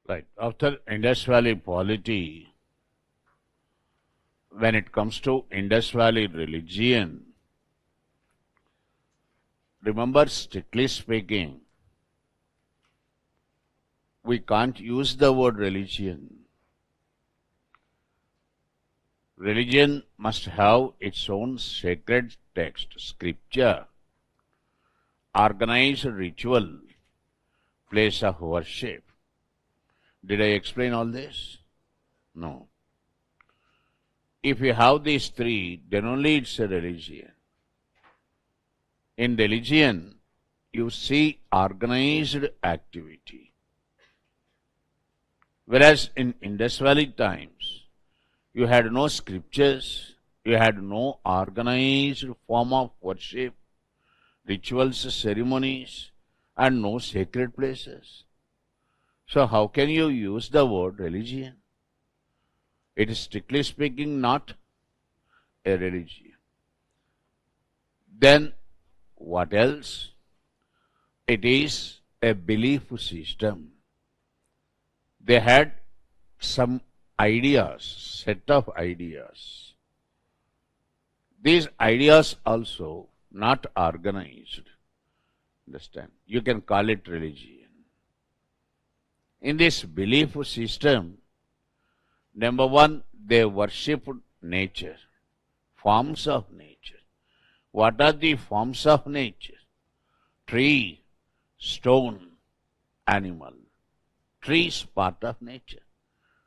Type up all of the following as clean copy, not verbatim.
Right. After Indus Valley polity, when it comes to Indus Valley religion, remember, strictly speaking, we can't use the word religion. Religion must have its own sacred text, scripture, organized ritual, place of worship. Did I explain all this? No. If you have these three, then only it's a religion. In religion, you see organized activity. Whereas in Indus Valley times, you had no scriptures, you had no organized form of worship, rituals, ceremonies, and no sacred places. So how can you use the word religion? It is strictly speaking not a religion. Then what else? It is a belief system. They had some ideas, set of ideas. These ideas also not organized. Understand? You can call it religion. In this belief system, number one, they worship nature, forms of nature. What are the forms of nature? Tree, stone, animal. Trees, part of nature.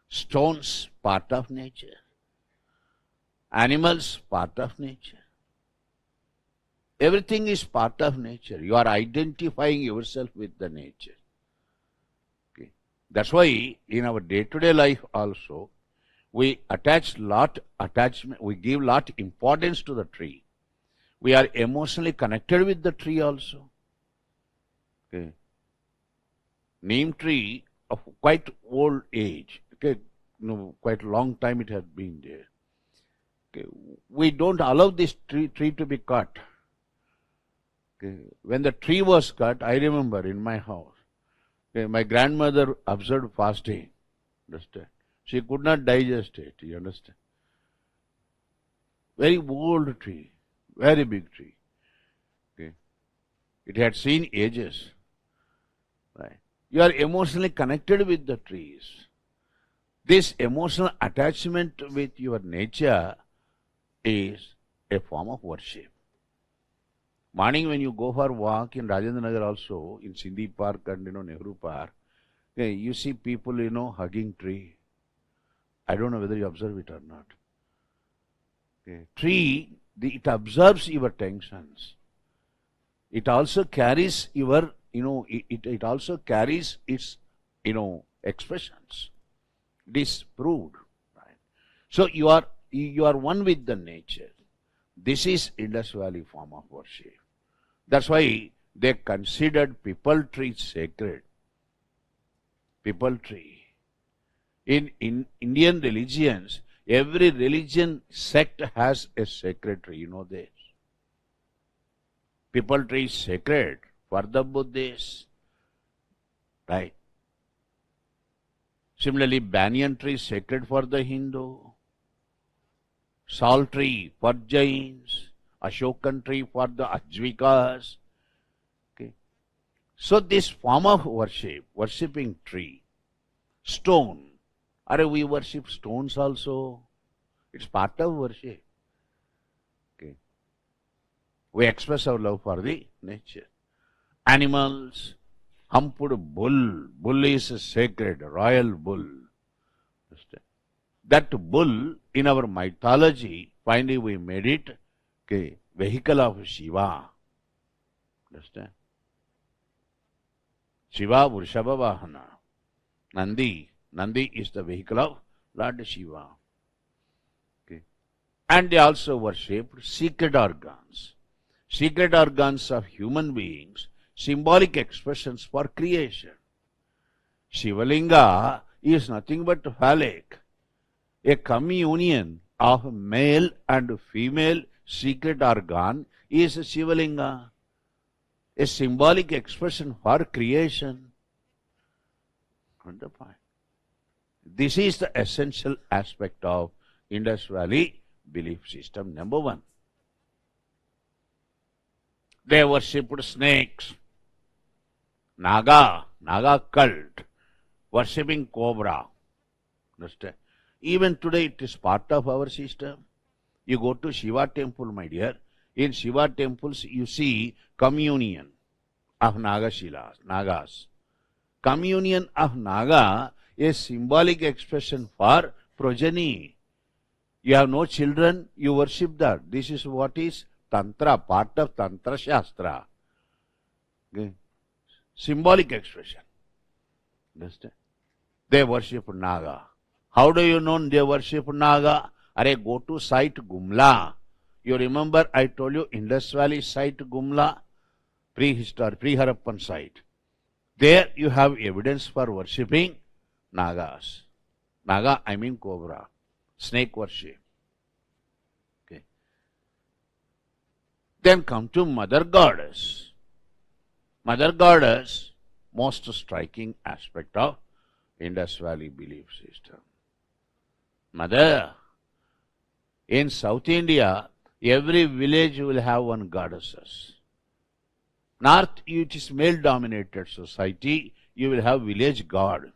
Stones, part of nature. Animals, part of nature. Everything is part of nature. You are identifying yourself with the nature. Okay. That's why in our day-to-day life also, we we give lot importance to the tree. We are emotionally connected with the tree also. Okay. Neem tree of quite old age. Okay. No, quite a long time it has been there. Okay. We don't allow this tree to be cut. Okay. When the tree was cut, I remember in my house, okay, my grandmother observed fasting. Understand? She could not digest it. You understand? Very old tree, very big tree. Okay. It had seen ages. Right. You are emotionally connected with the trees. This emotional attachment with your nature is a form of worship. Morning when you go for walk in Rajendra Nagar also, in Sindhi Park and Nehru Park, okay, you see people hugging tree. I don't know whether you observe it or not. Okay. Tree, it observes your tensions. It also carries your, it also carries its, expressions. Disproved. Right? So you are one with the nature. This is Indus Valley form of worship. That's why they considered people tree sacred. People tree. In Indian religions, every religion sect has a sacred tree. You know this. People tree is sacred for the Buddhists. Right. Similarly, banyan tree is sacred for the Hindu. Sal tree for Jains. Ashokan tree for the Ajvikas. Okay. So this form of worship, worshipping tree, stone. We worship stones also. It's part of worship. Okay. We express our love for the nature. Animals, humped bull. Bull is a sacred, royal bull. That bull, in our mythology, finally we made it vehicle of Shiva. Understand? Shiva Vrishabha Vahana. Nandi is the vehicle of Lord Shiva. Okay. And they also worshipped secret organs. Secret organs of human beings, symbolic expressions for creation. Shivalinga is nothing but phallic. A communion of male and female secret organ is a Shivalinga, a symbolic expression for creation. On the point. This is the essential aspect of Indus Valley belief system, number one. They worshipped snakes, Naga cult, worshipping cobra. Understand? Even today it is part of our system. You go to Shiva temple, my dear. In Shiva temples you see communion of Nagas. Communion of Naga is symbolic expression for progeny. You have no children, you worship that. This is what is Tantra, part of Tantra Shastra. Okay. Symbolic expression. Understand? They worship Naga. How do you know they worship Naga? Are go to site Gumla. You remember I told you Indus Valley site Gumla? Pre-Harappan site. There you have evidence for worshipping Nagas. Naga, I mean cobra. Snake worship. Okay. Then come to Mother Goddess. Mother Goddess, most striking aspect of Indus Valley belief system. Mother, in South India, every village will have one goddesses. North, it is male-dominated society, you will have village god.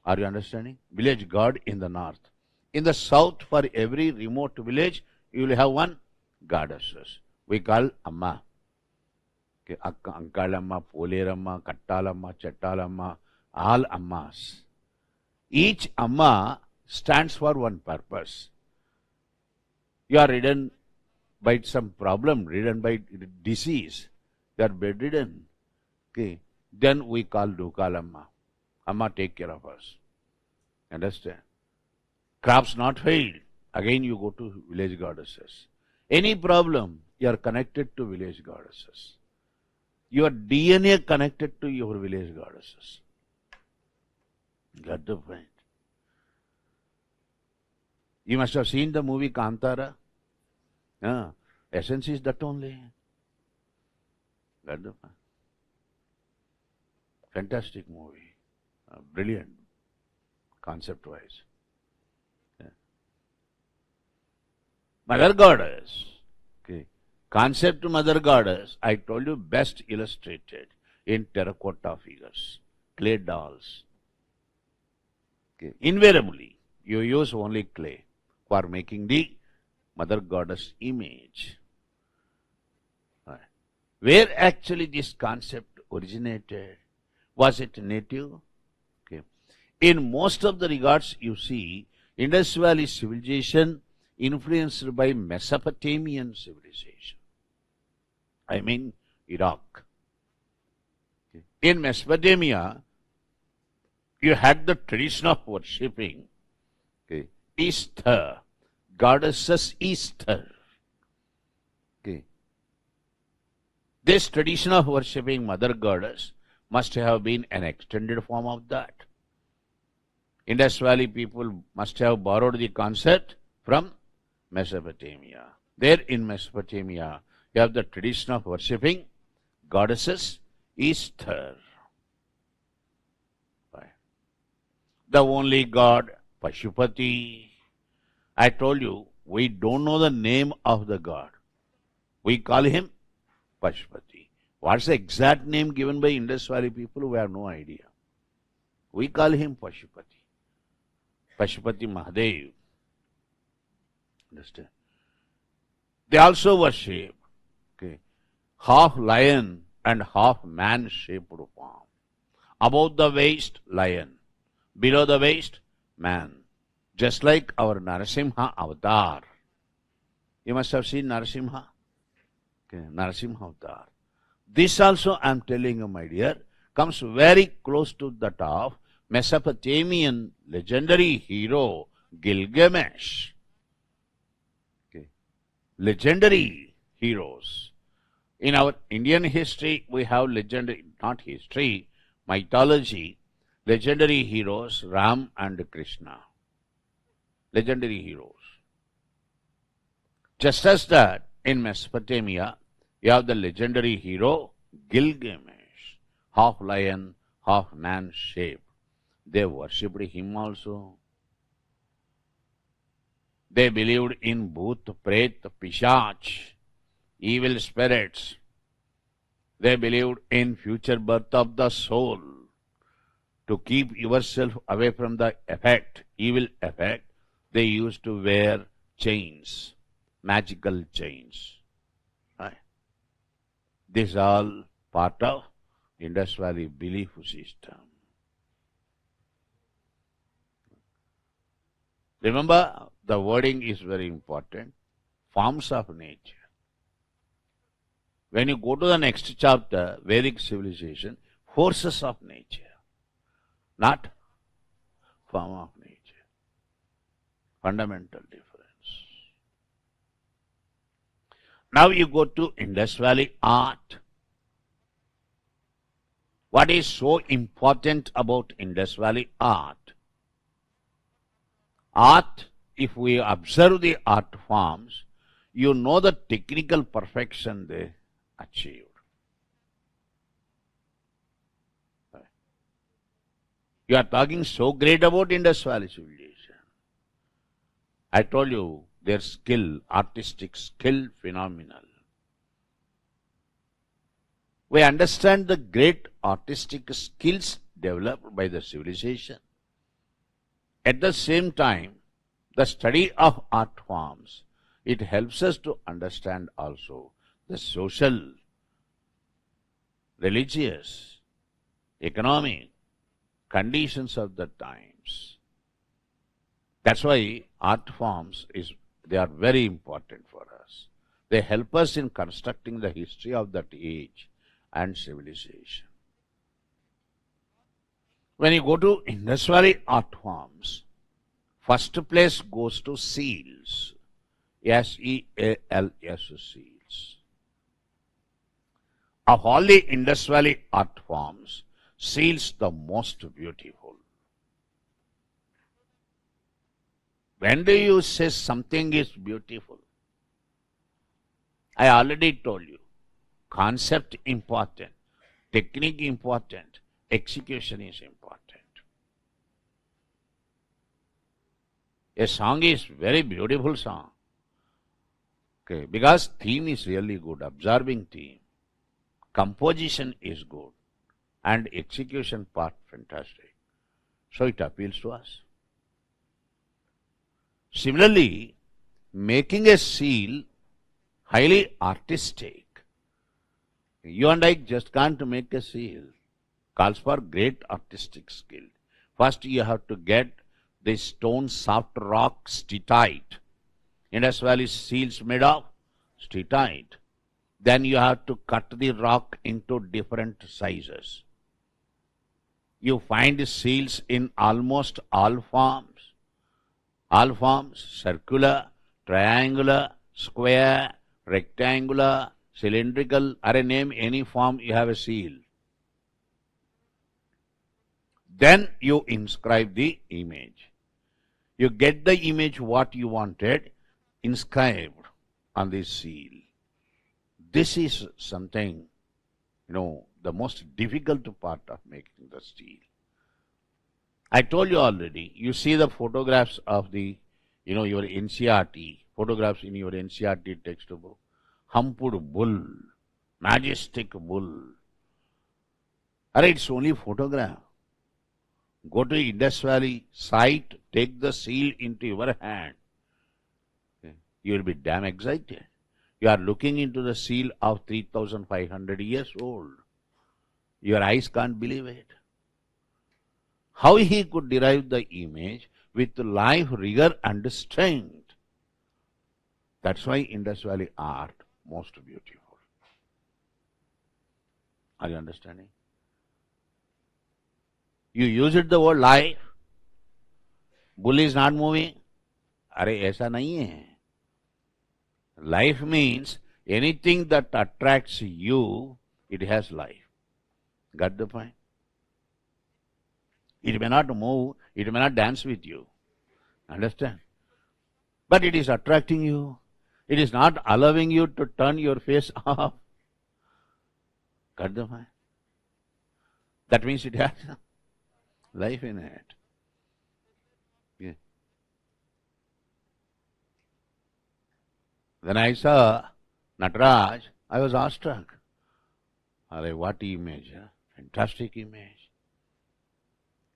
Are you understanding? Village god in the north. In the south, for every remote village, you will have one goddesses. We call Amma. Okay, Ankalamma, Poleramma, Kattalamma, Chettalamma, all Ammas. Each Amma stands for one purpose. You are ridden by some problem, ridden by disease, you are bedridden. Okay. Then we call Dukalamma. Amma take care of us. Understand? Crops not failed. Again you go to village goddesses. Any problem, you are connected to village goddesses. Your DNA connected to your village goddesses. Got the point? You must have seen the movie Kantara. Essence is that only. Got the point? Fantastic movie. Brilliant. Concept-wise. Yeah. Mother Goddess. Okay. Concept Mother Goddess, I told you, best illustrated in terracotta figures, clay dolls. Okay. Invariably, you use only clay for making the Mother Goddess image. Right. Where actually this concept originated? Was it native? Okay. In most of the regards, you see, Indus Valley civilization influenced by Mesopotamian civilization. I mean Iraq. Okay. In Mesopotamia, you had the tradition of worshipping Easter, goddesses Easter. Okay. This tradition of worshipping Mother Goddess must have been an extended form of that. Indus Valley people must have borrowed the concept from Mesopotamia. There in Mesopotamia, you have the tradition of worshipping goddesses Easter. Right. The only god, Pashupati. I told you, we don't know the name of the god. We call him Pashupati. What's the exact name given by Indus Valley people? We have no idea. We call him Pashupati. Pashupati Mahadev. Understand? They also worship half lion and half man-shaped form. Above the waist, lion. Below the waist, man. Just like our Narasimha avatar. You must have seen Narasimha. Narasimha avatar. This also, I am telling you, my dear, comes very close to that of Mesopotamian legendary hero Gilgamesh. Legendary heroes. In our Indian history, we have legendary, not history, mythology, legendary heroes Ram and Krishna. Legendary heroes. Just as that, in Mesopotamia, you have the legendary hero Gilgamesh, half lion, half man shape. They worshipped him also. They believed in bhoot, pret, pishach, evil spirits. They believed in future birth of the soul. To keep yourself away from the effect, evil effect, they used to wear chains, magical chains. Right? This is all part of Indus Valley belief system. Remember, the wording is very important. Forms of nature. When you go to the next chapter, Vedic civilization, forces of nature, not form of nature. Fundamental difference. Now you go to Indus Valley art. What is so important about Indus Valley art? Art, if we observe the art forms, you know the technical perfection they achieved. You are talking so great about Indus Valley civilization. I told you their skill, artistic skill, phenomenal. We understand the great artistic skills developed by the civilization. At the same time, the study of art forms, it helps us to understand also the social, religious, economic conditions of the times. That's why art forms they are very important for us. They help us in constructing the history of that age and civilization. When you go to Indus Valley art forms, first place goes to seals. S-E-A-L-S, seals. Of all the Indus Valley art forms, seals the most beautiful. When do you say something is beautiful? I already told you. Concept important, technique important, execution is important. A song is very beautiful song. Okay, because theme is really good, absorbing theme. Composition is good and execution part fantastic. So it appeals to us. Similarly, making a seal highly artistic. You and I just can't make a seal. Calls for great artistic skill. First you have to get the stone soft rock steatite. Indus Valley seals made of steatite. Then you have to cut the rock into different sizes. You find seals in almost all forms. All forms, circular, triangular, square, rectangular, cylindrical, or name any form you have a seal. Then you inscribe the image. You get the image what you wanted inscribed on the seal. This is something, the most difficult part of making the seal. I told you already, you see the photographs of the, your NCRT, photographs in your NCRT textbook. Humped bull, majestic bull. It's only photograph. Go to Indus Valley site, take the seal into your hand. You will be damn excited. You are looking into the seal of 3,500 years old. Your eyes can't believe it. How he could derive the image with life, rigor and strength. That's why Indus Valley art most beautiful. Are you understanding? You used the word life. Bull is not moving. ऐसा नहीं है. Life means anything that attracts you, it has life. Got the point? It may not move, it may not dance with you. Understand? But it is attracting you. It is not allowing you to turn your face off. Got the point? That means it has life in it. Yeah. When I saw Nataraj, I was awestruck. Arey, what image? Huh? Fantastic image.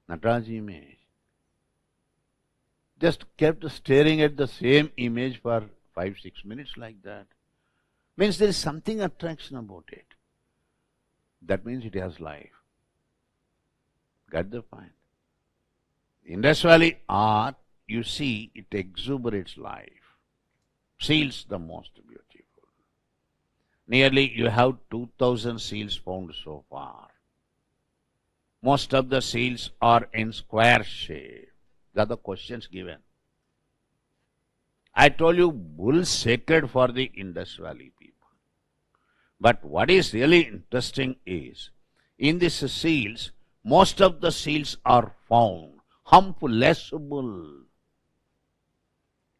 Nataraj image. Just kept staring at the same image for 5-6 minutes like that. Means there is something attraction about it. That means it has life. Got the point? Indus Valley art, you see, it exuberates life. Seals the most beautiful. Nearly you have 2000 seals found so far. Most of the seals are in square shape. These are the questions given. I told you bull sacred for the Indus Valley people. But what is really interesting is, in these seals, most of the seals are found humpless bull,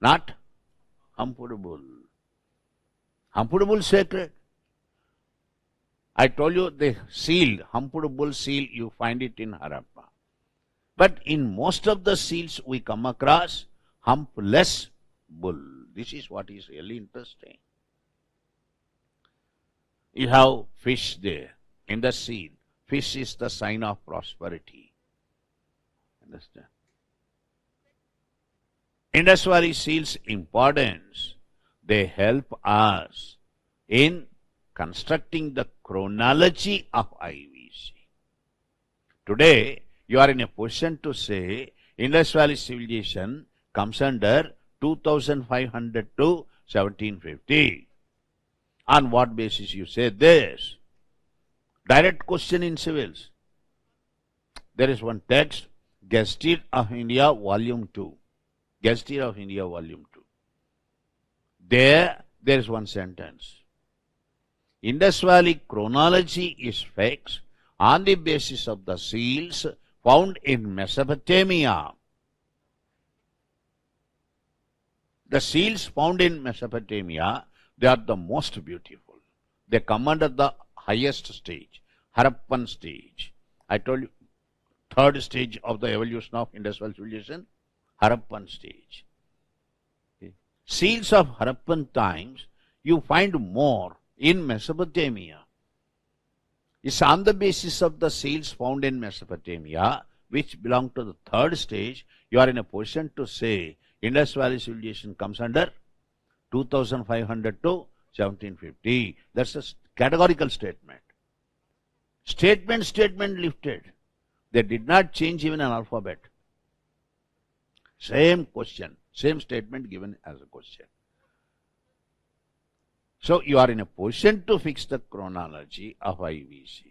not humped bull. Humped bull sacred. I told you the seal, humped bull seal, you find it in Harappa. But in most of the seals we come across humpless bull. This is what is really interesting. You have fish there in the seal. Fish is the sign of prosperity. Understand? Indus Valley seals' importance, they help us in constructing the chronology of IVC. Today, you are in a position to say Indus Valley civilization comes under 2500 to 1750. On what basis you say this? Direct question in civils. There is one text, Gazette of India, Volume 2. Gazette of India, Volume 2. There is one sentence. Indus Valley chronology is fixed on the basis of the seals found in Mesopotamia. The seals found in Mesopotamia, they are the most beautiful. They come under the highest stage, Harappan stage. I told you, third stage of the evolution of Indus Valley civilization, Harappan stage. Okay. Seals of Harappan times, you find more in Mesopotamia. It's on the basis of the seals found in Mesopotamia, which belong to the third stage, you are in a position to say Indus Valley civilization comes under 2500 to 1750. That's a categorical statement. Statement lifted. They did not change even an alphabet. Same question, same statement given as a question. So you are in a position to fix the chronology of IVC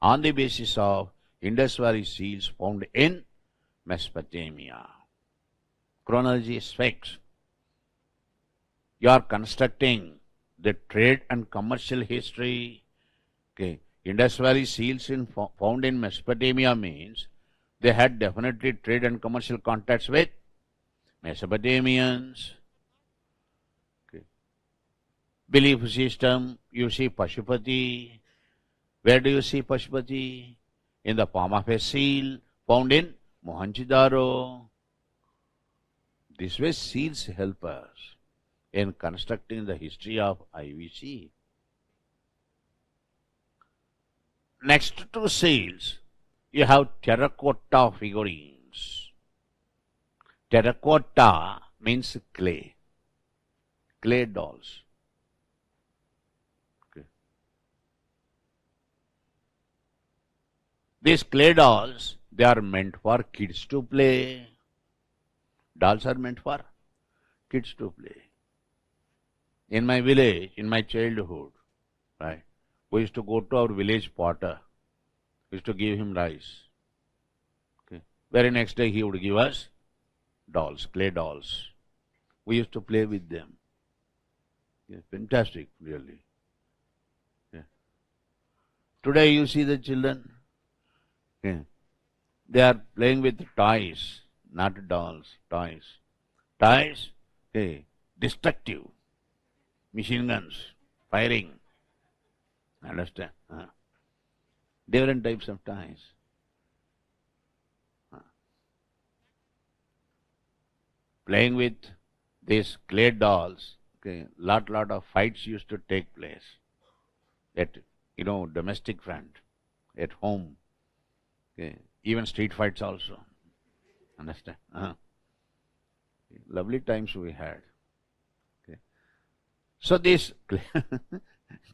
on the basis of Indus Valley seals found in Mesopotamia. Chronology is fixed. You are constructing the trade and commercial history. Okay. Indus Valley seals found in Mesopotamia means they had definitely trade and commercial contacts with Mesopotamians. Okay. Belief system, you see Pashupati. Where do you see Pashupati? In the form of a seal found in Mohenjo-daro. This way seals help us in constructing the history of IVC. Next to seals, you have terracotta figurines. Terracotta means clay. Clay dolls. Okay. These clay dolls, they are meant for kids to play. Dolls are meant for kids to play. In my village, in my childhood, right, we used to go to our village potter. We used to give him rice. Okay. Very next day he would give us dolls, clay dolls. We used to play with them. Yeah, fantastic, really. Yeah. Today you see the children, yeah, they are playing with toys, not dolls, toys. Toys, okay, destructive. Machine guns, firing. Understand? Different types of toys. playing with these clay dolls. Okay, lot of fights used to take place at domestic front, at home. Okay, even street fights also. Understand? Lovely times we had. Okay. So this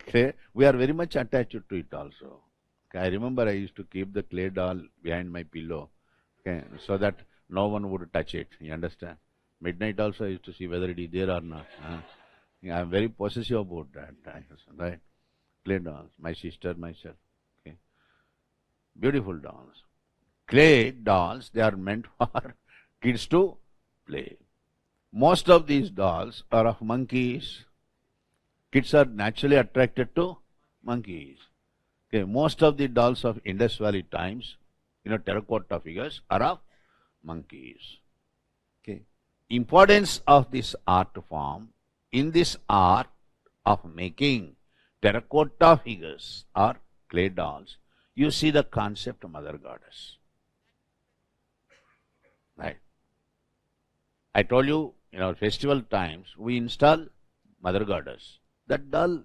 clay, we are very much attached to it also. Okay. I remember I used to keep the clay doll behind my pillow, okay, so that no one would touch it. You understand? Midnight also I used to see whether it is there or not. I am very possessive about that. Right? Clay dolls, my sister, myself. Okay. Beautiful dolls. Clay dolls, they are meant for kids to play. Most of these dolls are of monkeys. Kids are naturally attracted to monkeys. Okay, most of the dolls of Indus Valley times, terracotta figures are of monkeys. Okay. Importance of this art form, in this art of making terracotta figures or clay dolls, you see the concept of Mother Goddess. Right. I told you, in our festival times, we install Mother Goddess. That doll,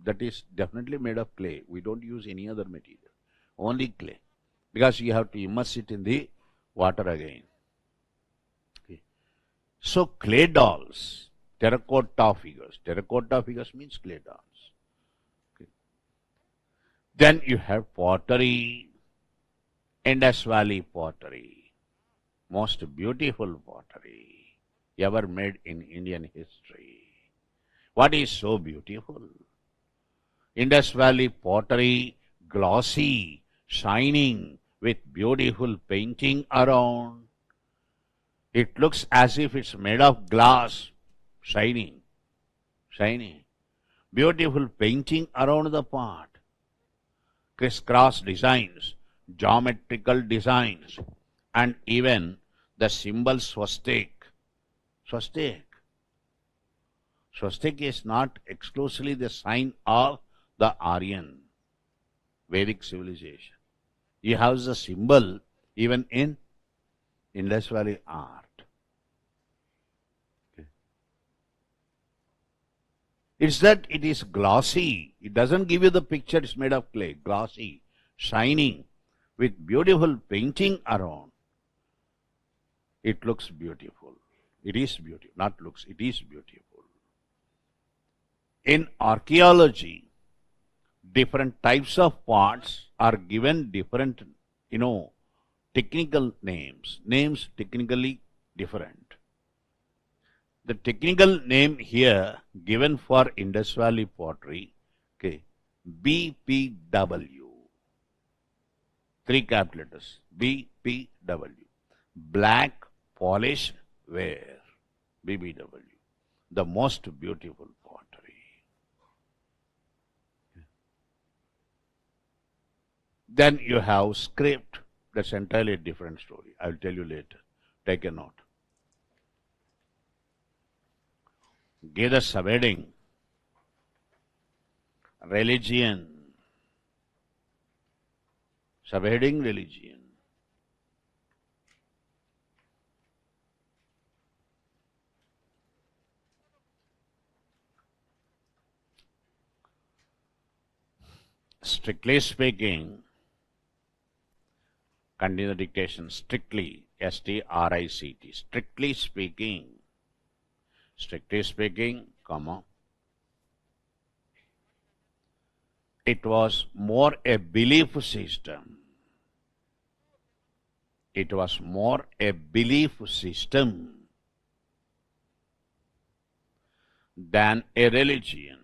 that is definitely made of clay. We don't use any other material, only clay, because you have to immerse it in the water again. Okay. So clay dolls, terracotta figures. Terracotta figures means clay dolls. Okay. Then you have pottery, Indus Valley pottery, most beautiful pottery ever made in Indian history. What is so beautiful? Indus Valley pottery, glossy, shining, with beautiful painting around. It looks as if it's made of glass, shining. Beautiful painting around the pot. Crisscross designs, geometrical designs, and even the symbol swastik. Swastik is not exclusively the sign of the Aryan Vedic civilization. You have the symbol even in Indus Valley art. Okay. It's that it is glossy. It doesn't give you the picture it's made of clay. Glossy, shining, with beautiful painting around. It looks beautiful. It is beautiful. Not looks, it is beautiful. In archaeology, different types of pots are given different, technical names. Names technically different. The technical name here given for Indus Valley pottery, okay, BPW. 3 capital letters. BPW. Black polished ware. BPW. The most beautiful pottery. Then you have script. That's entirely a different story. I'll tell you later. Take a note. Give the subheading. Religion. Subheading religion. Strictly speaking, continue the dictation. Strictly, S-T-R-I-C-T. Strictly speaking, comma. It was more a belief system. It was more a belief system than a religion.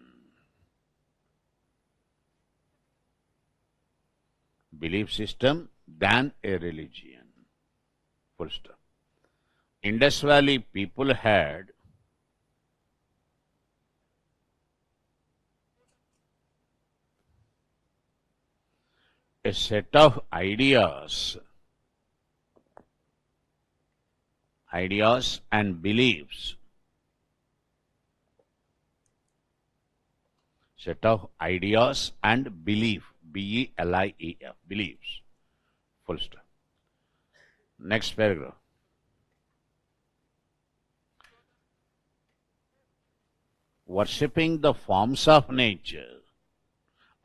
Belief system than a religion. Full stop. Indus Valley people had a set of ideas and beliefs. Set of ideas and belief. B-E-L-I-E-F. Beliefs. Full stop. Next paragraph. worshipping the forms of nature.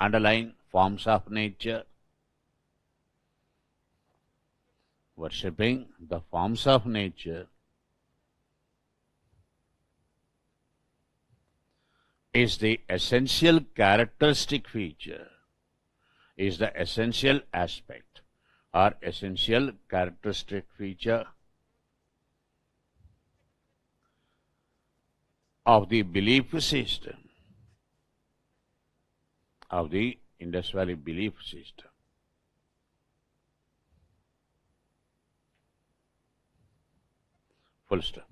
Underline forms of nature. Worshipping the forms of nature is the essential characteristic feature, is the essential aspect or essential characteristic feature of the belief system, of the Indus Valley belief system. Full stop.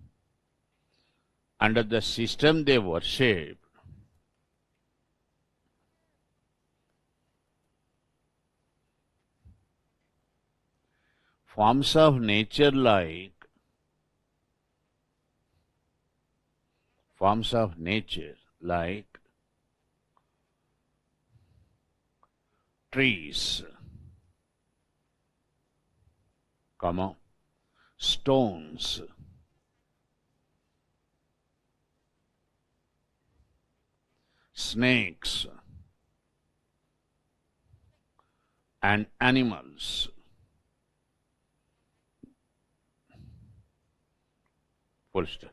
Under the system they worship, forms of nature like trees, stones, snakes, and animals. Full stop.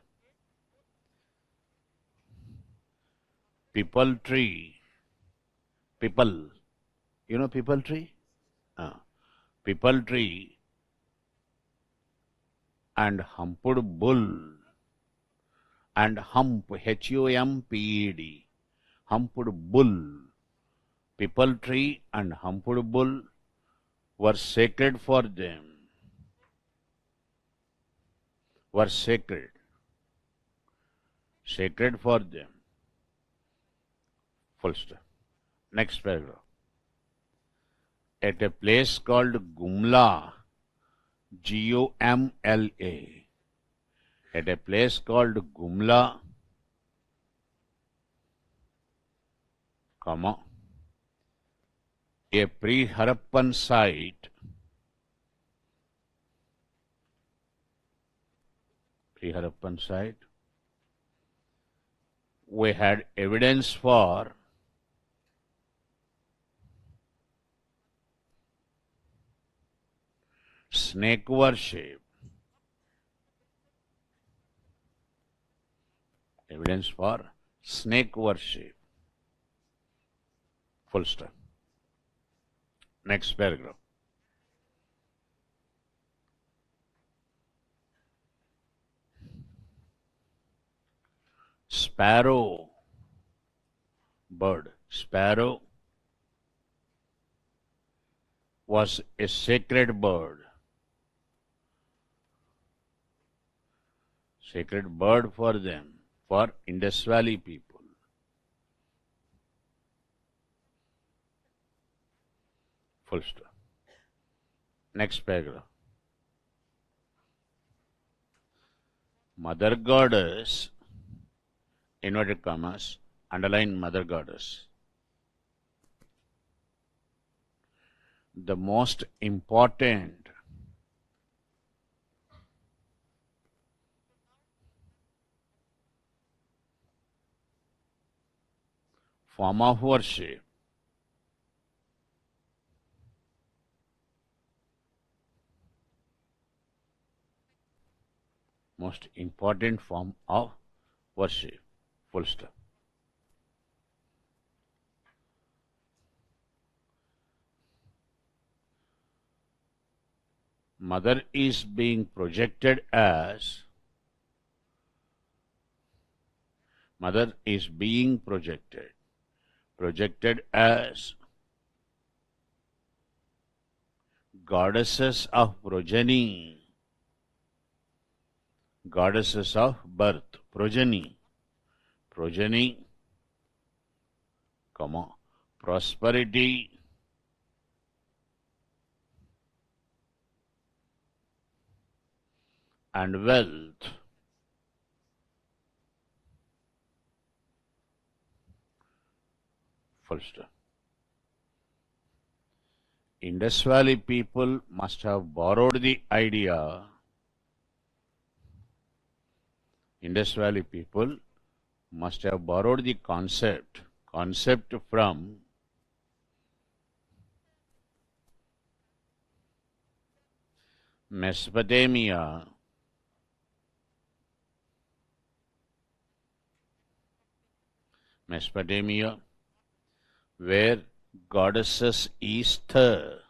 People tree. People. You know people tree? People tree and humped bull and hump, Humped, humped bull. People tree and humped bull were sacred for them. Were sacred for them. Full stop. Next paragraph. At a place called Gumla, Gumla, at a place called Gumla, a pre-Harappan site, we had evidence for snake worship. Evidence for snake worship. Full stop. Next paragraph. Sparrow, bird, sparrow was a sacred bird. Sacred bird for them, for Indus Valley people. Full stop. Next paragraph. Mother goddess, inverted commas, underline mother goddess. The most important form of worship, most important form of worship. Full stop. Mother is being projected as goddesses of progeny, goddesses of birth, progeny, prosperity, and wealth. Full stop. Indus Valley people must have borrowed the idea. Indus Valley people must have borrowed the concept from Mesopotamia, where goddesses Easter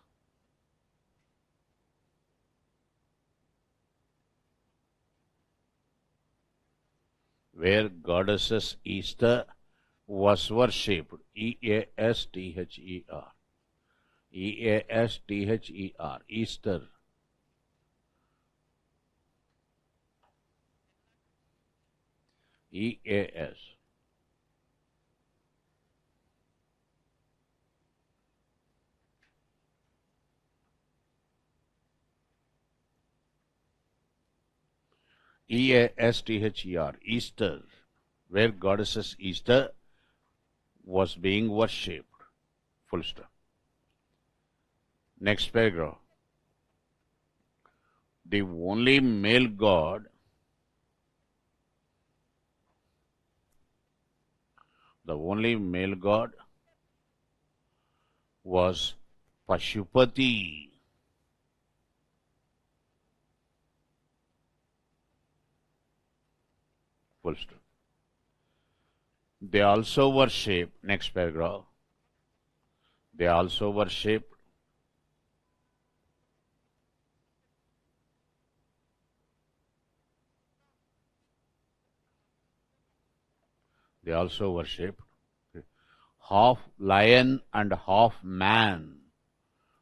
was worshipped. Easter. Easter. Easter. EAS. Easter, Easter, where goddesses Easter was being worshipped. Full stop. Next paragraph. The only male god was Pashupati. Full stop. They also worship, next paragraph, they also worship half lion and half man.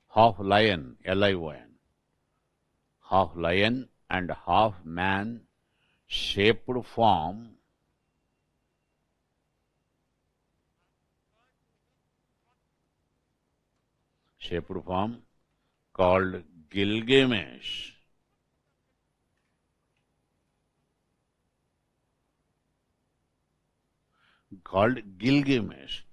Half lion, Lion. Half lion and half man shaped form called Gilgamesh. Gilgamesh.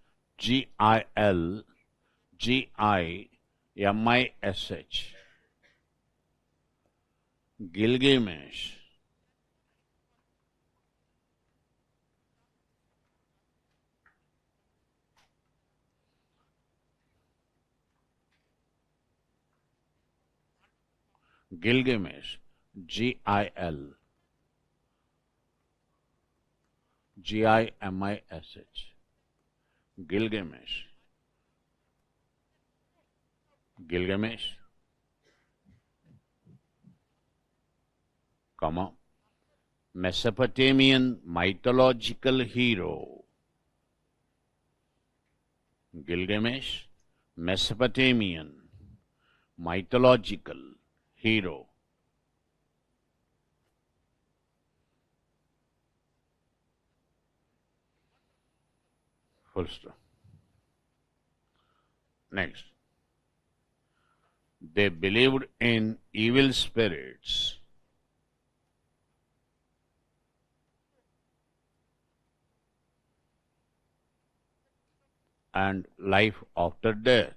Gilgamesh. Gilgamesh. Gilgamesh. Gilgamesh, Mesopotamian mythological hero. Gilgamesh, Mesopotamian mythological hero. Full stop. Next. They believed in evil spirits. And life after death.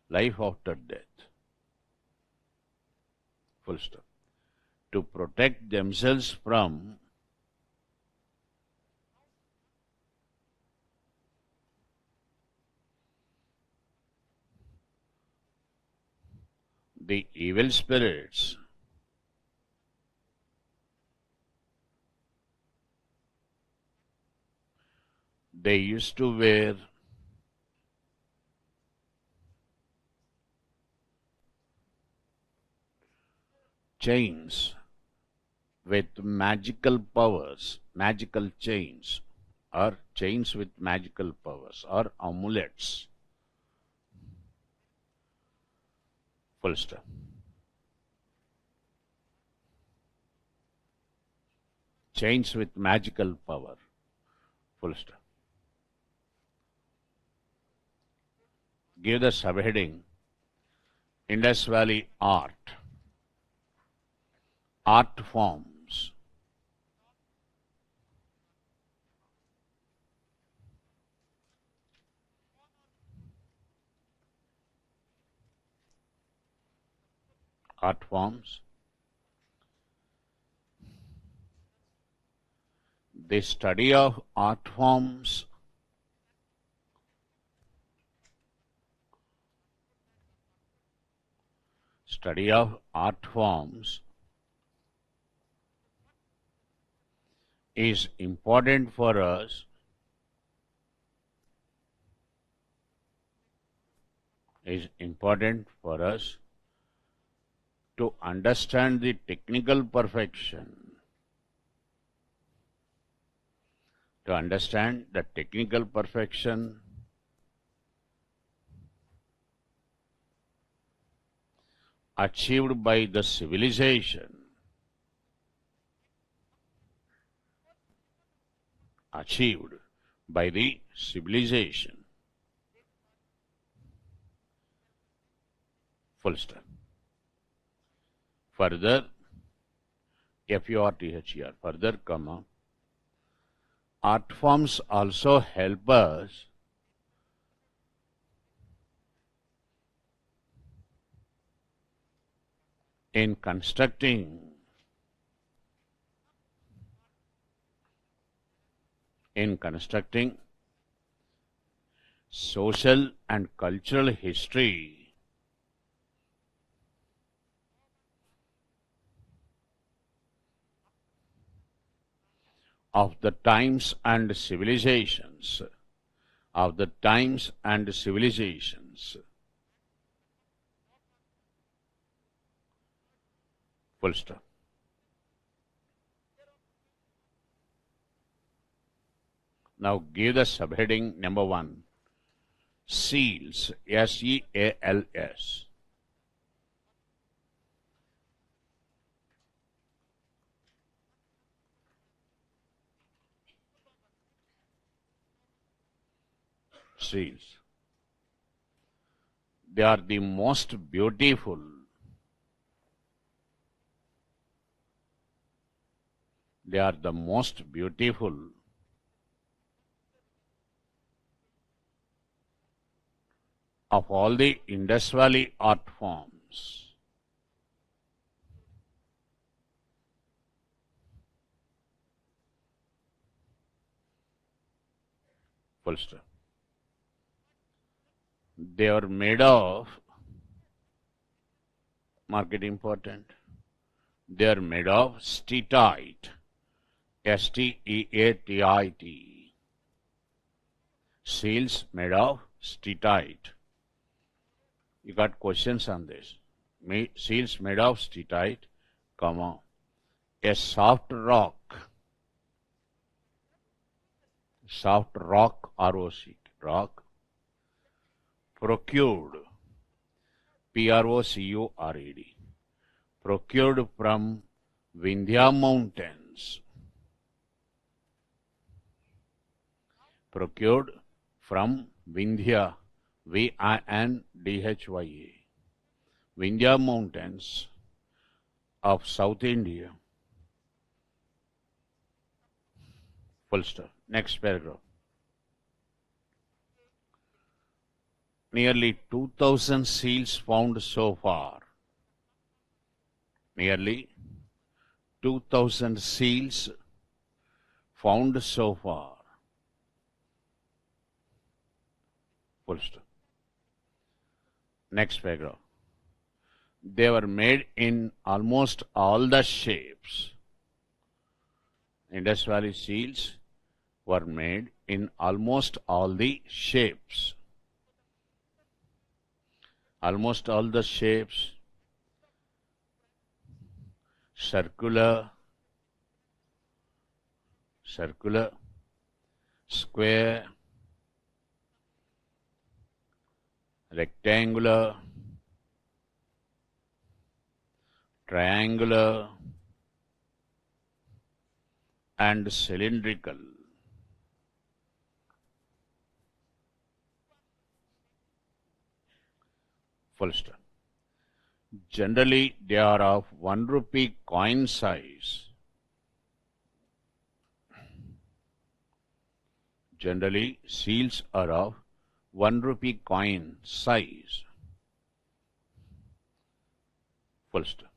Life after death. Full stop. To protect themselves from the evil spirits, they used to wear chains with magical powers, magical chains, or chains with magical powers, or amulets. Full stop. Chains with magical power. Full stop. Give the subheading Indus Valley art. Art forms. Art forms the study of art forms is important for us to understand the technical perfection, achieved by the civilization, full stop. Further, FURTHER, further, comma, art forms also help us in constructing social and cultural history of the times and civilizations, full stop. Now give the subheading number 1, seals, SEALS. Seals. They are the most beautiful of all the Indus Valley art forms. Full stop. They are made of, mark it important, they are made of steatite, STEATIT. Seals made of steatite. You got questions on this. Seals made of steatite, comma, a soft rock, ROC, rock, procured, PROCURED, procured from Vindhya mountains, Vindhya, VINDHYA, Vindhya mountains of South India. Full stop. Next paragraph. Nearly 2,000 seals found so far. Nearly 2,000 seals found so far. Full stop. Next paragraph. They were made in almost all the shapes. Indus Valley seals were made in almost all the shapes. Almost all the shapes, circular, square, rectangular, triangular, and cylindrical. Full stop. Generally, they are of 1 rupee coin size. Generally, seals are of 1 rupee coin size. Full stop.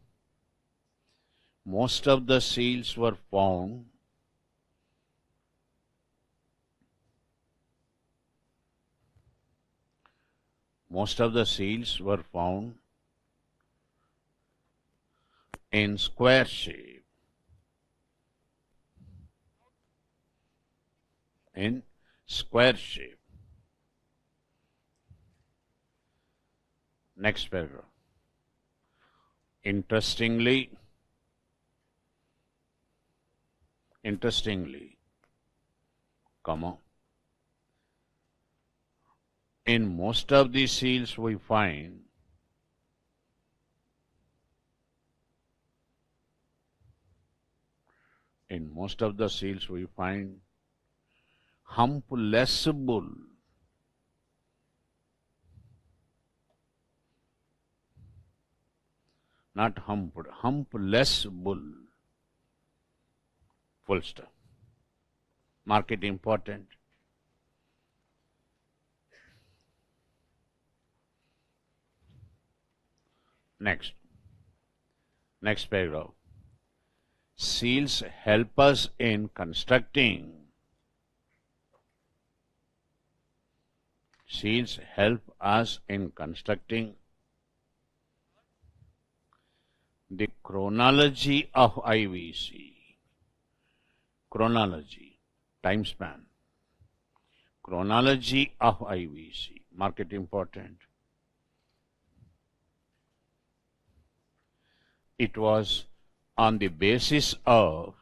Most of the seals were found most of the seals were found in square shape. In square shape. Next paragraph. Interestingly, comma, in most of the seals we find humpless bull. Not humped, humpless bull. Full stop. Mark it important. Next paragraph. Seals help us in constructing. Seals help us in constructing the chronology of IVC. Chronology, time span. Chronology of IVC. Mark it important. It was on the basis of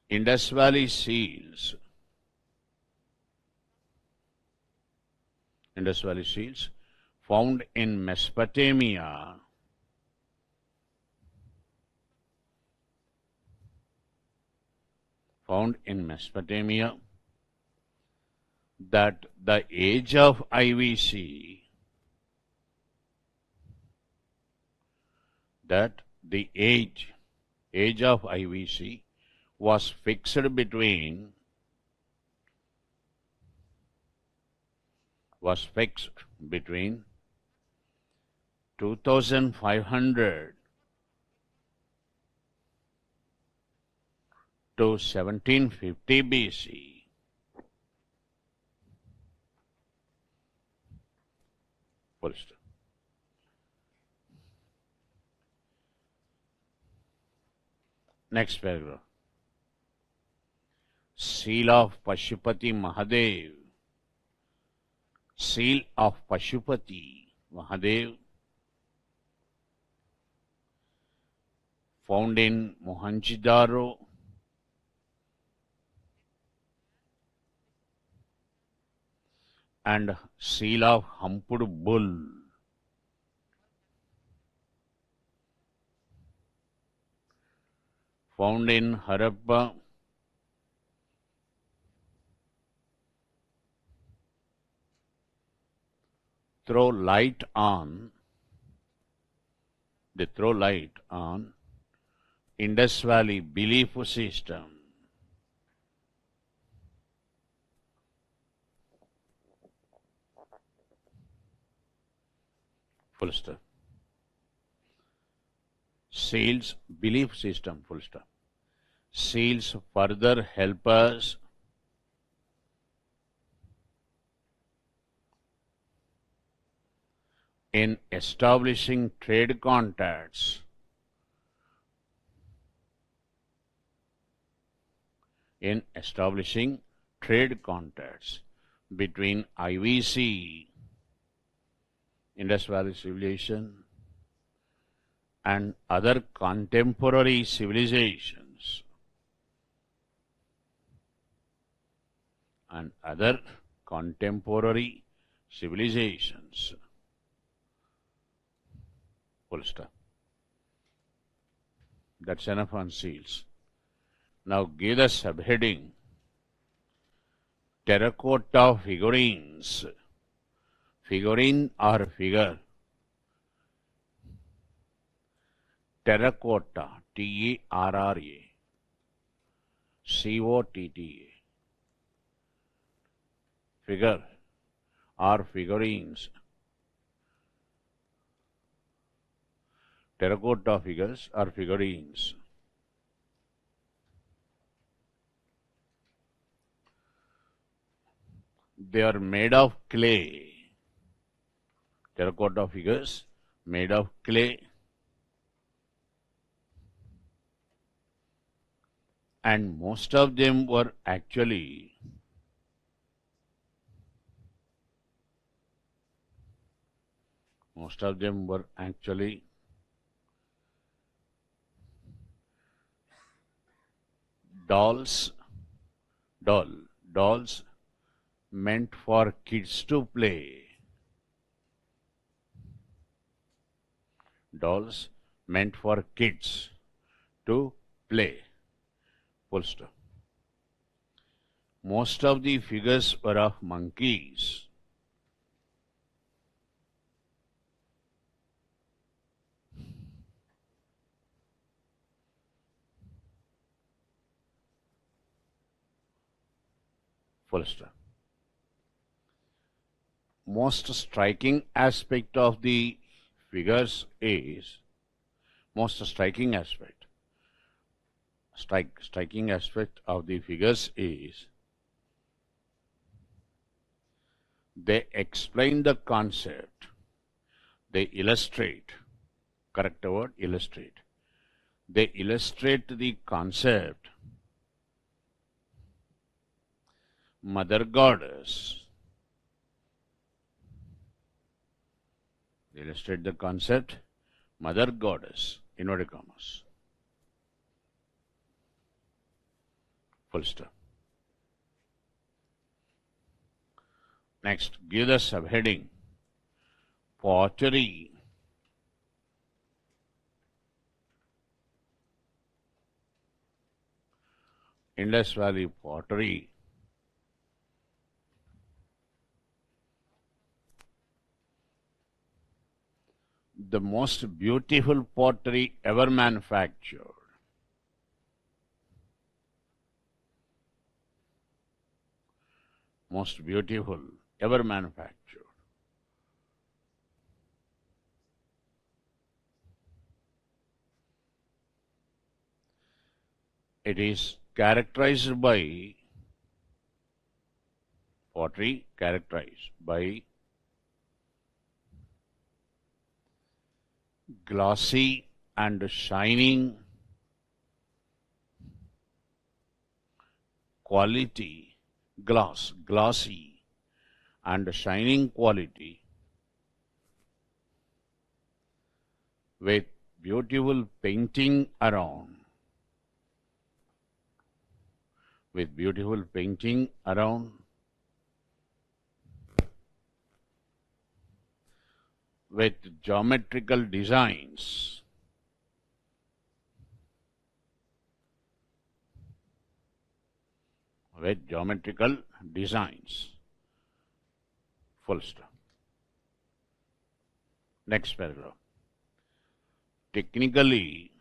Indus Valley seals. Indus Valley seals found in Mesopotamia. That the age of IVC, was fixed between 2500 to 1750 BC. First. Next paragraph. Seal of Pashupati Mahadev. Seal of Pashupati Mahadev found in Mohenjo-daro and seal of humped bull found in Harappa throw light on Indus Valley belief system. Full stop. Seals belief system. Full stop. Seals further help us in establishing trade contacts between IVC, Indus Valley Civilization, and other contemporary civilizations. Full stop. That's enough on seals. Now give the subheading terracotta figurines. Figurine or figure. Terracotta, T-E-R-R-A, C-O-T-T-A. Figure or figurines. Terracotta figures or figurines. They are made of clay. Terracotta figures made of clay. And most of them were actually dolls meant for kids to play. Dolls meant for kids to play. Full stop. Most of the figures were of monkeys. Full stop. Most striking aspect of the figures is striking aspect of the figures is they explain the concept, they illustrate, correct word, illustrate. They illustrate the concept, Mother Goddess. They illustrate the concept, Mother Goddess, inverted commas. Full stop. Next, give the subheading, pottery. Indus Valley pottery. The most beautiful pottery ever manufactured. Most beautiful ever manufactured. It is characterized by pottery, characterized by glossy and shining quality, glossy and shining quality, with beautiful painting around, with geometrical designs. Full stop. Next paragraph. Technically,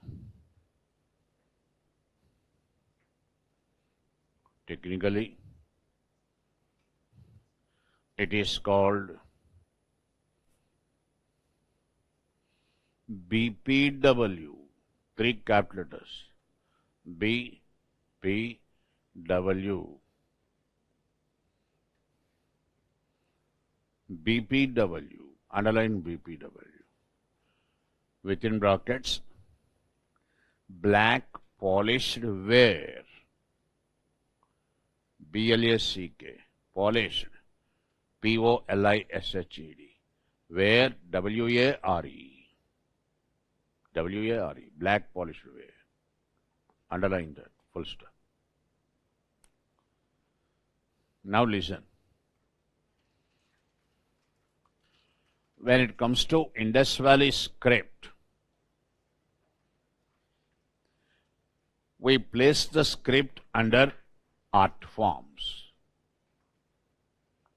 it is called BPW, 3 capital letters, BPW, underline BPW, within brackets, black polished ware, BLACK, polished, POLISHED, ware, WARE, black polished ware. Underline that, full stop. Now listen. When it comes to Indus Valley script, we place the script under art forms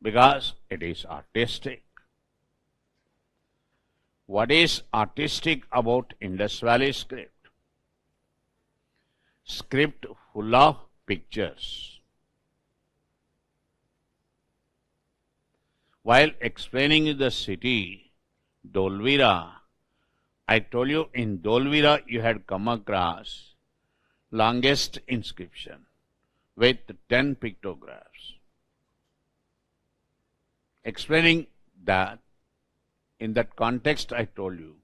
because it is artistic. What is artistic about Indus Valley script? Script full of pictures. While explaining the city, Dholvira, I told you in Dholvira you had come across longest inscription with 10 pictographs. explaining that in that context I told you,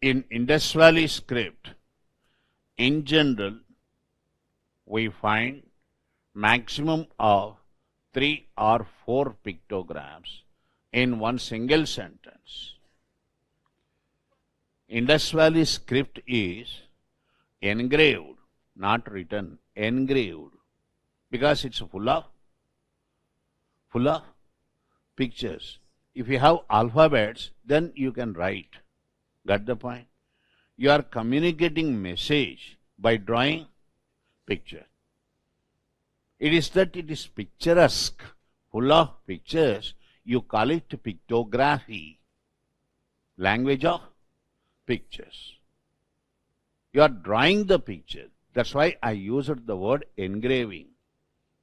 in Indus Valley script, in general, we find maximum of 3 or 4 pictographs in one single sentence. Indus Valley script is engraved, not written, engraved, because it's full of pictures. If you have alphabets, then you can write. Got the point? You are communicating message by drawing picture. It is that it is picturesque, full of pictures. You call it pictography, language of pictures. You are drawing the picture. That's why I used the word engraving.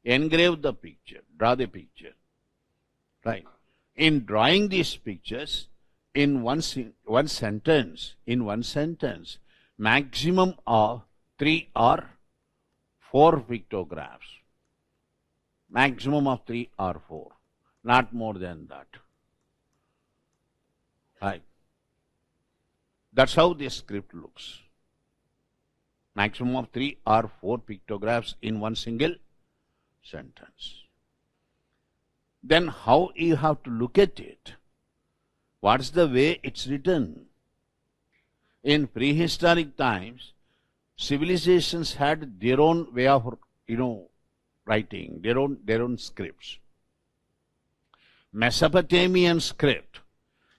Engrave the picture, draw the picture. Right. In drawing these pictures, in one sentence, maximum of 3 or 4 pictographs. Maximum of 3 or 4, not more than that. Right. That's how this script looks. Maximum of 3 or 4 pictographs in one single sentence. Then how you have to look at it? What's the way it's written? In prehistoric times, civilizations had their own way of, writing, their own scripts. Mesopotamian script,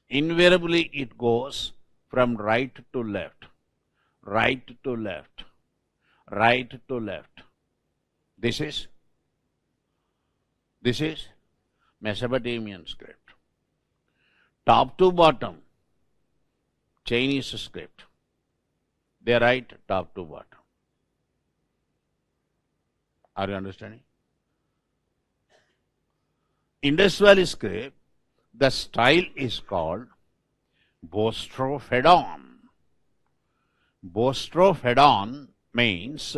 invariably it goes from right to left, right to left, right to left. This is Mesopotamian script. Top to bottom, Chinese script. They write top to bottom. Are you understanding? Indus Valley script, the style is called Bostrofedon. Bostrofedon means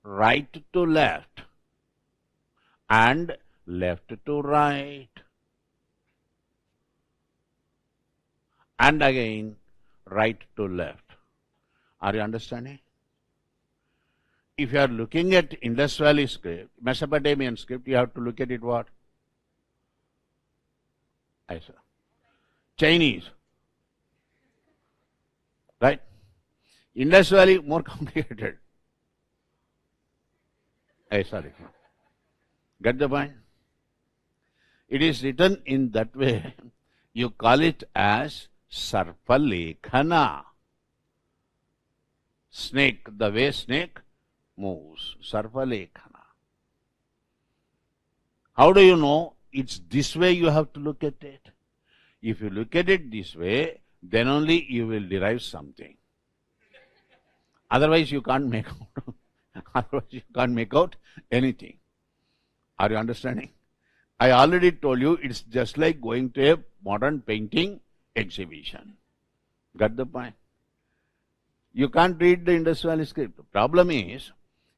right to left and left to right, and again right to left. Are you understanding? If you are looking at Indus Valley script, Mesopotamian script, you have to look at it what? I said Chinese. Right? Indus Valley more complicated. Sorry. Get the point? It is written in that way. You call it as Sarpalekhana. Snake, the way snake moves. Sarpalekhana. How do you know? It's this way you have to look at it. If you look at it this way, then only you will derive something. Otherwise you can't make out. Otherwise you can't make out anything. Are you understanding? I already told you it's just like going to a modern painting exhibition. Got the point? You can't read the Indus Valley script. The problem is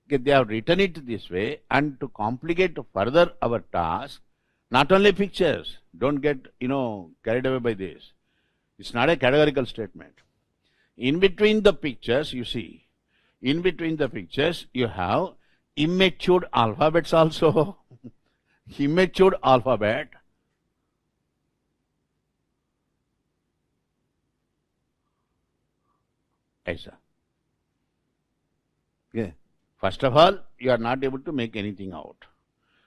that they have written it this way, and to complicate further our task, not only pictures, don't get carried away by this. It's not a categorical statement. In between the pictures, you see, in between the pictures, you have immatured alphabets also. Immatured alphabet. Aisa. Yeah. First of all, you are not able to make anything out.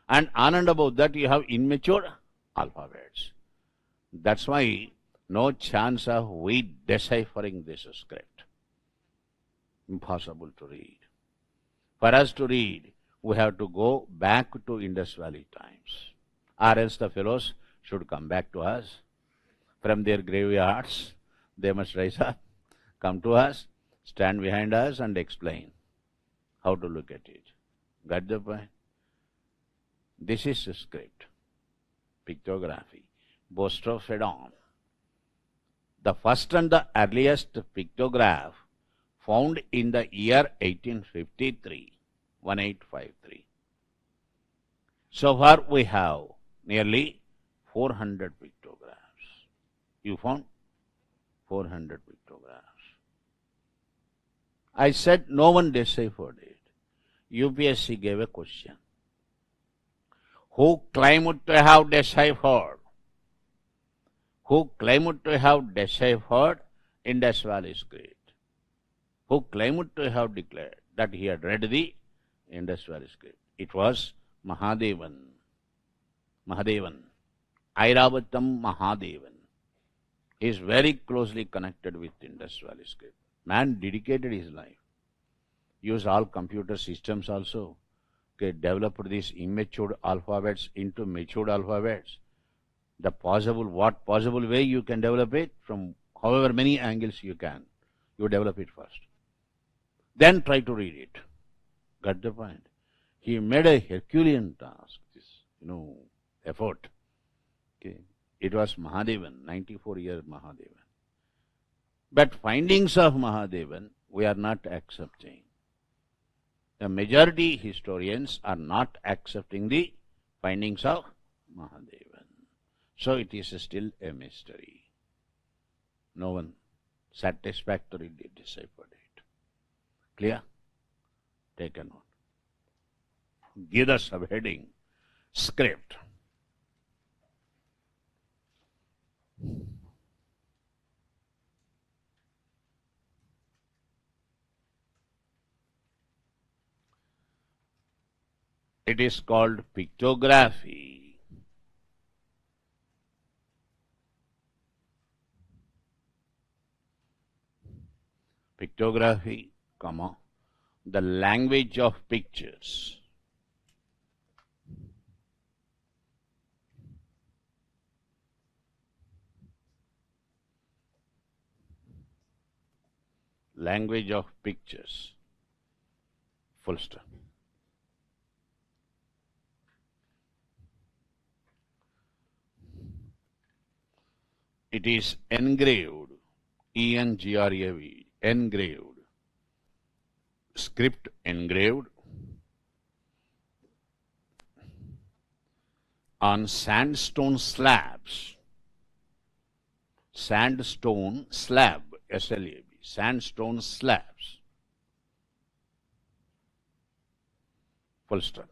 And on and above that, you have immature alphabets. That's why no chance of we deciphering this script. Impossible to read. For us to read, we have to go back to Indus Valley times. Or else the fellows should come back to us. From their graveyards, they must rise up, come to us, stand behind us and explain how to look at it. Got the point? This is the script, pictography, Bostrofedon. The first and the earliest pictograph found in the year 1853, 1853. So far we have nearly 400 pictographs. You found 400 pictographs. I said no one deciphered it. UPSC gave a question. Who claimed to have deciphered? Who claimed to have deciphered Indus Valley script? Who claimed to have declared that he had read the Indus Valley script? It was Mahadevan. Airavatam Mahadevan. He is very closely connected with Indus Valley script. Man dedicated his life. Used all computer systems also. Okay, developed these immature alphabets into matured alphabets. What possible way you can develop it, from however many angles you can. You develop it first. Then try to read it. Got the point? He made a Herculean task, this, effort. Okay. It was Mahadevan, 94-year Mahadevan. But findings of Mahadevan, we are not accepting. The majority historians are not accepting the findings of Mahadevan. So it is still a mystery. No one satisfactorily deciphered it. Clear? Take a note. Give the subheading, script. It is called pictography. Pictography, the language of pictures. Language of pictures. Full stop. It is engraved, E-N-G-R-A-V, engraved. Script engraved on sandstone slabs. Sandstone slab, S-L-A-B, sandstone slabs. Full stop.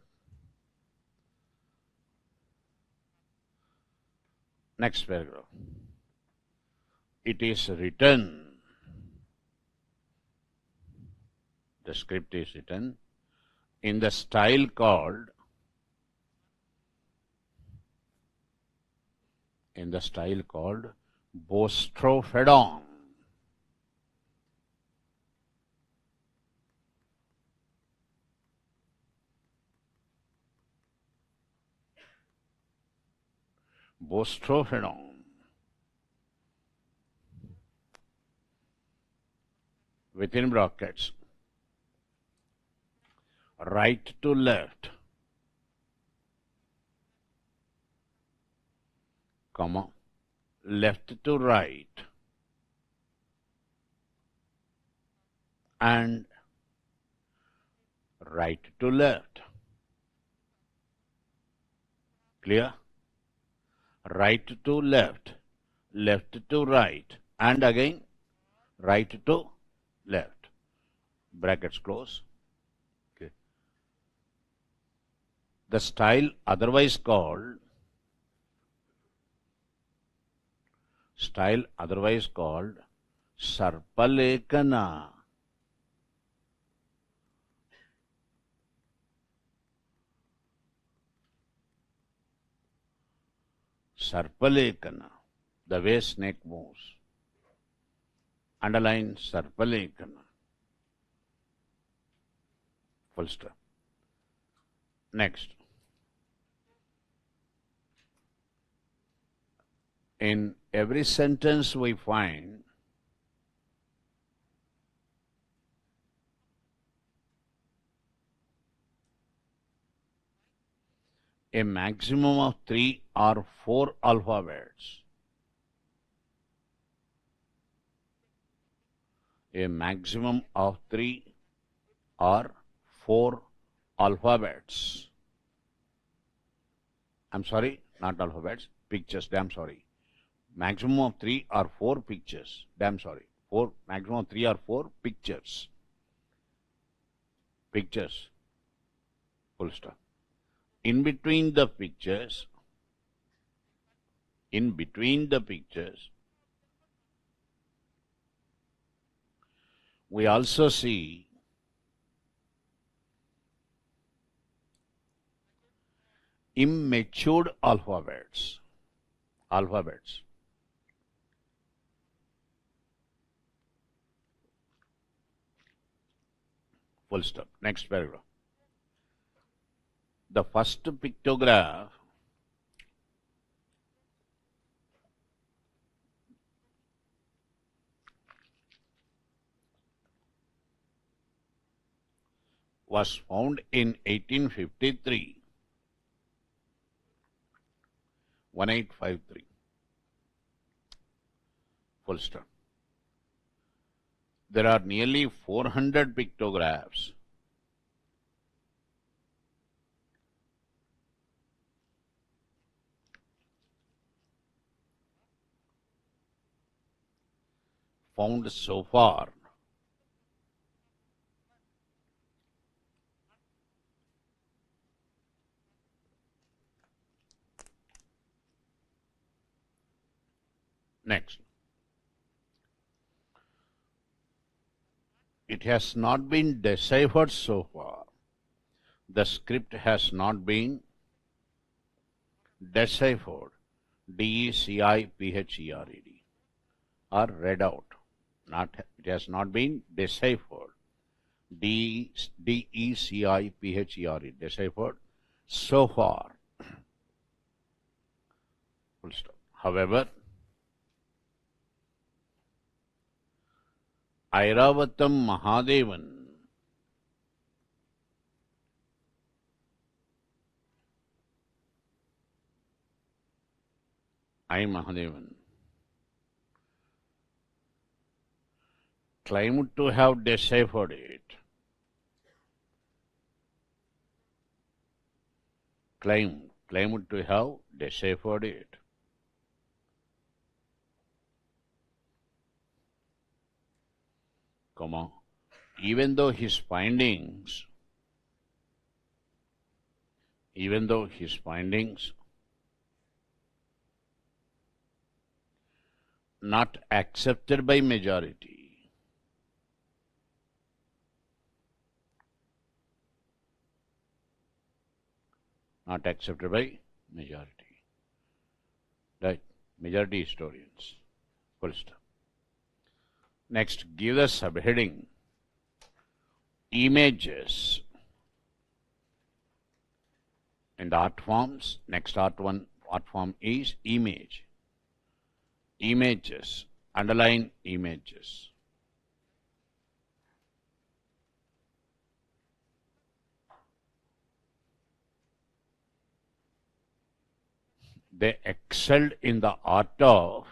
Next paragraph. It is written, the script is written in the style called Boustrophédon. Boustrophédon. Within brackets, right to left, comma, left to right, and right to left. Clear? Right to left, left to right, and again right to left. Brackets close. Okay. The style otherwise called Sarpalekana. Sarpalekana, the way snake moves. Underline Sarpalekana. Full stop. Next. In every sentence we find a maximum of 3 or 4 alphabets. A maximum of 3 or 4 alphabets. I'm sorry, not alphabets, pictures, damn sorry. Maximum of 3 or 4 pictures, damn sorry. Maximum of 3 or 4 pictures. Pictures, full stop. In between the pictures, we also see immatured alphabets. Full stop. Next paragraph. The first pictograph was found in 1853. 1853. Full stop. There are nearly 400 pictographs found so far. Next. It has not been deciphered so far. The script has not been deciphered. Deciphered. Or read out. It has not been deciphered. Deciphered. Deciphered so far. Full stop. However, Airavatam Mahadevan claimed to have deciphered it. Claimed to have deciphered it. Even though his findings not accepted by majority. Not accepted by majority. Right? Majority historians. Full stop. Next, give the subheading images and art forms. Next art form is image. Images. Underline images. They excelled in the art of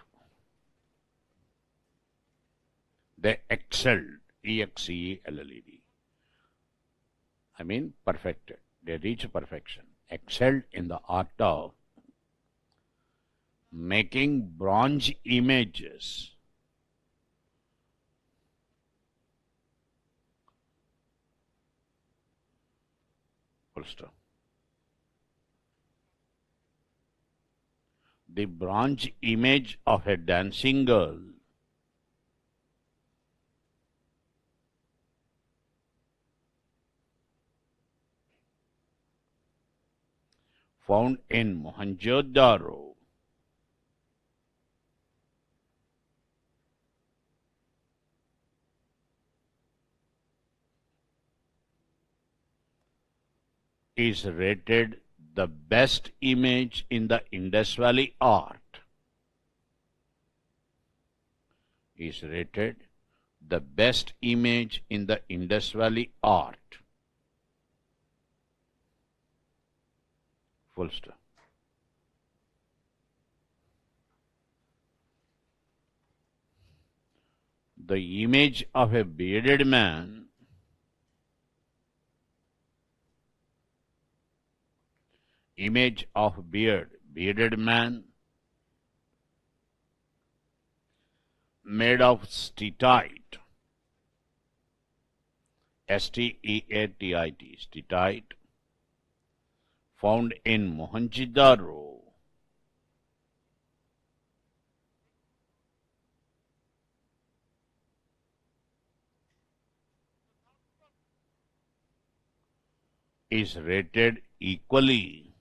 E-X-C-E-L-L-E-D. I mean perfected. They reached perfection. Excelled in the art of making bronze images full stop. The bronze image of a dancing girl found in Mohenjo-daro is rated the best image in the Indus Valley art. Is rated the best image in the Indus Valley art. Full stop. The image of a bearded man bearded man made of steatite, S-T-E-A-T-I-T, steatite, found in Mohenjo-daro, is rated equally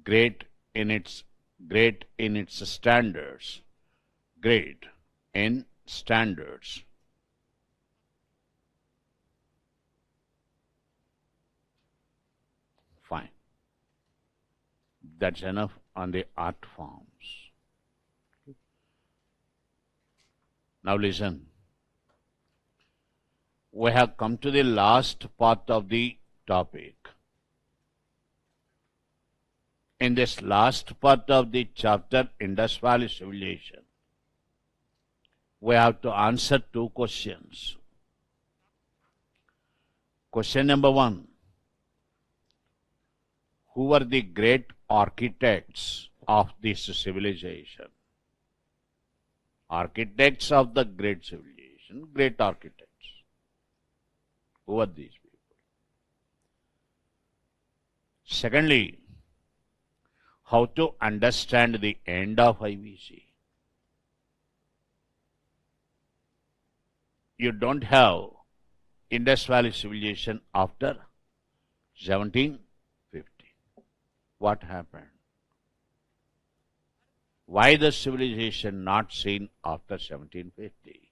great in its standards, great in standards. Fine. That's enough on the art forms. Now listen. We have come to the last part of the topic. In this last part of the chapter, Indus Valley Civilization, we have to answer two questions. Question number one: who were the great architects of this civilization? Architects of the great civilization, great architects. Who are these people? Secondly, how to understand the end of IVC. You don't have Indus Valley Civilization after 1750. What happened? Why the civilization not seen after 1750?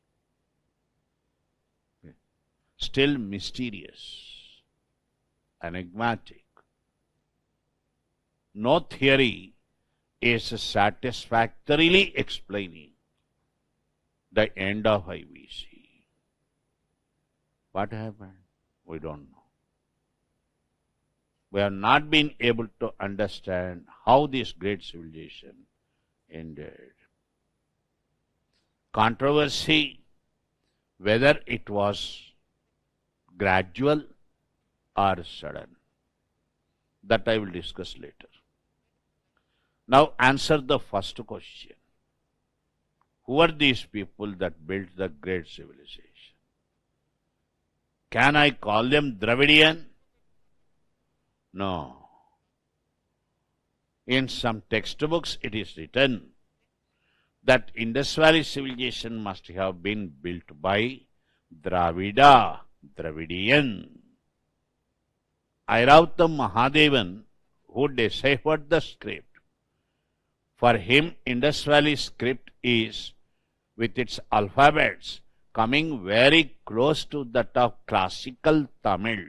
Still mysterious, enigmatic. No theory is satisfactorily explaining the end of IVC. What happened? We don't know. We have not been able to understand how this great civilization ended. Controversy, whether it was gradual or sudden, that I will discuss later. Now answer the first question. Who are these people that built the great civilization? Can I call them Dravidian? No. In some textbooks it is written that Indus Valley civilization must have been built by Dravidian. Airavatham Mahadevan, who deciphered the script, for him Indus Valley script is, with its alphabets, coming very close to that of classical Tamil.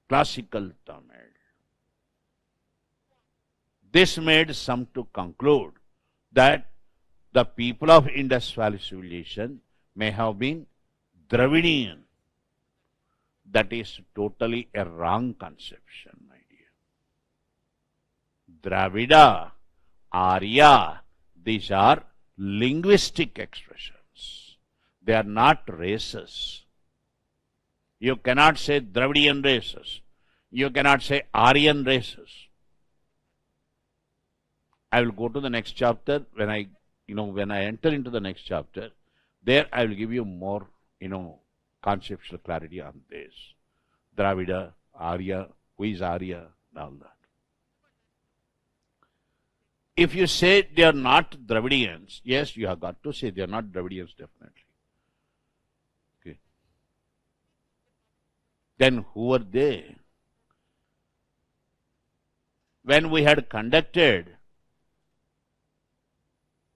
Classical Tamil. This made some to conclude that the people of Indus Valley civilization may have been Dravidian. That is totally a wrong conception, my dear. Dravida, Arya, these are linguistic expressions. They are not races. You cannot say Dravidian races. You cannot say Aryan races. I will go to the next chapter. When I enter into the next chapter, there I will give you more, conceptual clarity on this. Dravida, Arya, who is Arya, and all that. If you say they are not Dravidians, yes, you have got to say they are not Dravidians, definitely. Okay. Then who are they? When we had conducted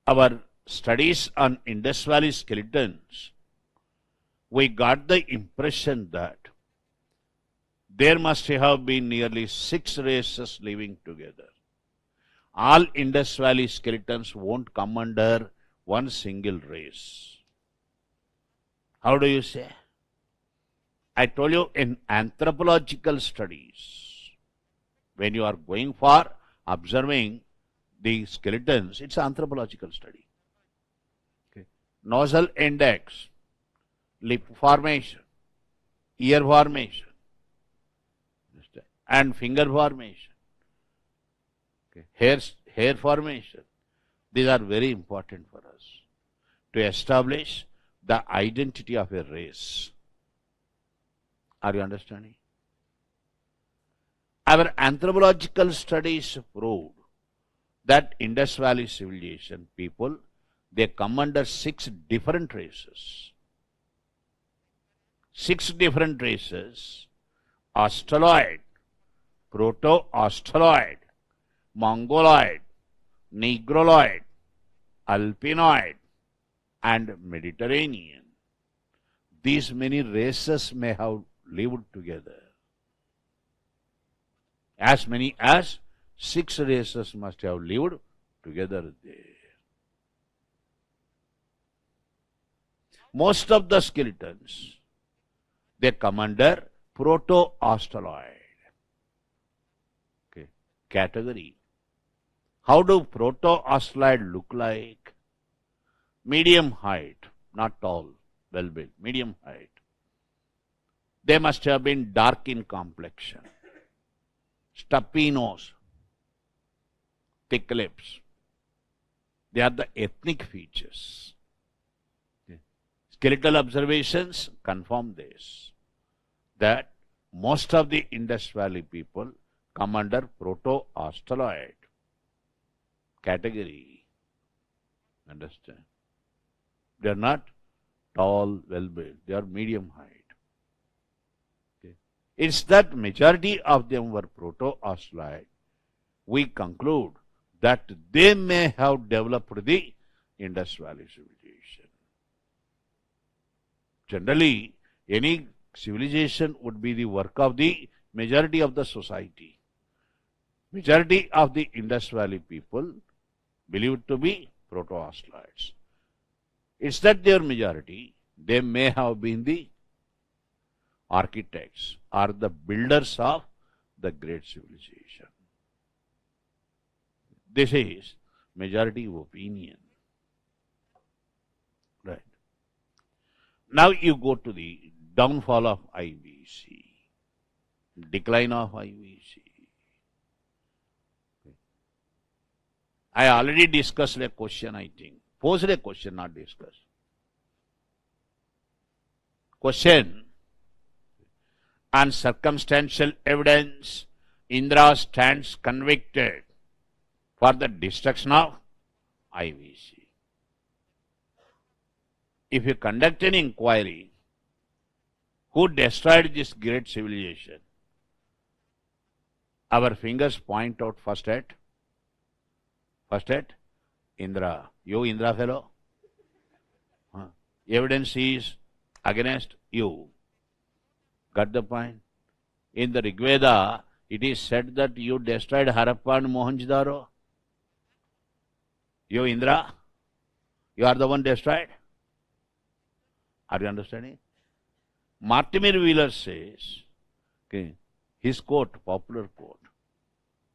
our studies on Indus Valley skeletons, we got the impression that there must have been nearly 6 races living together. All Indus Valley skeletons won't come under one single race. How do you say? I told you, in anthropological studies, when you are going for observing the skeletons, it's anthropological study. Okay. Nozzle index, lip formation, ear formation. Understand? and finger formation, okay, hair formation. These are very important for us to establish the identity of a race. Are you understanding? Our anthropological studies proved that Indus Valley civilization people, they come under 6 different races. 6 different races: Australoid, Proto-Australoid, Mongoloid, Negroloid, Alpinoid, and Mediterranean. These many races may have lived together. As many as 6 races must have lived together there. Most of the skeletons, they come under Proto-Australoid category. How do Proto-Australoid look like? Medium height, not tall, well built, medium height. They must have been dark in complexion, stumpy nose, thick lips. They are the ethnic features. Skeletal observations confirm this, that most of the Indus Valley people come under Proto-Australoid category. Understand? They are not tall, well built. They are medium height. Okay. It's that majority of them were Proto-Australoid. We conclude that they may have developed the Indus Valley civilization. Generally, any civilization would be the work of the majority of the society. Majority of the Indus Valley people believed to be Proto-Australoids. It's that their majority, they may have been the architects or the builders of the great civilization. This is majority opinion. Right. Now you go to the downfall of IVC, decline of IVC. I already discussed a question, I think. Posed a question, not discussed. Question: on circumstantial evidence, Indra stands convicted for the destruction of IVC. If you conduct an inquiry, who destroyed this great civilization? Our fingers point out first at Indra. You Indra fellow? Evidence is against you. Got the point? In the Rig Veda, it is said that you destroyed Harappa and Mohenjo-daro. You Indra? You are the one destroyed? Are you understanding? Mortimer Wheeler says, okay, his quote, popular quote,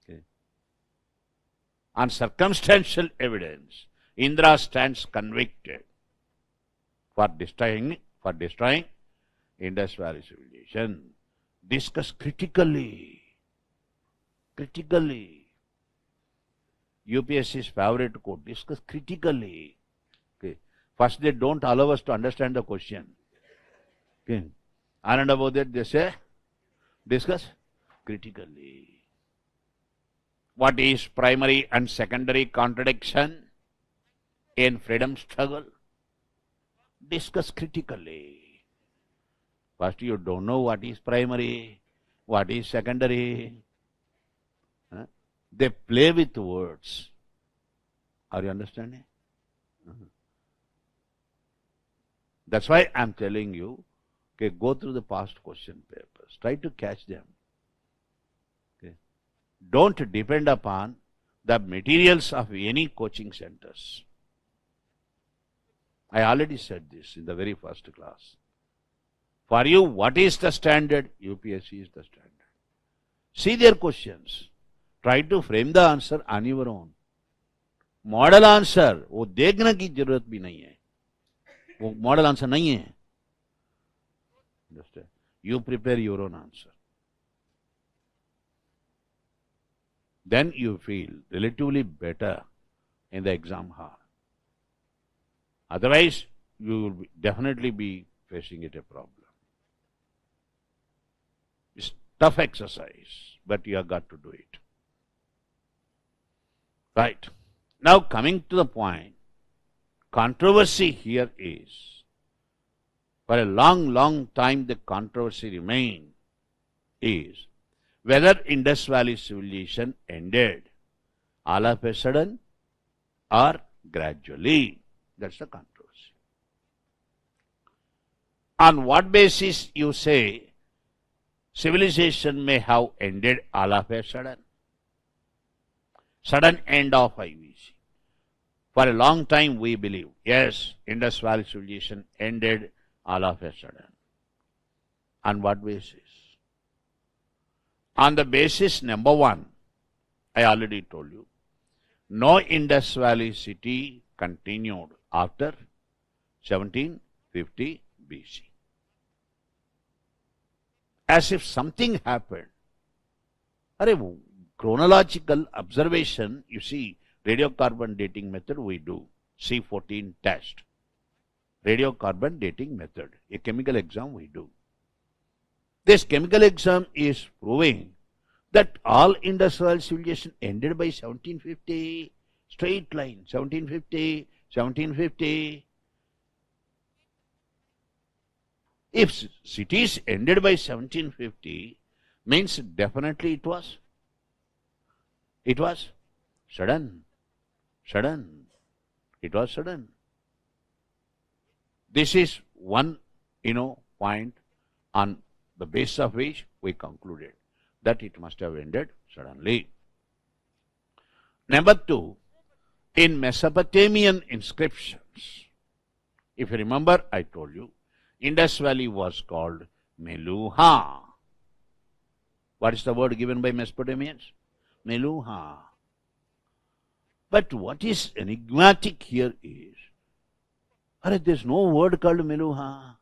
okay, on circumstantial evidence, Indra stands convicted for destroying Indus Valley civilization. Discuss critically. UPSC's favorite quote, discuss critically. Okay. First, they don't allow us to understand the question. Okay. And above that, they say, discuss critically. What is primary and secondary contradiction in freedom struggle? Discuss critically. First, you don't know what is primary, what is secondary. They play with words. Are you understanding? That's why I'm telling you, okay, go through the past question papers. Try to catch them. Okay. Don't depend upon the materials of any coaching centers. I already said this in the very first class. For you, what is the standard? UPSC is the standard. See their questions. Try to frame the answer on your own. Model answer, वो देखने की जरूरत भी नहीं है. वो model answer नहीं है. Understand? You prepare your own answer. then you feel relatively better in the exam hall. Otherwise, you will definitely be facing it a problem. It's tough exercise, but you have got to do it. Right. Now coming to the point, controversy here is, for a long time the controversy remained, is whether Indus Valley civilization ended all of a sudden or gradually. That's the controversy. On what basis you say civilization may have ended all of a sudden? Sudden end of IVC. For a long time we believe, yes, Indus Valley civilization ended all of a sudden. On what basis? On the basis, number one, I already told you, no Indus Valley city continued after 1750 BC. As if something happened. Chronological observation, you see, radiocarbon dating method we do, C14 test. Radiocarbon dating method, a chemical exam we do. This chemical exam is proving that all Indus Valley civilization ended by 1750, straight line, 1750, 1750. If cities ended by 1750, means definitely it was sudden. It was sudden. This is one, point on the basis of which we concluded that it must have ended suddenly. Number two, in Mesopotamian inscriptions, if you remember, I told you, Indus Valley was called Meluha. What is the word given by Mesopotamians? Meluha. But what is enigmatic here is, there's no word called Meluha.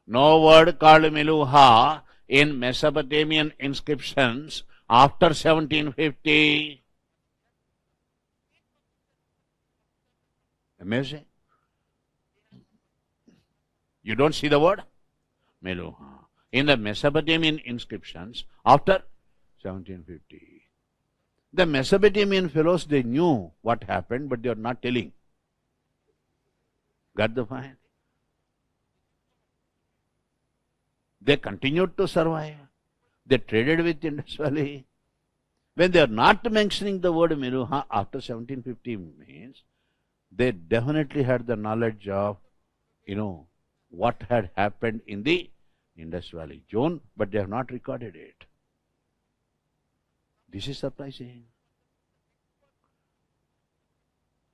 No word called Meluha in Mesopotamian inscriptions after 1750. Amazing. You don't see the word Meluha in the Mesopotamian inscriptions after 1750. The Mesopotamian fellows, they knew what happened, but they are not telling. Got the point? They continued to survive. They traded with Indus Valley. When they are not mentioning the word Meluha after 1750 means, they definitely had the knowledge of, what had happened in the Indus Valley zone, but they have not recorded it. This is surprising.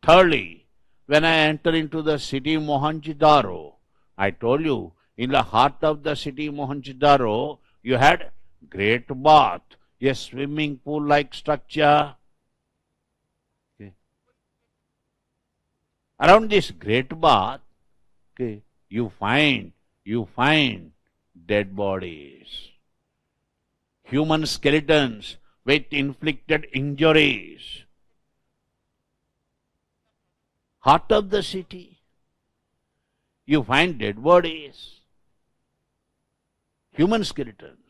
Thirdly, when I enter into the city Mohenjo-daro, I told you, in the heart of the city Mohenjo-daro, you had great bath, a swimming pool-like structure. Okay. Around this great bath, you find dead bodies, human skeletons with inflicted injuries. Heart of the city, you find dead bodies, human skeletons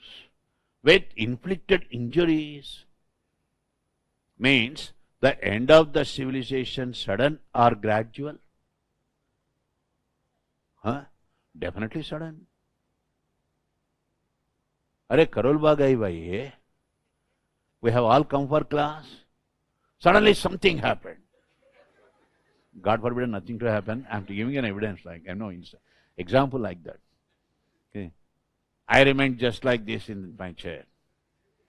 with inflicted injuries. Means the end of the civilization sudden or gradual? Definitely sudden. Karol Bagai bhai, we have all come for class. Suddenly something happened. God forbid nothing to happen. I am giving an evidence, example like that. Okay. I remained just like this in my chair.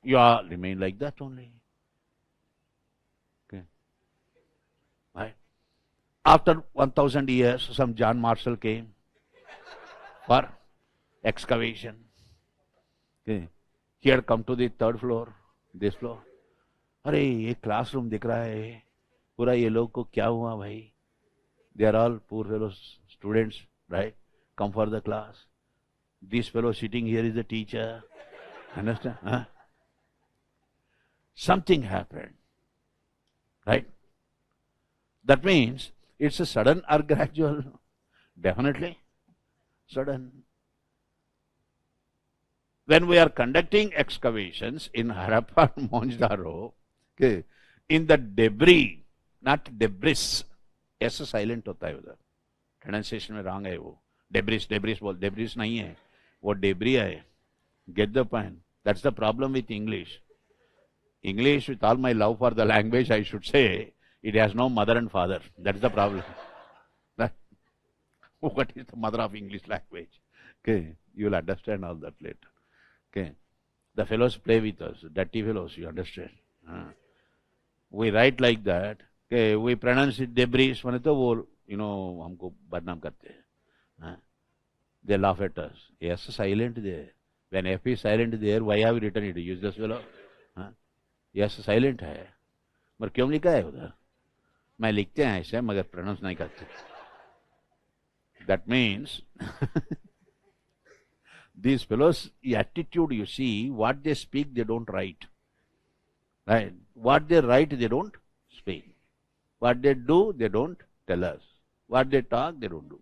You all remain like that only. Okay. Right? After 1000 years, some John Marshall came for excavation. Okay. He had come to the third floor, this floor. अरे ये classroom दिख रहा है पूरा, ये लोग को क्या हुआ भाई? They are all poor fellows, students, right? Come for the class. This fellow sitting here is the teacher. Understand? Something happened. right? That means it's a sudden or gradual? Definitely sudden. When we are conducting excavations in Harappa and Mohenjo-daro, okay, in the debris, not debris, ऐसा silent होता है उधर, pronunciation में wrong है वो, debris debris बोल, debris नहीं है वो, डेब्री है. Get the point? That's the problem with English. English, with all my love for the language, I should say, it has no mother and father. That's the problem. What is the mother of English language? Okay, you will understand all that later. Okay, the fellows play with us, dirty fellows, you understand? We write like that. Okay, we pronounce it debris. माने तो वो, हमको बदनाम करते हैं. They laugh at us. Yes, silent there. When F is silent there, why have you written it? Useless fellow. Yes, silent है. मगर क्यों लिखा है उधर? मैं लिखते हैं ऐसे मगर प्रोनाउंस नहीं करते. That means these fellows' attitude, you see, what they speak, they don't write. Right? What they write, they don't speak. What they do, they don't tell us. What they talk, they don't do.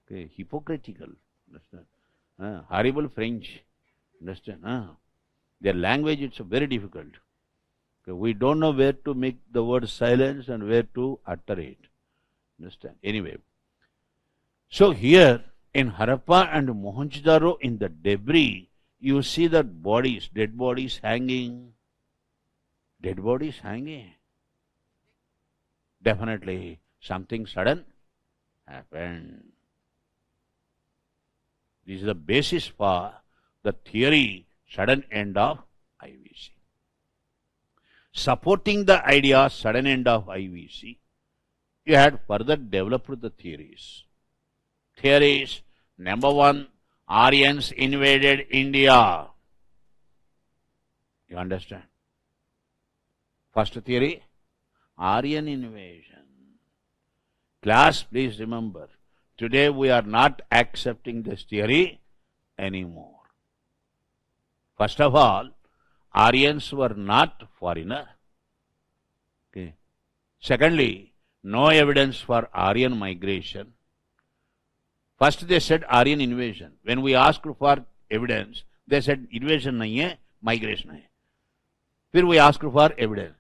Okay, hypocritical. Understand? Horrible French. Understand? Their language, it's very difficult. Okay, we don't know where to make the word silence and where to utter it. Understand? Anyway. So here in Harappa and Mohenjo-daro, in the debris, you see that bodies, dead bodies hanging. Dead bodies hanging. Definitely something sudden happened. This is the basis for the theory sudden end of IVC. Supporting the idea sudden end of IVC, you had further developed the theories. Theories, number one, Aryans invaded India. You understand? First theory, Aryan invasion. Class, please remember, today we are not accepting this theory anymore. First of all, Aryans were not foreigner. Okay. Secondly, no evidence for Aryan migration. First they said Aryan invasion. When we asked for evidence, they said invasion nahi hai, migration hai. फिर we asked for evidence.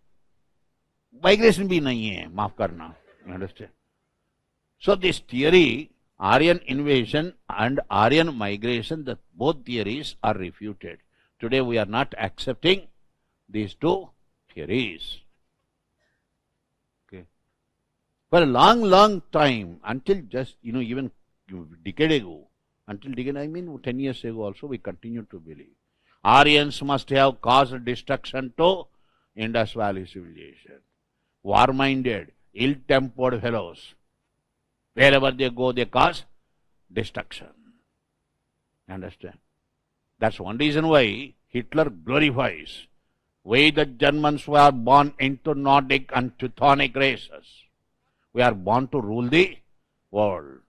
Migration bhi nahi hai, maaf karna. You understand? So this theory, Aryan invasion and Aryan migration, the both theories are refuted. Today we are not accepting these two theories. Okay. For a long time, until just, even decade ago, until decade, I mean 10 years ago also, we continue to believe Aryans must have caused destruction to Indus Valley civilization. War-minded, ill-tempered fellows. Wherever they go, they cause destruction. Understand? That's one reason why Hitler glorifies. We the Germans were born into Nordic and Teutonic races. We are born to rule the world.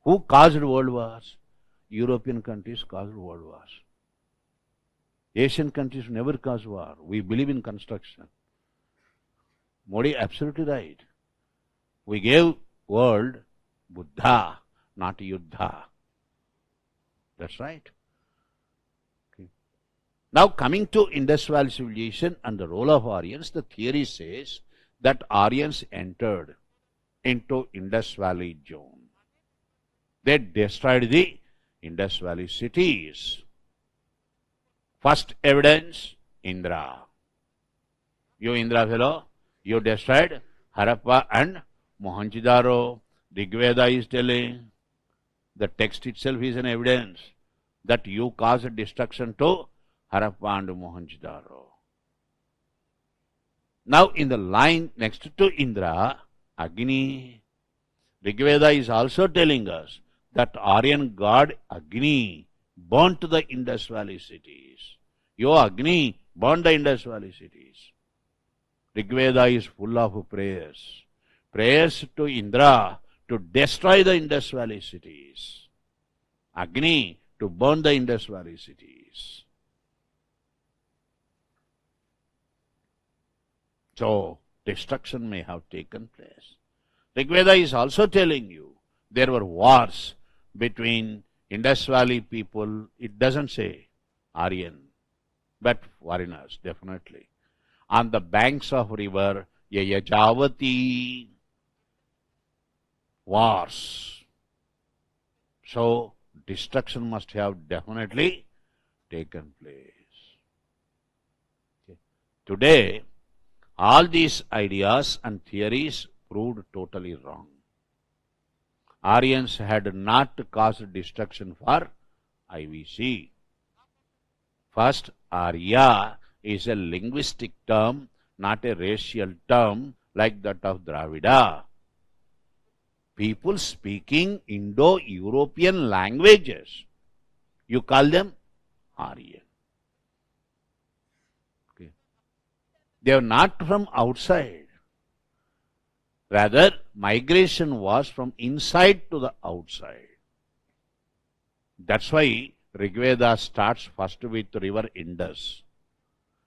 Who caused world wars? European countries caused world wars. Asian countries never cause war. We believe in construction. Modi absolutely right. We gave world Buddha, not Yuddha. That's right. Okay. Now coming to Indus Valley civilization and the role of Aryans, the theory says that Aryans entered into Indus Valley zone. They destroyed the Indus Valley cities. First evidence, Indra. You Indra fellow, you destroyed Harappa and Mohenjo-daro. Rigveda is telling, the text itself is an evidence that you caused destruction to Harappa and Mohenjo-daro. Now in the line next to Indra, Agni, Rigveda is also telling us that Aryan god Agni burnt the Indus Valley cities. Yo Agni burned the Indus Valley cities. Rigveda is full of prayers. Prayers to Indra to destroy the Indus Valley cities. Agni to burn the Indus Valley cities. So, destruction may have taken place. Rigveda is also telling you there were wars between Indus Valley people. It doesn't say Aryan, but foreigners, definitely. On the banks of river Yajavati, wars. So, destruction must have definitely taken place. Okay. Today, all these ideas and theories proved totally wrong. Aryans had not caused destruction for IVC. First, Arya is a linguistic term, not a racial term like that of Dravida. People speaking Indo-European languages, you call them Aryan. Okay. They are not from outside. Rather, migration was from inside to the outside. That's why Rigveda starts first with river Indus,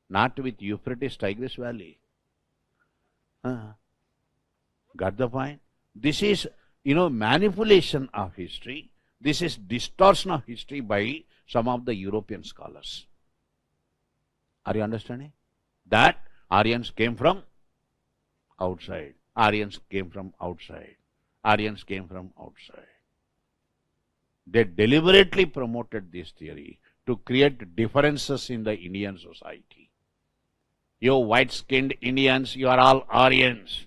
not with Euphrates Tigris Valley. Got the point? This is, manipulation of history. This is distortion of history by some of the European scholars. Are you understanding? That Aryans came from outside. Aryans came from outside. Aryans came from outside. They deliberately promoted this theory to create differences in the Indian society. You white-skinned Indians, you are all Aryans.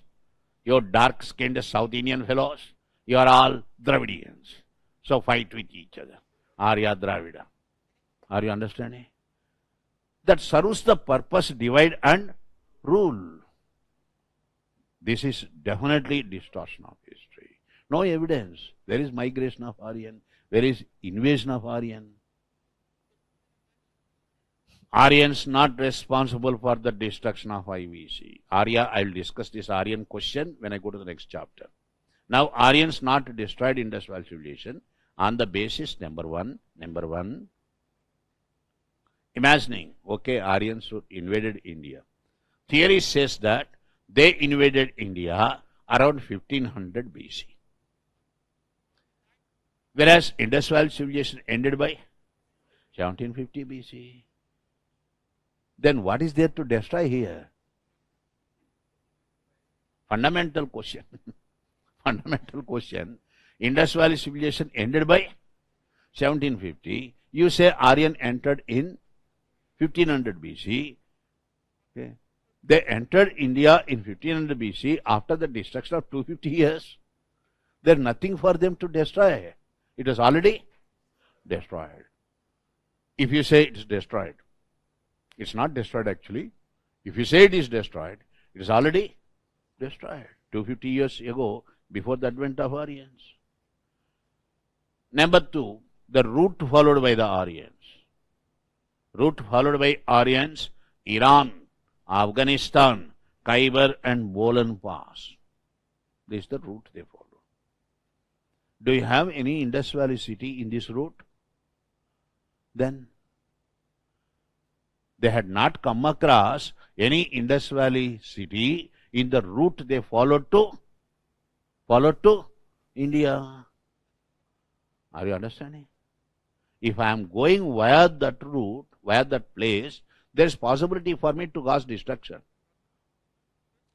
You dark-skinned South Indian fellows, you are all Dravidians. So fight with each other. Arya Dravida. Are you understanding? That serves the purpose, divide and rule. This is definitely distortion of history. No evidence. There is migration of Aryan. There is invasion of Aryan. Aryans not responsible for the destruction of IVC. Arya, I will discuss this Aryan question when I go to the next chapter. Now, Aryans not destroyed Indus Valley civilization on the basis, number one, imagining, okay, Aryans invaded India. Theory says that they invaded India around 1500 BC. Whereas Indus Valley civilization ended by 1750 BC. Then what is there to destroy here? Fundamental question. Fundamental question. Indus Valley civilization ended by 1750. You say Aryan entered in 1500 BC. Okay. They entered India in 1500 BC after the destruction of 250 years. There is nothing for them to destroy. It was already destroyed. If you say it is destroyed, it's not destroyed actually. If you say it is destroyed, it is already destroyed. 250 years ago, before the advent of Aryans. Number two, the route followed by the Aryans. Route followed by Aryans, Iran, Afghanistan, Khyber and Bolan Pass. This is the route they follow. Do you have any Indus Valley city in this route? Then they had not come across any Indus Valley city in the route they followed to India. Are you understanding? If I am going via that route, via that place, there is possibility for me to cause destruction.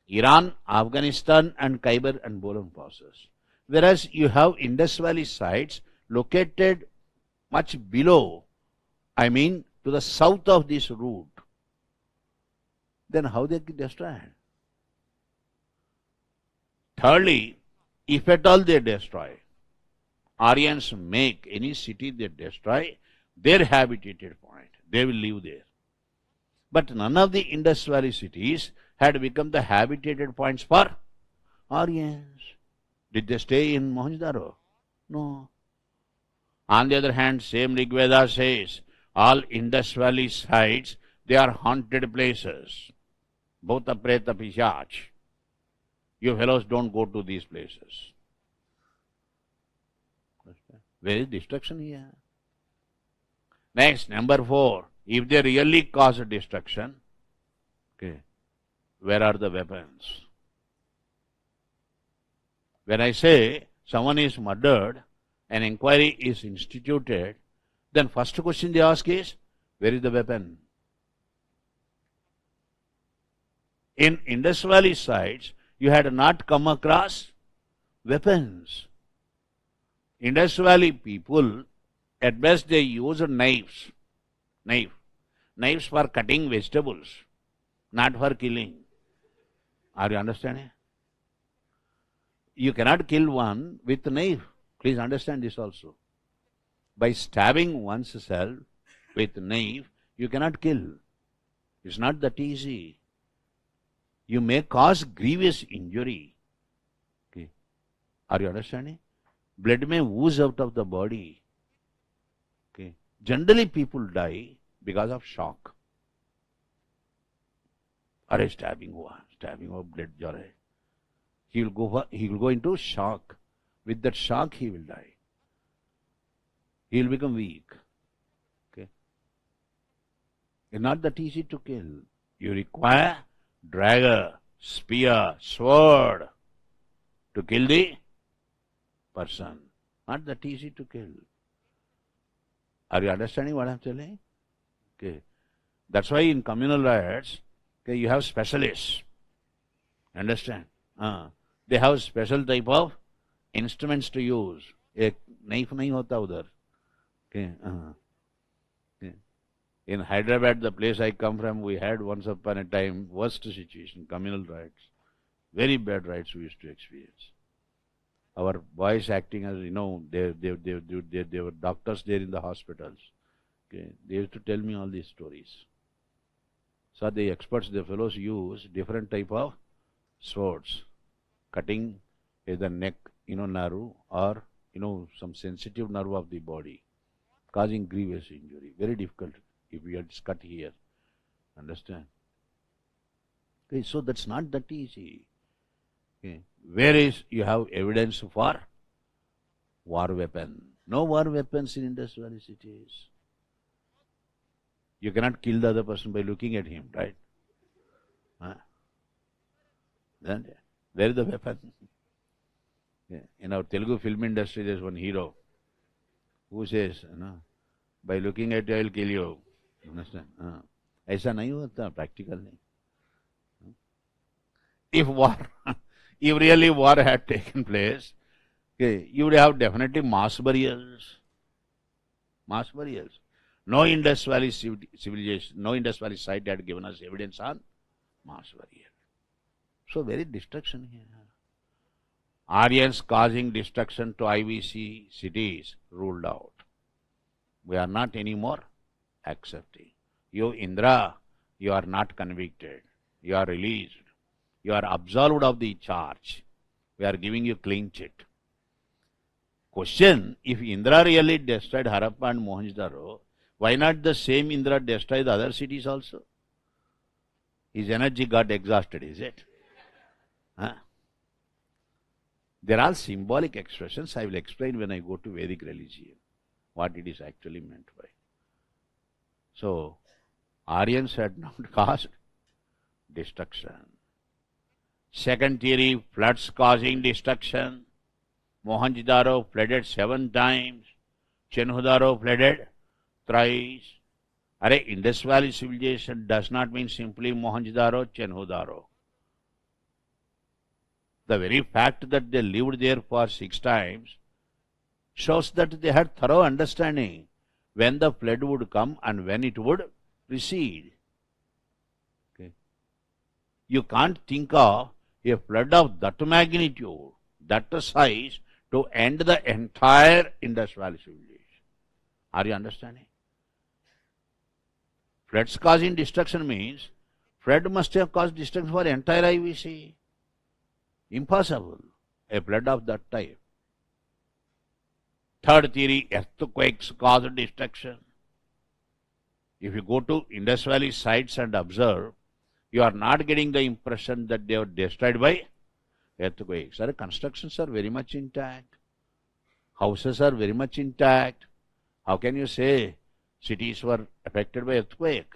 Iran, Afghanistan and Khyber and Bolan passes. Whereas you have Indus Valley sites located much below, to the south of this route. Then how they get destroyed? Thirdly, if at all they destroy, Aryans make any city they destroy their habitated point. They will live there. But none of the Indus Valley cities had become the habitated points for Aryans. Did they stay in Mohenjo-daro? No. On the other hand, same Rigveda says, all Indus Valley sites, they are haunted places. Bhuta, Preta, Pishach. You fellows don't go to these places. Where is destruction here? Next, number 4. If they really cause destruction, okay, where are the weapons? When I say someone is murdered, an inquiry is instituted, then first question they ask is, where is the weapon? In Indus Valley sites, you had not come across weapons. Indus Valley people, at best they used knives. Knives for cutting vegetables, not for killing. Are you understanding? You cannot kill one with a knife. Please understand this also. By stabbing oneself with a knife, you cannot kill. It's not that easy. You may cause grievous injury. Okay. Are you understanding? Blood may ooze out of the body. Okay. Generally people die because of shock. Or stabbing or blood jar. He will go into shock. With that shock he will die. He will become weak. Okay. It's not that easy to kill. You require dagger, spear, sword to kill the person. Not that easy to kill. Are you understanding what I am telling? Okay. That's why in communal riots, okay, you have specialists. Understand? They have special type of instruments to use. एक knife नहीं होता उधर. Okay. Okay. In Hyderabad, the place I come from, we had once upon a time worst situation, communal riots. Very bad riots we used to experience. Our boys acting as, they were doctors there in the hospitals. Okay. They used to tell me all these stories. So the experts, the fellows use different type of swords, cutting either neck, nerve or, some sensitive nerve of the body, causing grievous injury. Very difficult if you had cut here. Understand? Okay, so that's not that easy. Okay. Where is you have evidence for war weapon? No war weapons in Indus Valley cities. You cannot kill the other person by looking at him, right? Then where is the weapon? In our Telugu film industry, there is one hero who says, by looking at you, I will kill you. Understand? ऐसा नहीं होता practical नहीं. If really war had taken place, okay, you would have definitely mass burials. Mass burials. No Indus Valley civilization, no Indus Valley site had given us evidence on mass burial. So very destruction here. Aryans causing destruction to IVC cities ruled out. We are not anymore accepting. You Indra, you are not convicted. You are released. You are absolved of the charge. We are giving you clean chit. Question, if Indra really destroyed Harappa and Mohenjo-daro, why not the same Indra destroy the other cities also? His energy got exhausted, is it? There are symbolic expressions. I will explain when I go to Vedic religion what it is actually meant by. So, Aryans had not caused destruction. Second theory, floods causing destruction. Mohenjo-daro flooded 7 times. Chenhu-daro flooded thrice. Indus Valley civilization does not mean simply Mohenjo-daro, Chenhu-daro. The very fact that they lived there for 6 times shows that they had thorough understanding when the flood would come and when it would recede. Okay. You can't think of a flood of that magnitude, that size, to end the entire Indus Valley civilization. Are you understanding? Floods causing destruction means flood must have caused destruction for entire IVC. Impossible. A flood of that type. Third theory, earthquakes cause destruction. If you go to Indus Valley sites and observe, you are not getting the impression that they were destroyed by earthquakes. Our constructions are very much intact. Houses are very much intact. How can you say cities were affected by earthquake?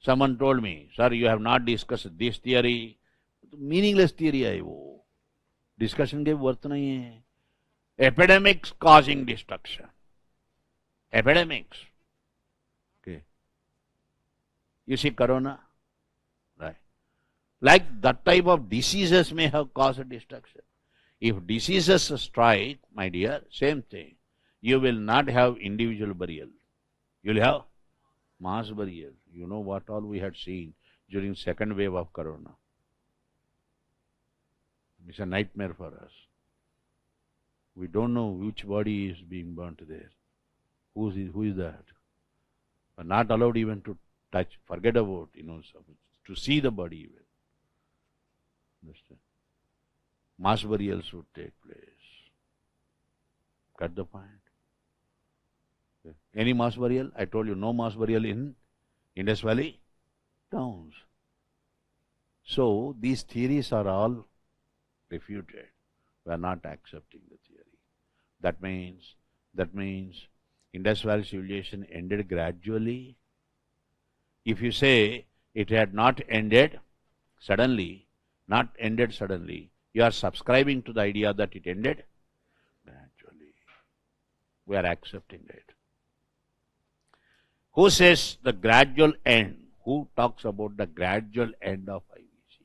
Someone told me, sir, you have not discussed this theory. Meaningless theory है वो. Discussion के worth नहीं है. Epidemics causing destruction. Epidemics. Okay. You see corona? Right. Like that type of diseases may have caused destruction. If diseases strike, my dear, same thing. You will not have individual burial. You will have mass burial. You know what all we had seen during second wave of corona. It's a nightmare for us. We don't know which body is being burnt there. Who is that? We're not allowed even to touch, forget about, to see the body even. Understand? Mass burials would take place. Got the point? Any mass burial? I told you no mass burial in Indus Valley towns. So these theories are all refuted. We are not accepting the theory. That means Indus Valley civilization ended gradually. If you say it had not ended suddenly, you are subscribing to the idea that it ended gradually. We are accepting it. Who says the gradual end? Who talks about the gradual end of IVC?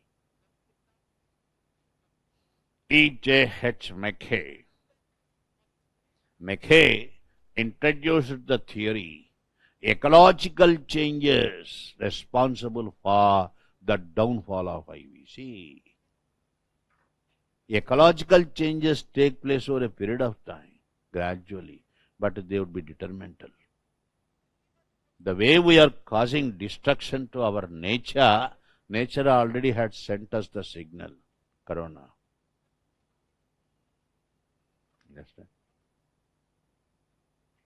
E.J.H. Mackay. Mackay introduced the theory, ecological changes responsible for the downfall of IVC. Ecological changes take place over a period of time, gradually, but they would be detrimental. The way we are causing destruction to our nature already had sent us the signal, corona. Understand?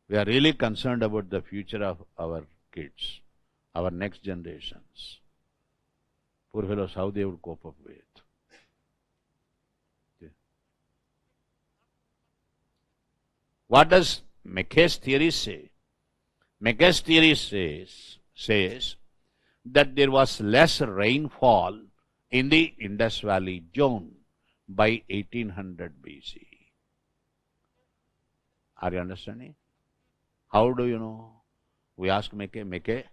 We are really concerned about the future of our kids, our next generations. Poor fellows, how they would cope up with. Okay. What does Mackay's theory say? Mackay's theory says that there was less rainfall in the Indus Valley zone by 1800 BC. Are you understanding? How do you know? We ask Mackay,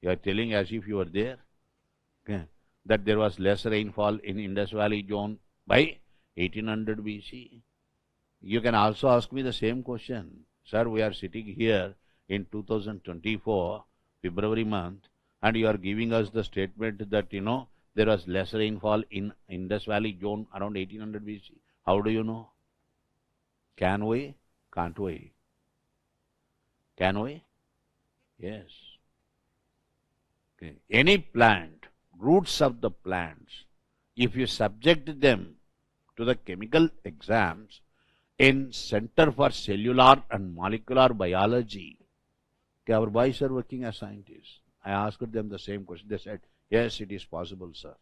you are telling as if you were there, okay, that there was less rainfall in Indus Valley zone by 1800 BC. You can also ask me the same question. Sir, we are sitting here in 2024, February month, and you are giving us the statement that, there was less rainfall in Indus Valley zone around 1800 BC. How do you know? Can we? Can't we? Can we? Yes. Okay. Any plant, roots of the plants, if you subject them to the chemical exams in Center for Cellular and Molecular Biology, okay, our boys are working as scientists. I asked them the same question. They said, yes, it is possible, sir.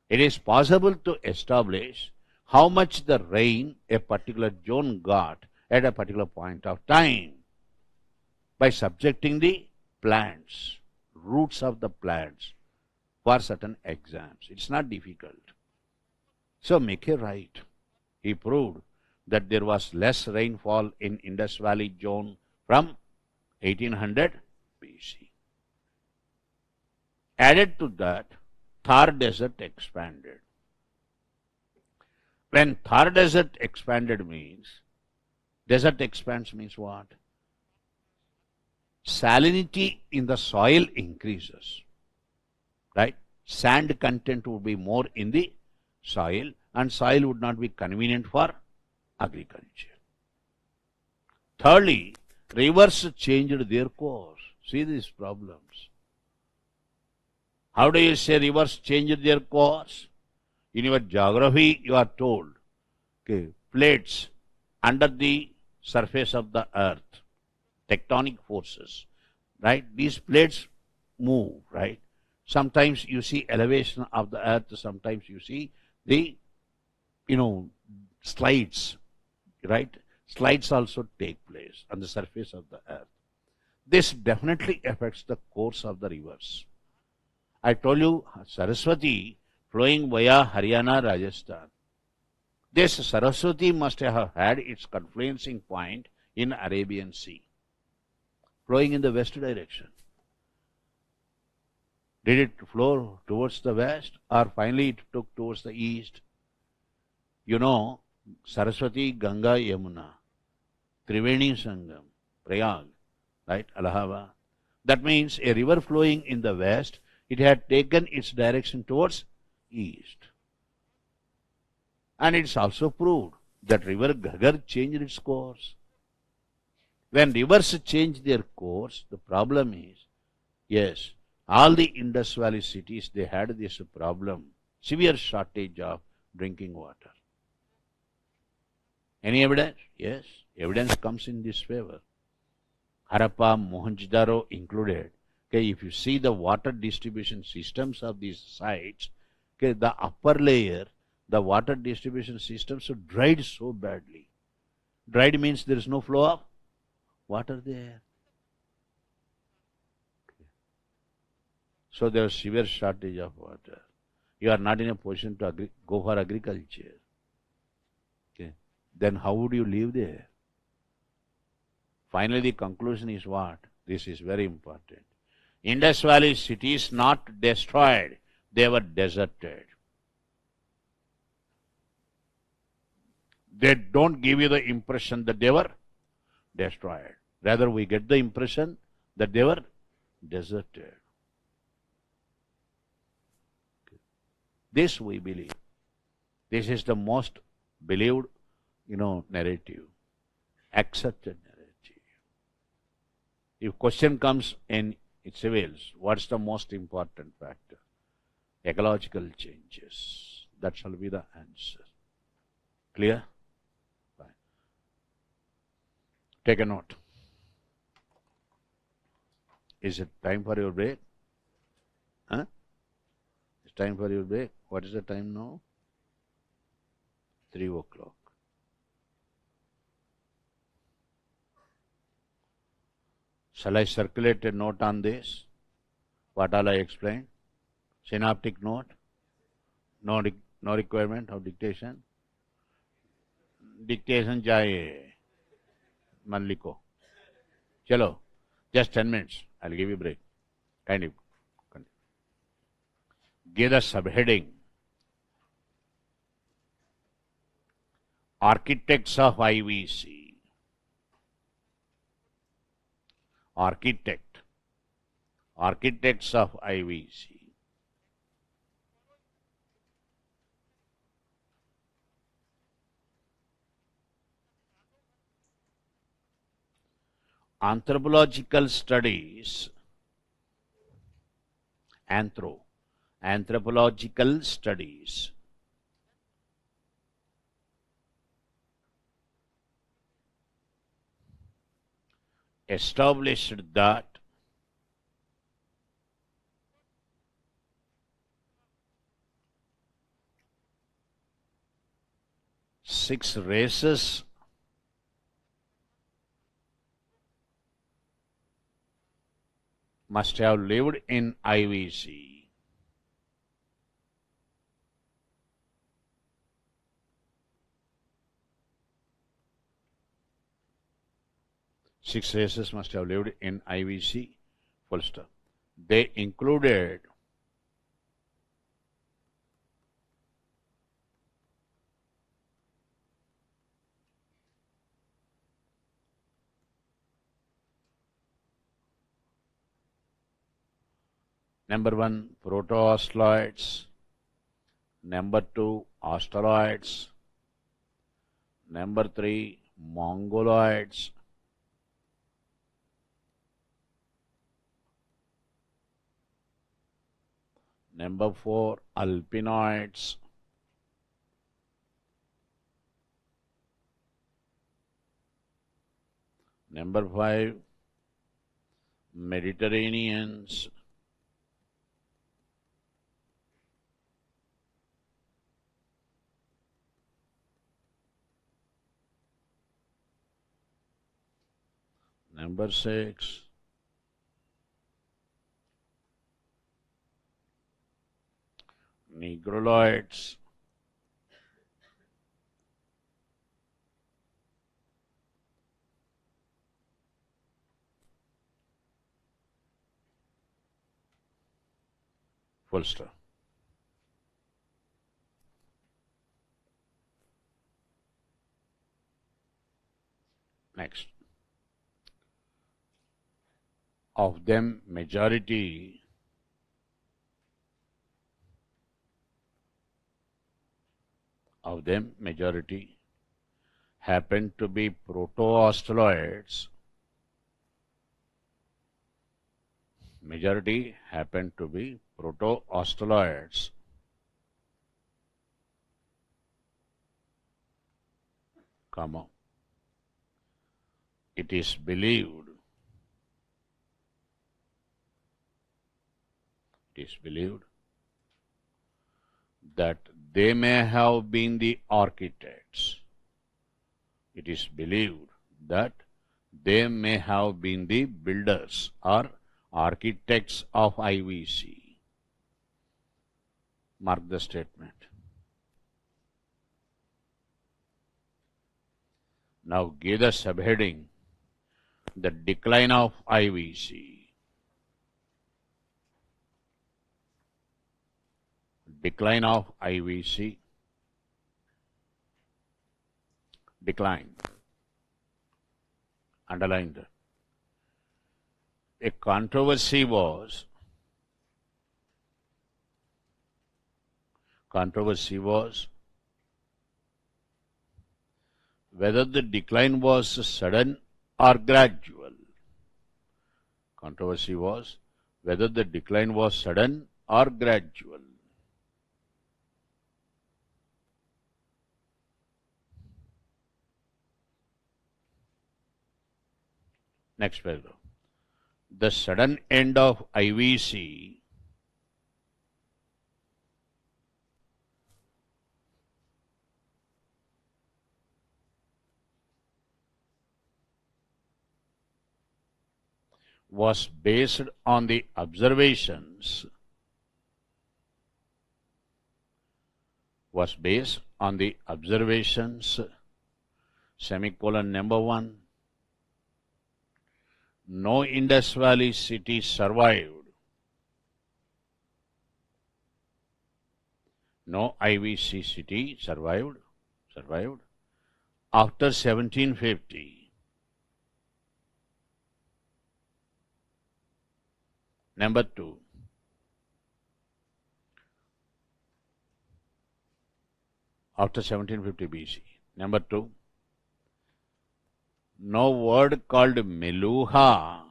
It is possible to establish how much the rain a particular zone got at a particular point of time by subjecting the plants, roots of the plants, for certain exams. It's not difficult. So Mackay right. He proved that there was less rainfall in Indus Valley zone from 1800 BC. Added to that, Thar Desert expanded. When Thar Desert expanded means, desert expands means what? Salinity in the soil increases, right? Sand content would be more in the soil, and soil would not be convenient for agriculture. Thirdly, rivers changed their course. See these problems. How do you say rivers changed their course? In your geography, you are told, okay, plates under the surface of the earth, tectonic forces, right? These plates move, right? Sometimes you see elevation of the earth, sometimes you see the, slides, right? Slides also take place on the surface of the earth. This definitely affects the course of the rivers. I told you Saraswati flowing via Haryana, Rajasthan. This Saraswati must have had its confluencing point in Arabian Sea, flowing in the west direction. Did it flow towards the west, or finally it took towards the east? You know, Saraswati, Ganga, Yamuna, Triveni Sangam, Prayag, right, Allahabad. That means a river flowing in the west, it had taken its direction towards east. And it's also proved that river Ghaggar changed its course. When rivers change their course, the problem is, yes, all the Indus Valley cities, they had this problem, severe shortage of drinking water. Any evidence? Yes, evidence comes in this favor. Harappa, Mohenjo-daro included. Okay, if you see the water distribution systems of these sites, okay, the upper layer, the water distribution systems are dried so badly. Dried means there is no flow of water there. So there is severe shortage of water. You are not in a position to go for agriculture. Okay. Then how would you live there? Finally, the conclusion is what? This is very important. Indus Valley cities not destroyed, they were deserted. They don't give you the impression that they were destroyed. Rather, we get the impression that they were deserted. This we believe. This is the most believed, narrative, accepted narrative. If question comes in civils, what's the most important factor? Ecological changes. That shall be the answer. Clear? Fine. Take a note. Is it time for your break? Huh? It's time for your break. What is the time now? 3 o'clock. Shall I circulate a note on this? What all I explained? Synoptic note? No requirement of dictation? Dictation chahiye. Man likho. Chalo. Just 10 minutes. I'll give you a break. Kindly. Give the subheading. Architects of IVC. Architects of IVC. Anthropological studies. Anthropological studies. Established that six races must have lived in IVC. Six races must have lived in IVC, full stop. They included number 1, proto-australoids, number 2, australoids, number 3, mongoloids, number 4, alpinoids, number 5, Mediterraneans, number 6, negroloids, full stop. Next. Of them, majority happen to be proto-australoids. Majority happen to be proto-australoids, comma. It is believed that they may have been the architects. It is believed that they may have been the builders or architects of IVC. Mark the statement. Now give the subheading, the decline of IVC. Decline of IVC. Decline. Underlined. A controversy was whether the decline was sudden or gradual. Controversy was whether the decline was sudden or gradual. Next paragraph. The sudden end of IVC was based on the observations semicolon number 1. No Indus Valley city survived. No IVC city survived after 1750. Number 2. After 1750 BC. Number 2. No word called Meluha.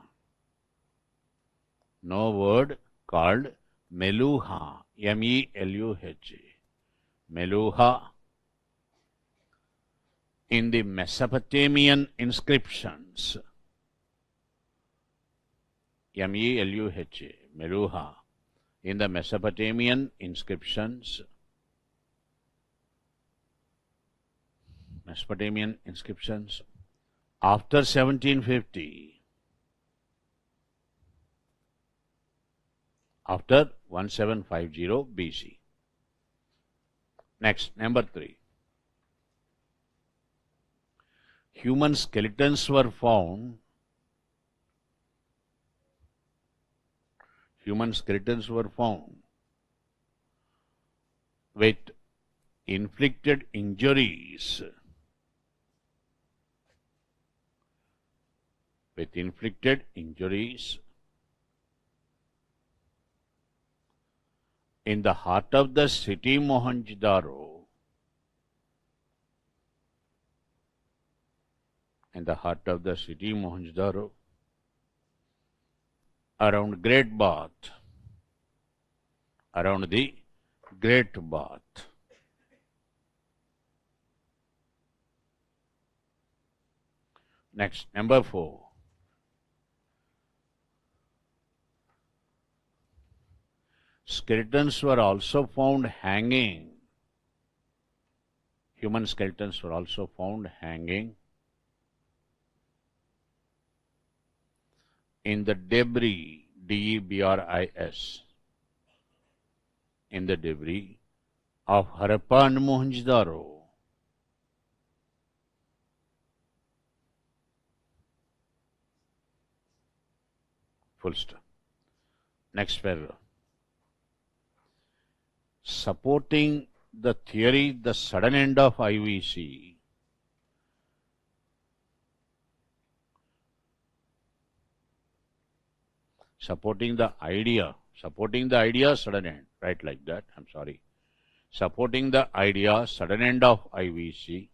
M-E-L-U-H-A. Meluha in the Mesopotamian inscriptions. M-E-L-U-H-A. Meluha in the Mesopotamian inscriptions. After 1750. After 1750 BC. Next, number 3. Human skeletons were found. With inflicted injuries. In the heart of the city Mohenjo-daro. Around the Great Bath. Next, number 4. Skeletons were also found hanging. Human skeletons were also found hanging in the debris, D-E-B-R-I-S, in the debris of Harappa and Mohenjo-daro. Full stop. Next paragraph. Supporting the theory, the sudden end of IVC supporting the idea, sudden end, right, like that, I'm sorry. Supporting the idea, sudden end of IVC,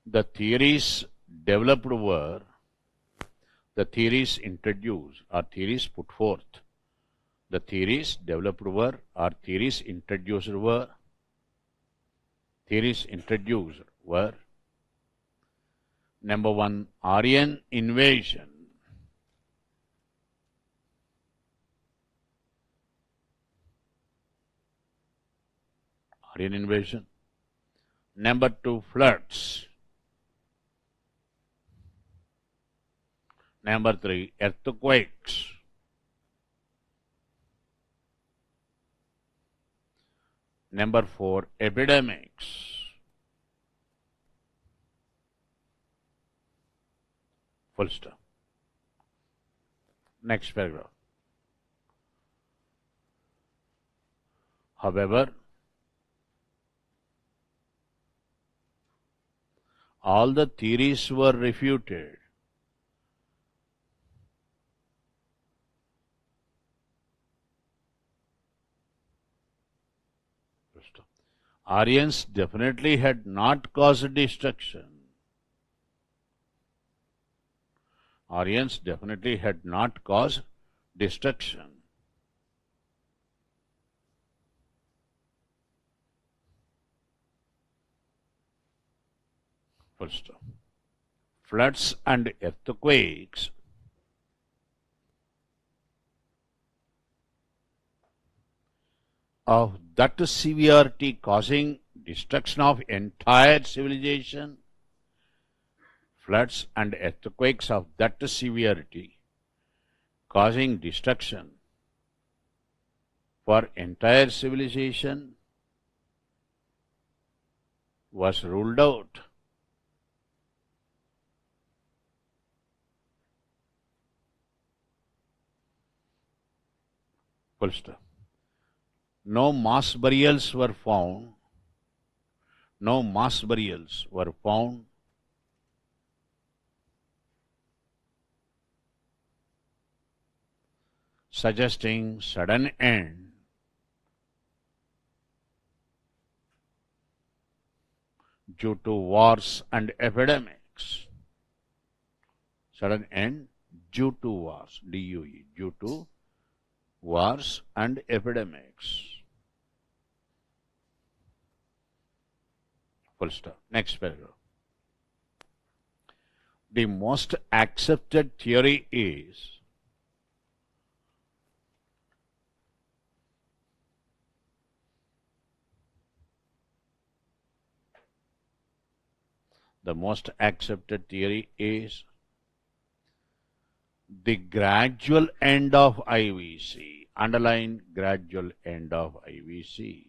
the theories developed were, the theories introduced or theories put forth, the theories developed were or theories introduced were, number one, Aryan invasion. Number two, floods. Number three, earthquakes. Number four, epidemics. Full stop. Next paragraph. However, all the theories were refuted. Aryans definitely had not caused destruction. Aryans definitely had not caused destruction. Full stop. Floods and earthquakes of that severity causing destruction of entire civilization, floods and earthquakes of that severity causing destruction for entire civilization was ruled out. Full stop. No mass burials were found. No mass burials were found. Suggesting sudden end due to wars and epidemics. Sudden end due to wars, DUE, due to wars and epidemics. Full stop. Next paragraph. The most accepted theory is the gradual end of IVC. Underline gradual end of IVC.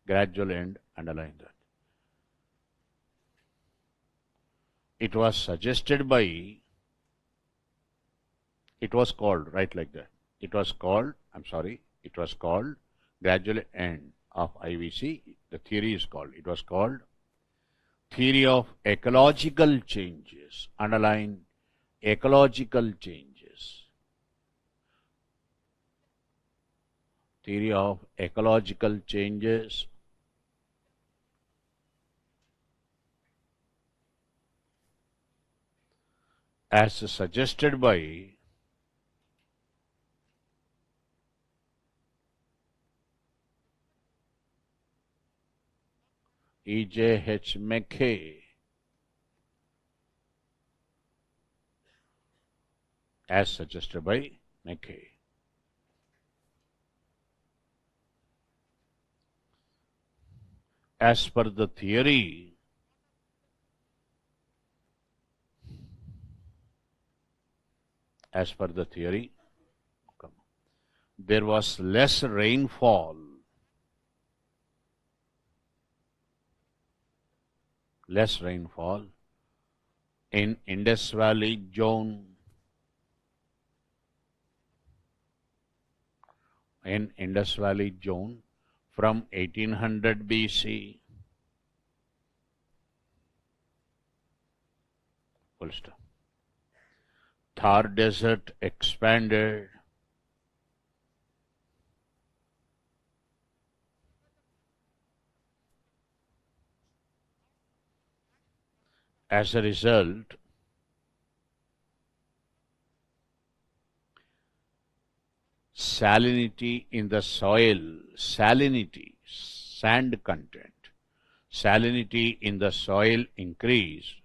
Gradual end, underline that. It was suggested by, it was called, right, like that. It was called gradual end of IVC. The theory is called, it was called theory of ecological changes. Underline ecological changes. Theory of ecological changes. As suggested by E.J.H. Mackay, as suggested by Mackay. As per the theory, as per the theory. There was less rainfall. Less rainfall in Indus Valley zone. In Indus Valley zone from 1800 BC. Full stop. Thar Desert expanded. As a result, salinity in the soil, salinity, sand content, salinity in the soil increased.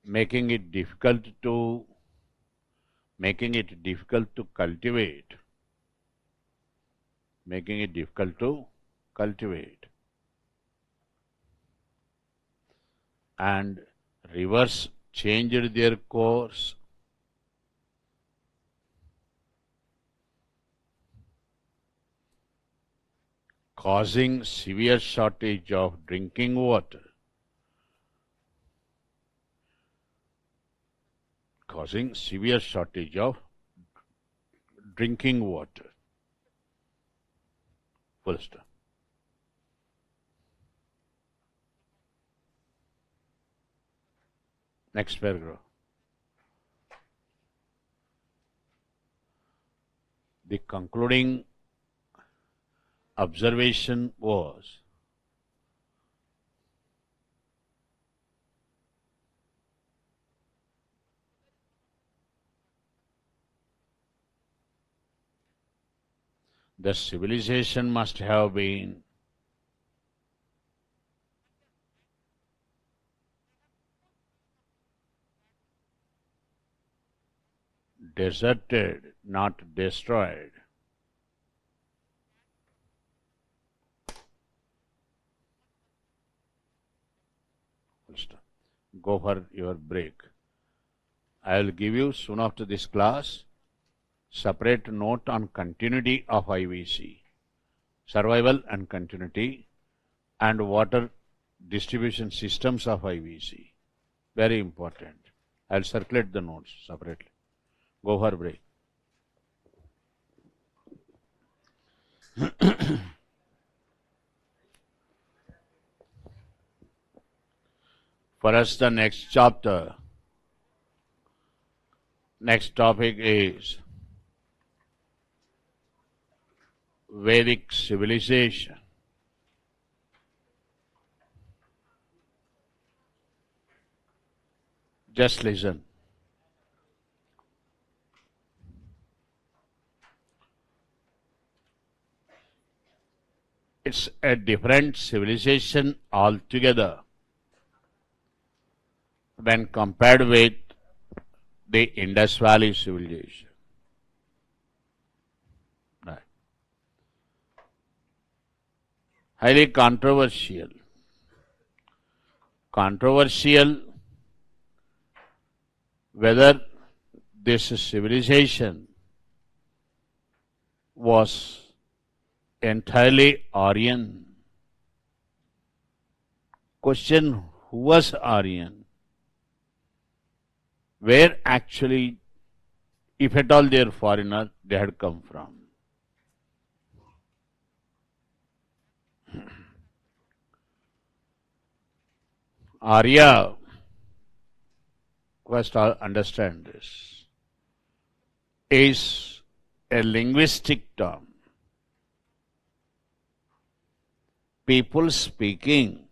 Making it difficult to cultivate. Making it difficult to cultivate. And rivers changed their course. Causing severe shortage of drinking water. Causing severe shortage of drinking water. Full stop. Next paragraph. The concluding observation was the civilization must have been deserted, not destroyed. Go for your break. I will give you soon after this class separate note on continuity of IVC, survival and continuity, and water distribution systems of IVC. Very important. I will circulate the notes separately. Go for break. For us, the next chapter, next topic is Vedic civilization. Just listen. It's a different civilization altogether when compared with the Indus Valley civilization. Right. Highly controversial. Controversial whether this civilization was entirely Aryan. Question, who was Aryan? Where actually, if at all they are foreigner, they had come from. Arya, first understand this, is a linguistic term. People speaking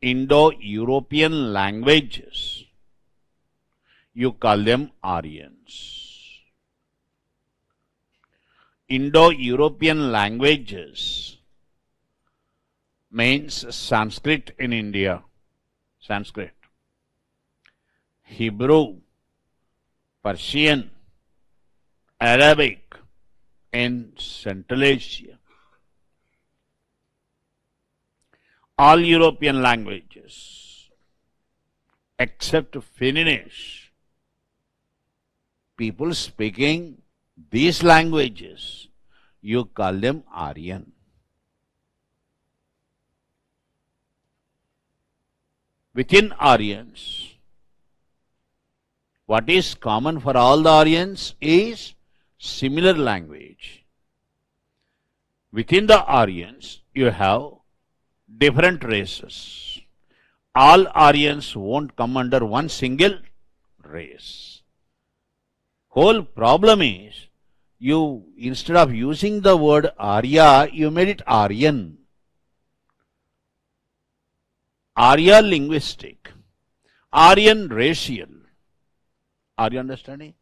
Indo-European languages, you call them Aryans. Indo-European languages means Sanskrit in India, Sanskrit, Hebrew, Persian, Arabic in Central Asia. all European languages except Finnish, people speaking these languages, you call them Aryan. Within Aryans, what is common for all the Aryans is similar language. Within the Aryans, you have different races. All Aryans won't come under one single race. Whole problem is, you instead of using the word Arya, you made it Aryan. Arya linguistic, Aryan racial. Are you understanding?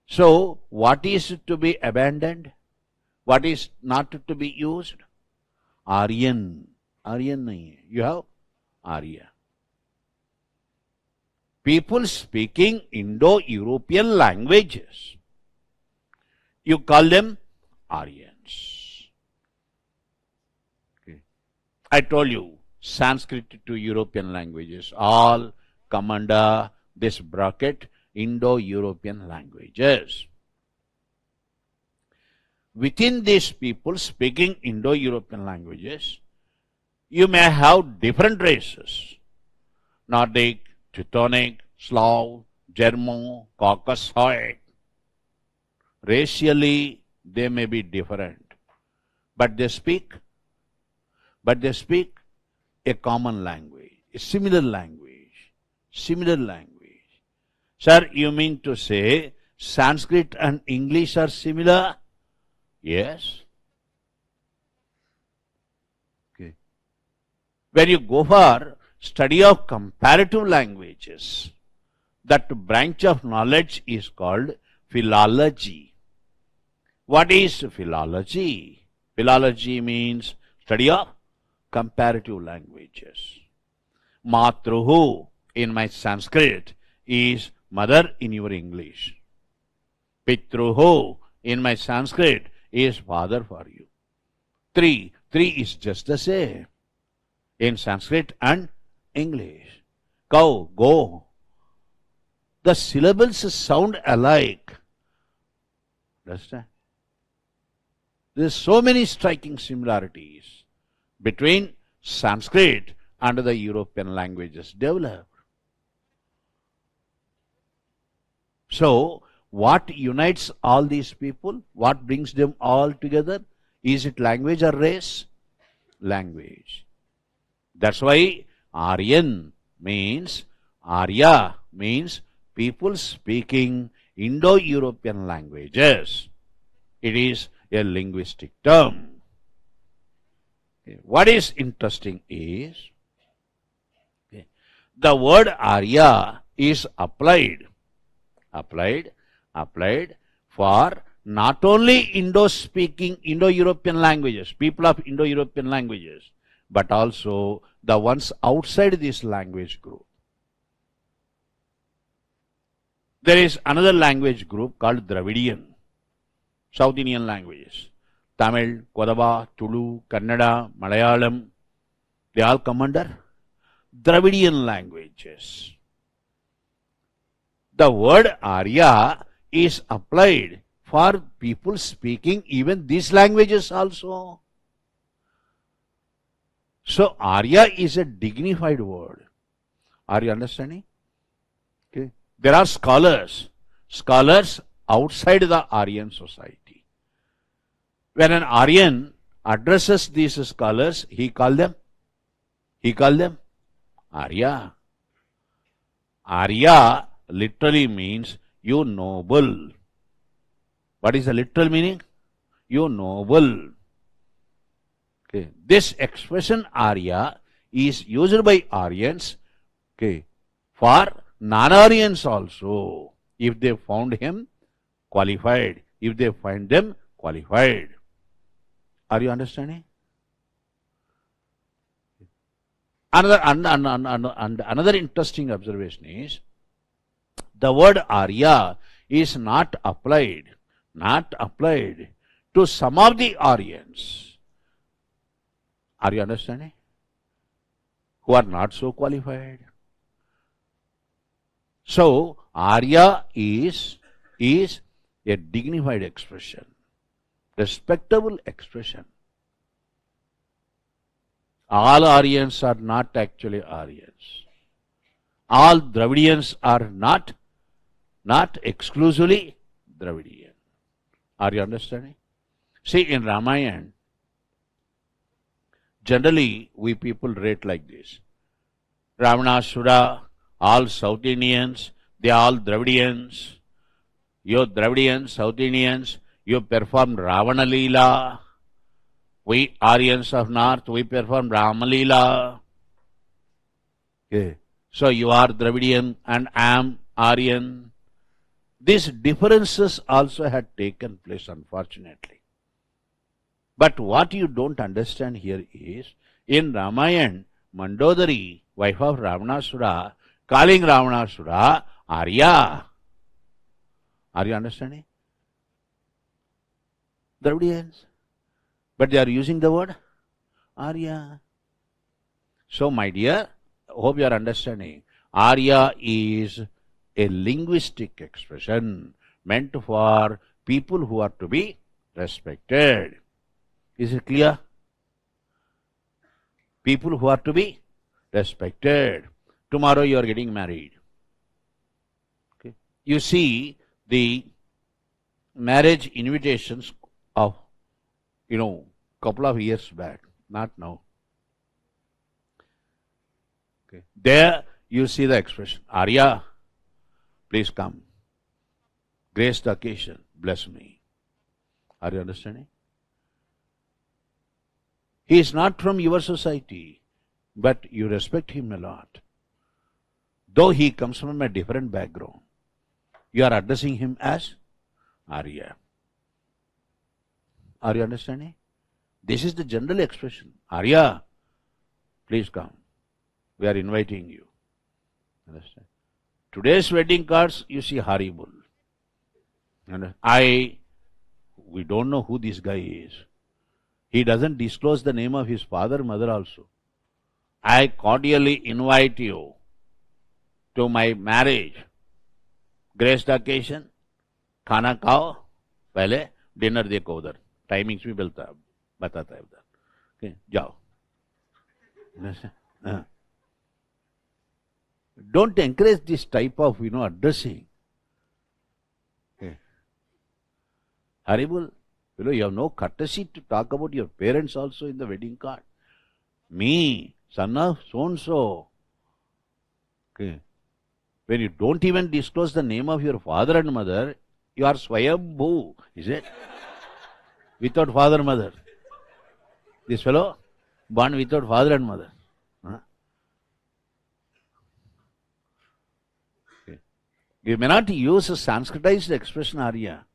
So, what is to be abandoned? What is not to be used? Aryan. Aryan nahi hai. You have Arya. People speaking Indo-European languages, you call them Aryans. Okay. I told you, Sanskrit to European languages all come under this bracket, Indo-European languages. Within these people speaking Indo-European languages, you may have different races. Nordic, Teutonic, Slav, German, Caucasoid. Racially, they may be different. But they speak a common language, a similar language, similar language. Sir, you mean to say Sanskrit and English are similar? Yes. Okay. When you go for study of comparative languages, that branch of knowledge is called philology. What is philology? Philology means study of comparative languages. Matruhu in my Sanskrit is mother in your English. Pitruhu in my Sanskrit is father for you. Three is just the same in Sanskrit and English. Cow, go. The syllables sound alike. Understand? There are so many striking similarities between Sanskrit and the European languages developed. So, what unites all these people? What brings them all together? Is it language or race? Language. That's why Aryan means, Arya means people speaking Indo-European languages. It is a linguistic term. What is interesting is, the word Arya is applied for not Only Indo-speaking, Indo-European languages, people of Indo-European languages, but also the ones outside this language group. There is another language group called Dravidian, South Indian languages. Tamil, Kodava, Tulu, Kannada, Malayalam, they all come under Dravidian languages. The word Arya is applied for people speaking even these languages also. So Arya is a dignified word. Are you understanding? Okay. There are scholars outside the Aryan society. When an Aryan addresses these scholars, he call them Arya. Arya literally means you noble. What is the literal meaning? You noble. Okay. This expression Arya is used by Aryans, okay, for non-Aryans also, if they found him qualified, if they find them qualified. Are you understanding? Another interesting observation is, the word Arya is not applied to some of the Aryans. Are you understanding? who are not so qualified. So, Arya is a dignified expression, respectable expression. All Aryans are not actually Aryans. All Dravidians are not exclusively Dravidian. Are you understanding? See, in Ramayana, generally we people rate like this. Ravanasura, all South Indians, they are all Dravidians. You Dravidians, South Indians, you perform Ravana Leela. We Aryans of North, we perform Rama Leela. Okay. So you are Dravidian and I am Aryan. These differences also had taken place, unfortunately. But what you don't understand here is, in Ramayana, Mandodari, wife of Ravanasura, calling Ravanasura Arya. Are you understanding? Dravidians. But they are using the word Arya. So, my dear, hope you are understanding. Arya is a linguistic expression meant for people who are to be respected. Is it clear? People who are to be respected. Tomorrow you are getting married. Okay. You see the marriage invitations of, couple of years back, not now. Okay. There you see the expression, Arya, please come. Grace the occasion, bless me. Are you understanding? He is not from your society, but you respect him a lot. Though he comes from a different background, you are addressing him as Arya. Are you understanding? This is the general expression. Arya, please come. We are inviting you. Understand? Today's wedding cards, you see horrible. We don't know who this guy is. He doesn't disclose the name of his father, mother also. I cordially invite you to my marriage. Grace the occasion, खाना खाओ, पहले dinner देखो उधर, timings भी बताता है उधर. Okay, जाओ. Don't encourage this type of addressing. Okay. Horrible. You have no courtesy to talk about your parents also in the wedding card. Me, son of so-and-so. Okay. When you don't even disclose the name of your father and mother, you are Swayambhu, is it? Without father and mother. This fellow, born without father and mother. Huh? Okay. You may not use a Sanskritized expression, Arya,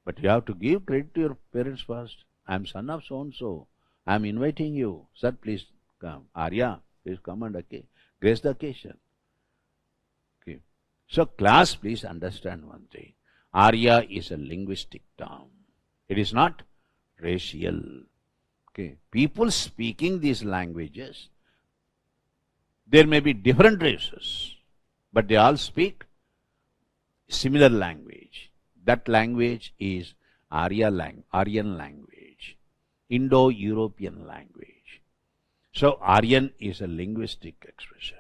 but you have to give credit to your parents first. I am son of so-and-so. I am inviting you. Sir, please come. Arya, please come and grace the occasion. Okay. So, class, please understand one thing. Arya is a linguistic term. It is not racial. Okay. People speaking these languages, there may be different races, but they all speak similar language. That language is Aryan language, Indo-European language. So, Aryan is a linguistic expression.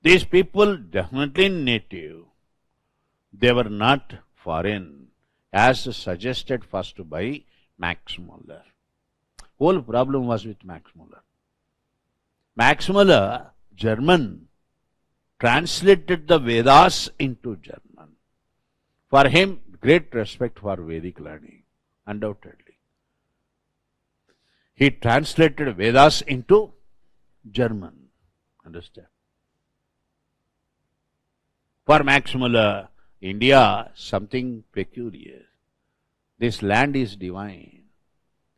These people definitely native. They were not foreign, as suggested first by Max Muller. Whole problem was with Max Muller. Max Muller, German, translated the Vedas into German. For him, great respect for Vedic learning, undoubtedly. He translated Vedas into German. Understand? For Max Muller, India, something peculiar. This land is divine.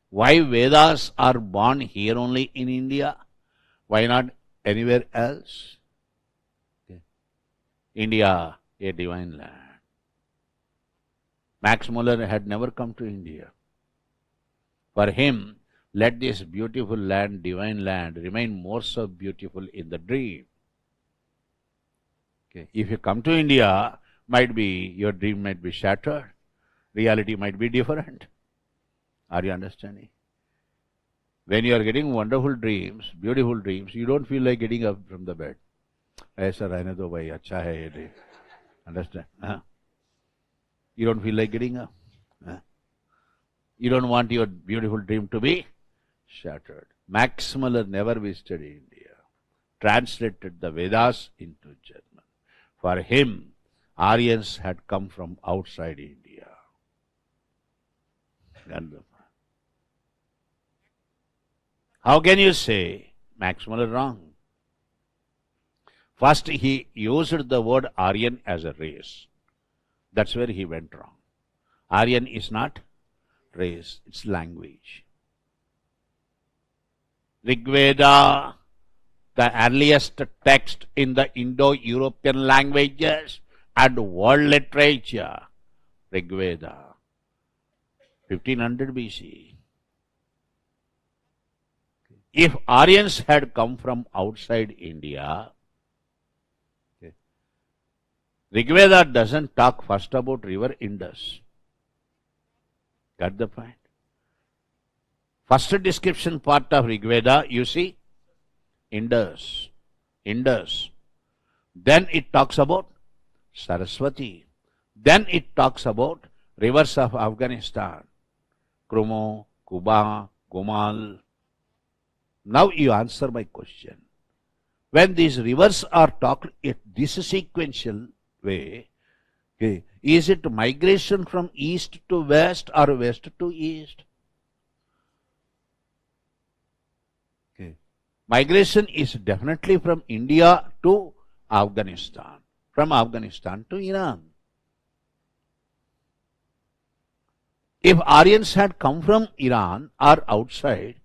Why Vedas are born here only in India? Why not anywhere else? India, a divine land. Max Muller had never come to India. For him, let this beautiful land, divine land, remain more so beautiful in the dream. Okay. If you come to India, might be your dream might be shattered. Reality might be different. Are you understanding? When you are getting wonderful dreams, beautiful dreams, you don't feel like getting up from the bed. ऐसा रहने दो भाई, अच्छा है ये dream. Understand? You don't feel like getting up. You don't want your beautiful dream to be shattered. Max Muller never visited India, translated the Vedas into German. For him, Aryans had come from outside India. How can you say Max Muller wrong? First, he used the word Aryan as a race. That's where he went wrong. Aryan is not race, it's language. Rig Veda, the earliest text in the Indo-European languages and world literature, Rig Veda, 1500 BC. If Aryans had come from outside India, Rig Veda doesn't talk first about river Indus. Got the point? First description part of Rig Veda, you see, Indus. Then it talks about Saraswati. Then it talks about rivers of Afghanistan, Krumo, Kuba, Gomal. Now you answer my question. When these rivers are talked in this sequential way, okay, is it migration from east to west or west to east? Okay. Migration is definitely from India to Afghanistan, from Afghanistan to Iran. If Aryans had come from Iran or outside,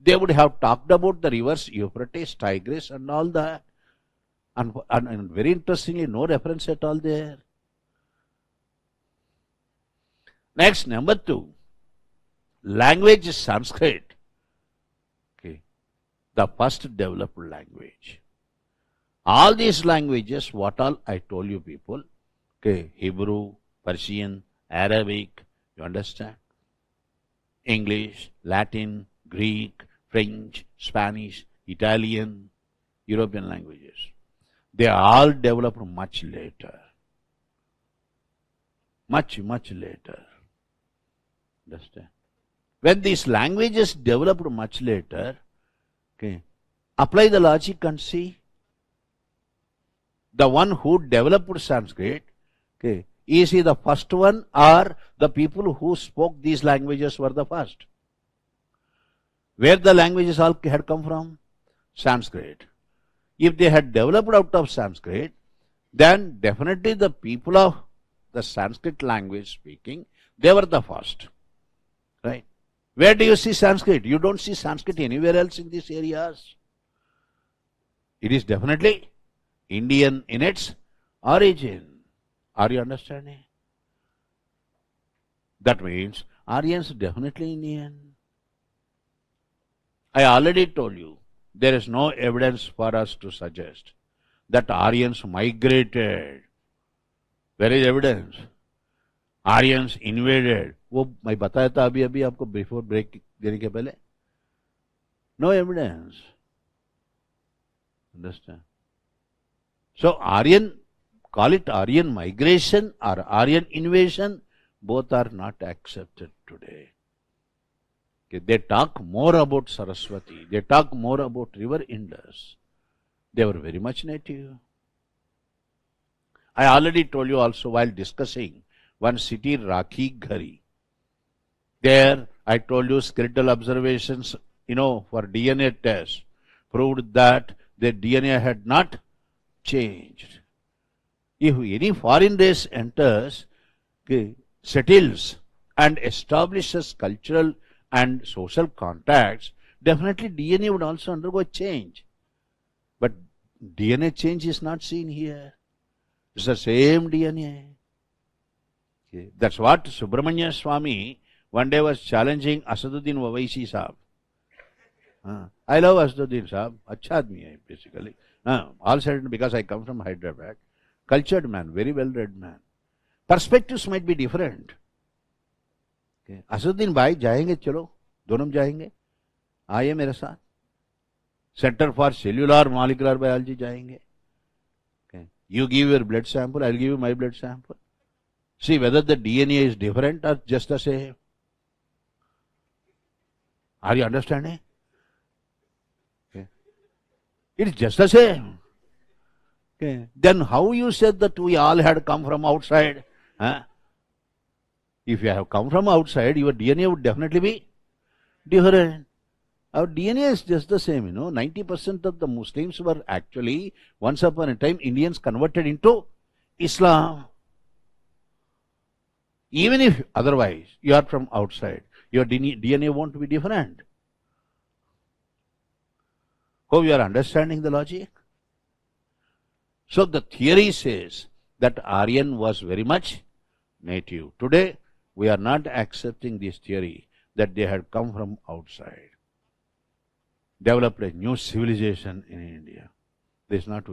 they would have talked about the rivers Euphrates, Tigris and all that. And very interestingly, no reference at all there. Next, number 2, language is Sanskrit. Okay. The first developed language. All these languages, what all I told you people, okay, Hebrew, Persian, Arabic, you understand? English, Latin, Greek, French, Spanish, Italian, European languages. They all developed much later. Much later. Understand? When these languages developed much later, okay, apply the logic and see. The one who developed Sanskrit, okay, is he the first one or the people who spoke these languages were the first? Where the languages all had come from? Sanskrit. If they had developed out of Sanskrit, then definitely the people of the Sanskrit language speaking, they were the first. Right? Where do you see Sanskrit? You don't see Sanskrit anywhere else in these areas. It is definitely Indian in its origin. Are you understanding? That means Aryans definitely Indian. I already told you, there is no evidence for us to suggest that Aryans migrated. Where is evidence? Aryans invaded. वो मैं बताया था अभी आपको before break देने के पहले. No evidence. Understand? So Aryan, call it Aryan migration or Aryan invasion, both are not accepted today. Okay, they talk more about Saraswati. They talk more about river Indus. They were very much native. I already told you also while discussing one city, Rakhi Ghari. There I told you skeletal observations, for DNA tests proved that their DNA had not changed. If any foreign race enters, okay, settles and establishes cultural and social contacts, definitely DNA would also undergo change. But DNA change is not seen here. It's the same DNA. Okay. That's what Subramanya Swami one day was challenging Asaduddin Owaisi Sahab. I love Asduddin Saab. Acha admi hai, basically. All said because I come from Hyderabad. Cultured man, very well read man. Perspectives might be different. Okay. Asduddin bhai, जाएंगे चलो, दोनों जाएंगे. आइए मेरे साथ. Center for Cellular Molecular Biology जाएंगे. Okay. You give your blood sample, I'll give you my blood sample. See whether the DNA is different or just the same. Are you understanding? Okay. It is just the same. Okay. Then how you said that we all had come from outside? Huh? If you have come from outside, your DNA would definitely be different. Our DNA is just the same, 90% of the Muslims were actually, once upon a time, Indians converted into Islam. Even if otherwise you are from outside, your DNA won't be different. Hope you are understanding the logic. So the theory says that Aryan was very much native. Today, we are not accepting this theory that they had come from outside, developed a new civilization in India. This is not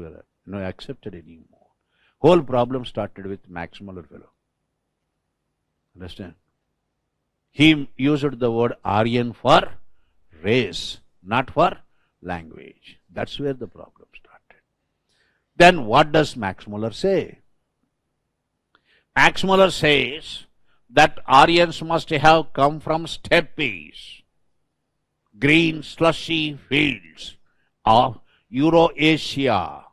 accepted anymore. Whole problem started with Max Muller fellow. Understand? He used the word Aryan for race, not for language. That's where the problem started. Then what does Max Muller say? Max Muller says that Aryans must have come from steppes, green slushy fields of Eurasia.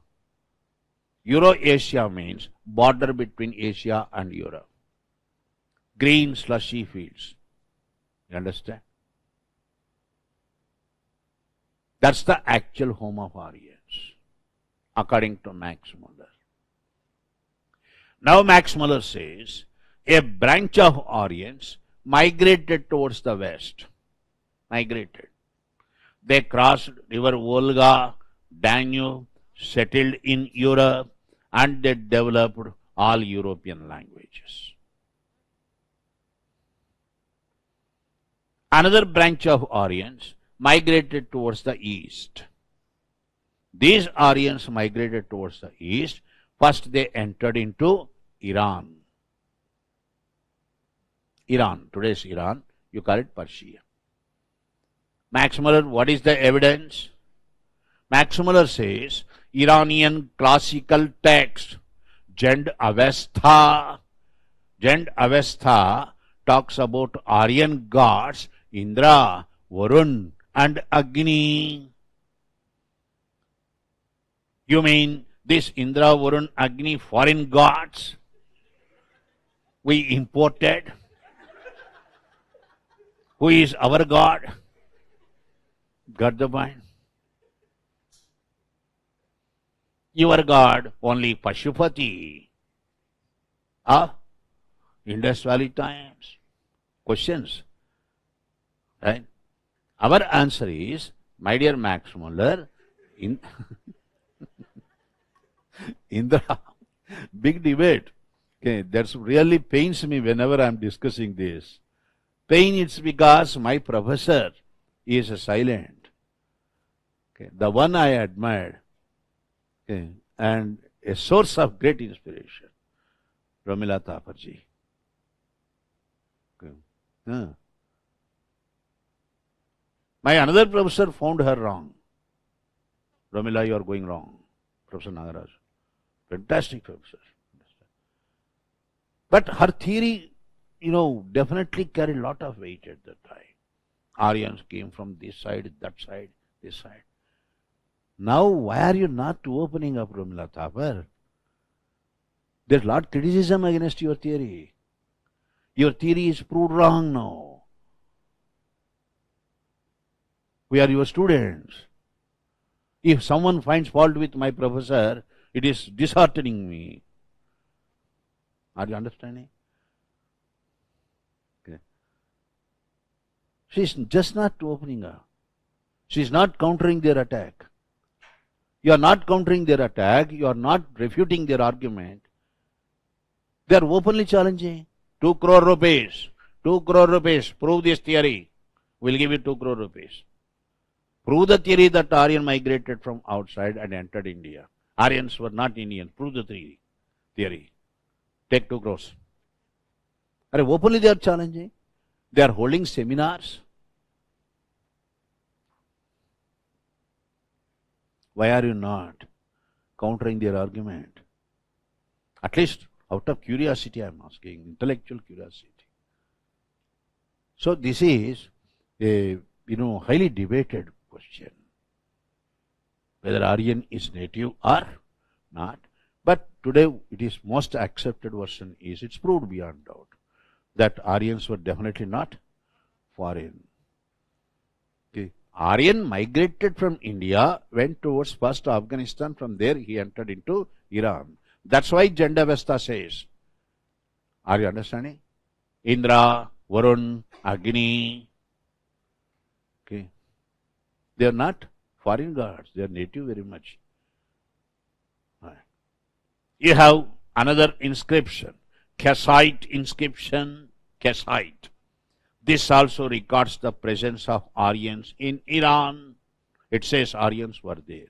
Eurasia means border between Asia and Europe. Green slushy fields. You understand? That's the actual home of Aryans, according to Max Muller. Now Max Muller says a branch of Aryans migrated towards the west. Migrated. They crossed river Volga, Danube, settled in Europe, and they developed all European languages. Another branch of Aryans migrated towards the east. These Aryans migrated towards the east. First they entered into Iran. Iran, today's Iran, you call it Persia. Max Muller, what is the evidence? Max Muller says, Iranian classical text, Jand Avestha talks about Aryan gods, Indra, Varun, and Agni. You mean this Indra, Varun, Agni, foreign gods we imported? Who is our God? Got the point? Your God, only Pashupati of Indus Valley times. Questions? Right? Our answer is, my dear Max Muller, Indra, big debate. Okay, that really pains me whenever I am discussing this. Pain it's because my professor is silent. Okay, the one I admired, okay, and a source of great inspiration, Ramila Thaparji. Okay. My another professor found her wrong. Ramila, you are going wrong. Professor Nagaraj. Fantastic professor. But her theory, definitely carried a lot of weight at that time. Aryans came from this side, that side, this side. Now, why are you not opening up, Ramila Thapar? There's a lot of criticism against your theory. Your theory is proved wrong now. We are your students. If someone finds fault with my professor, it is disheartening me. Are you understanding? Okay. She is just not opening up. She is not countering their attack. You are not countering their attack. You are not refuting their argument. They are openly challenging. 2 crore rupees. 2 crore rupees. Prove this theory. We'll give you 2 crore rupees. Prove the theory that Aryan migrated from outside and entered India. Aryans were not Indians. Prove the theory. Take 2 crores. Openly they are challenging. They are holding seminars. Why are you not countering their argument? At least out of curiosity I am asking, intellectual curiosity. So this is a highly debated question, whether Aryan is native or not. But today it is most accepted version is, it's proved beyond doubt that Aryans were definitely not foreign. Okay. Aryan migrated from India, went towards first Afghanistan, from there he entered into Iran. That's why Jandavesta says, are you understanding? Indra, Varun, Agni, okay, they are not foreign gods, they are native very much. You have another inscription, Kassite inscription, Kassite. This also records the presence of Aryans in Iran. It says Aryans were there.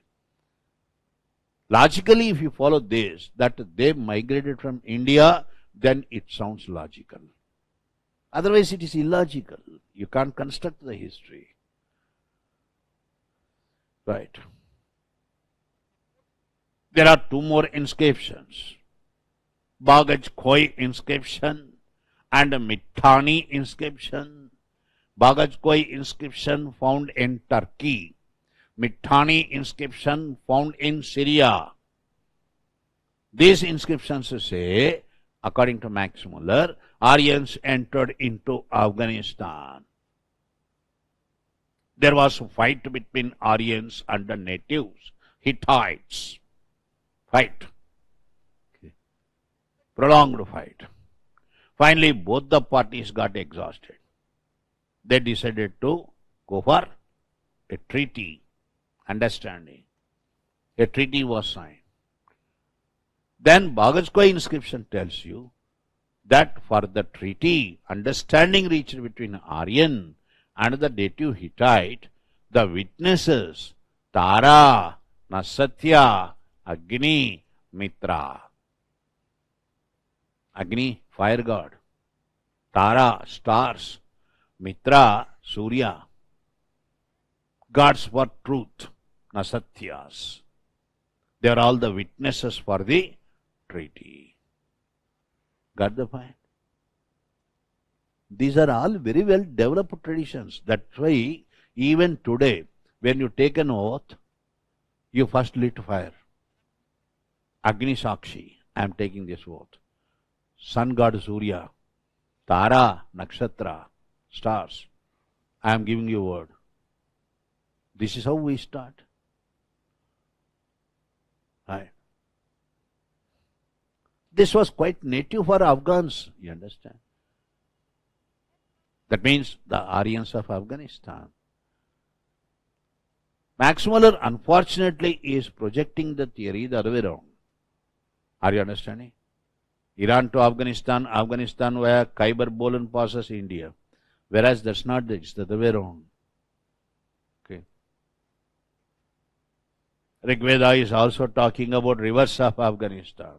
Logically, if you follow this, that they migrated from India, then it sounds logical. Otherwise, it is illogical. You can't construct the history. Right. There are 2 more inscriptions. Bagaj Khoi inscription and Mittani inscription. Bagaj Khoi inscription found in Turkey. Mittani inscription found in Syria. These inscriptions say, according to Max Muller, Aryans entered into Afghanistan. There was a fight between Aryans and the natives, Hittites. Fight. Okay. Prolonged fight. Finally, both the parties got exhausted. They decided to go for a treaty, understanding. A treaty was signed. Then Bagaj Khoi inscription tells you that for the treaty, understanding reached between Aryan and the native Hittite, the witnesses, Tara, Nasatya, Agni, Mitra. Agni, fire god. Tara, stars. Mitra, Surya. Gods for truth, Nasatyas. They are all the witnesses for the treaty. Got the point? These are all very well developed traditions. That's why even today, when you take an oath, you first lit fire. Agni Sakshi, I am taking this oath. Sun god Surya, Tara, Nakshatra, stars, I am giving you word. This is how we start. Right. This was quite native for Afghans, you understand? That means the Aryans of Afghanistan. Max Muller, unfortunately, is projecting the theory the other way around. Are you understanding? Iran to Afghanistan, Afghanistan via Khyber Bolan passes India. Whereas that's not it's the other way around. Okay. Rigveda is also talking about rivers of Afghanistan.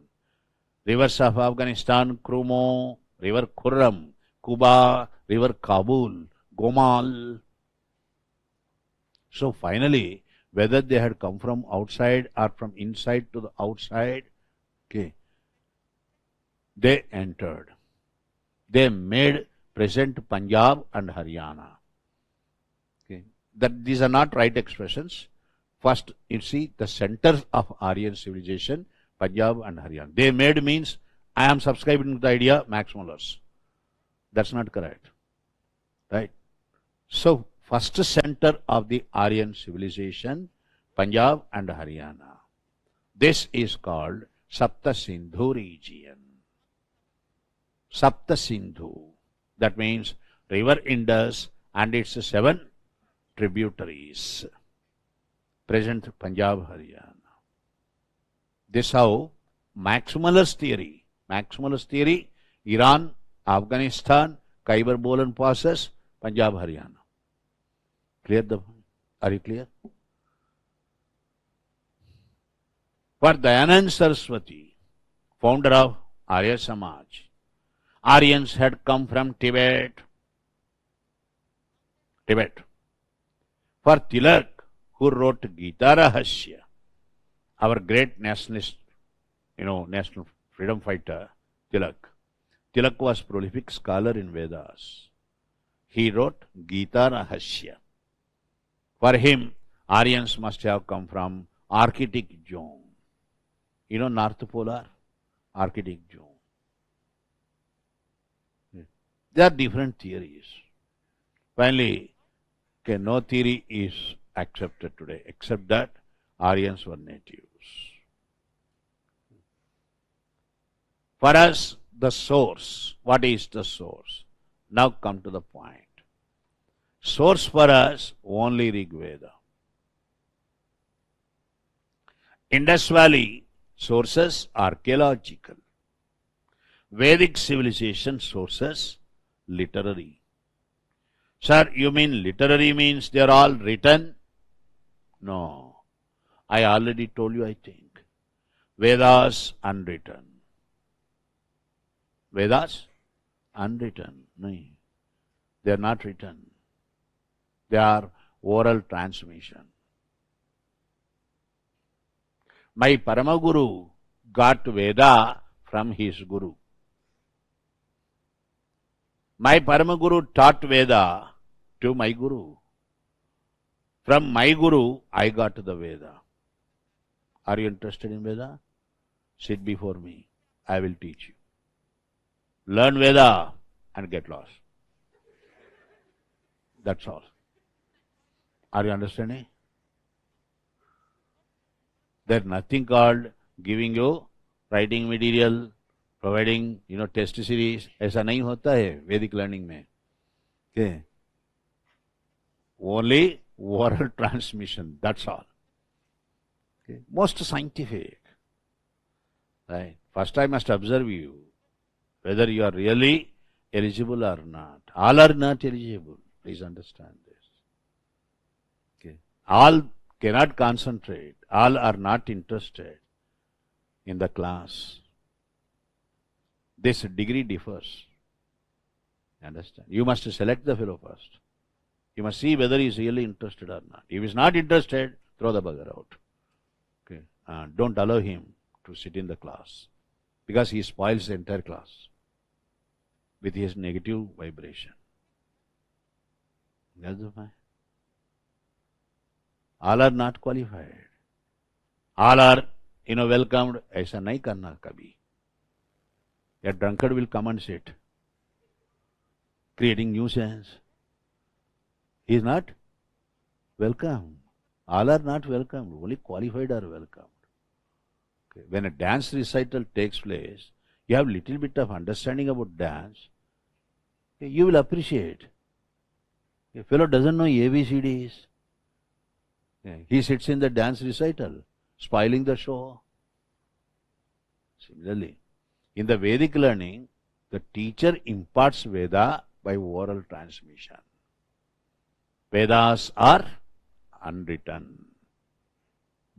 Rivers of Afghanistan, Krumo, River Khurram, Kuba, River Kabul, Gomal. So finally, whether they had come from outside or from inside to the outside, okay, they entered. They made present Punjab and Haryana. Okay. That these are not right expressions. First, you see the centers of Aryan civilization, Punjab and Haryana. They made means I am subscribing to the idea Max Muller's. That's not correct. Right? So, first center of the Aryan civilization, Punjab and Haryana. This is called Sapta Sindhu region. Sapta Sindhu. That means river Indus and its 7 tributaries. Present Punjab, Haryana. This how Max Muller's theory. Max Muller's theory, Iran, Afghanistan, Khyber Bolan passes, Punjab, Haryana. Clear the point? Are you clear? For Dayanand Saraswati, founder of Arya Samaj, Aryans had come from Tibet. For Tilak, who wrote Gita Rahasya, our great nationalist, national freedom fighter, Tilak. Tilak was prolific scholar in Vedas. He wrote Gita Rahasya. For him, Aryans must have come from Arctic zone. North Polar, Arctic zone. There are different theories. Finally, no theory is accepted today except that Aryans were natives. For us, the source. What is the source? Now come to the point. Source for us, only Rig Veda. Indus Valley, sources archaeological. Vedic civilization sources literary. Sir, you mean literary means they are all written? No. I already told you, I think. Vedas unwritten. Vedas unwritten. No. They are not written. They are oral transmission. My Paramaguru got Veda from his Guru. My Paramaguru taught Veda to my Guru. From my Guru, I got the Veda. Are you interested in Veda? Sit before me. I will teach you. Learn Veda and get lost. That's all. Are you understanding? There's nothing called giving you writing material, providing, test series. ऐसा नहीं होता है Vedic learning में. Okay. Only oral transmission. That's all. Okay. Most scientific. Right. First I must observe you whether you are really eligible or not. All are not eligible. Please understand this. Okay. All cannot concentrate. All are not interested in the class. This degree differs. Understand? You must select the fellow first. You must see whether he is really interested or not. If he is not interested, throw the bugger out. Okay. Don't allow him to sit in the class because he spoils the entire class with his negative vibration. That's the point. All are not qualified. All are, welcomed. ऐसा नहीं करना कभी. A drunkard will come and sit, creating nuisance. He is not welcome. All are not welcomed. Only qualified are welcomed. Okay. When a dance recital takes place, you have little bit of understanding about dance. Okay. You will appreciate. A fellow doesn't know ABCDs. Okay. He sits in the dance recital, spoiling the show. Similarly, in the Vedic learning, the teacher imparts Veda by oral transmission. Vedas are unwritten.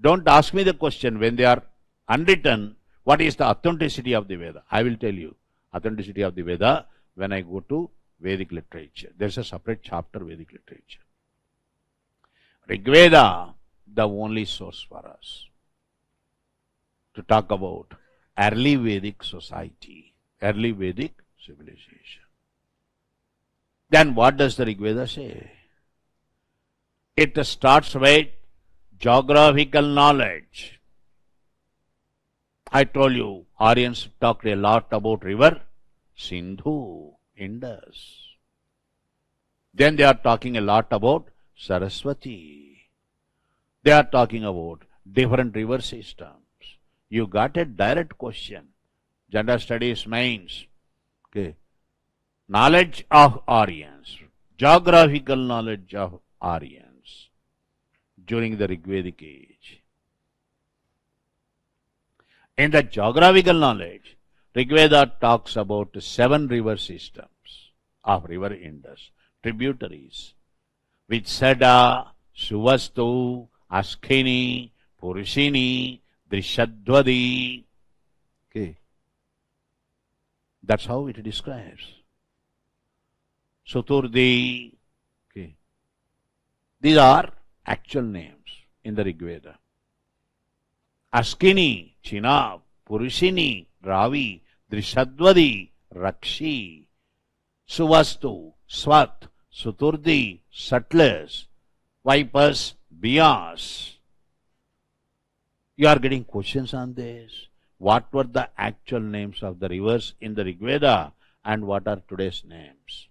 Don't ask me the question when they are unwritten, what is the authenticity of the Veda? I will tell you authenticity of the Veda when I go to Vedic literature. There is a separate chapter, Vedic literature. Rig Veda, the only source for us to talk about early Vedic society, early Vedic civilization. Then what does the Rig Veda say? It starts with geographical knowledge. I told you, Aryans talked a lot about river Sindhu, Indus. Then they are talking a lot about Saraswati. They are talking about different river systems. You got a direct question. Gender studies mains. Okay. Knowledge of Aryans. Geographical knowledge of Aryans during the Rigvedic age. In the geographical knowledge, Rigveda talks about 7 river systems of river Indus, tributaries, with Sada, Suvastu, Askini, Purushini, Drishadvadi. Okay. That's how it describes. Suturdi. Okay. These are actual names in the Rig Veda. Askini, Chinab, Purushini, Ravi, Drishadvadi, Rakshi, Suvastu, Swat, Suturdi, Sutlers, Vipers, Bias. You are getting questions on this. What were the actual names of the rivers in the Rig Veda and what are today's names?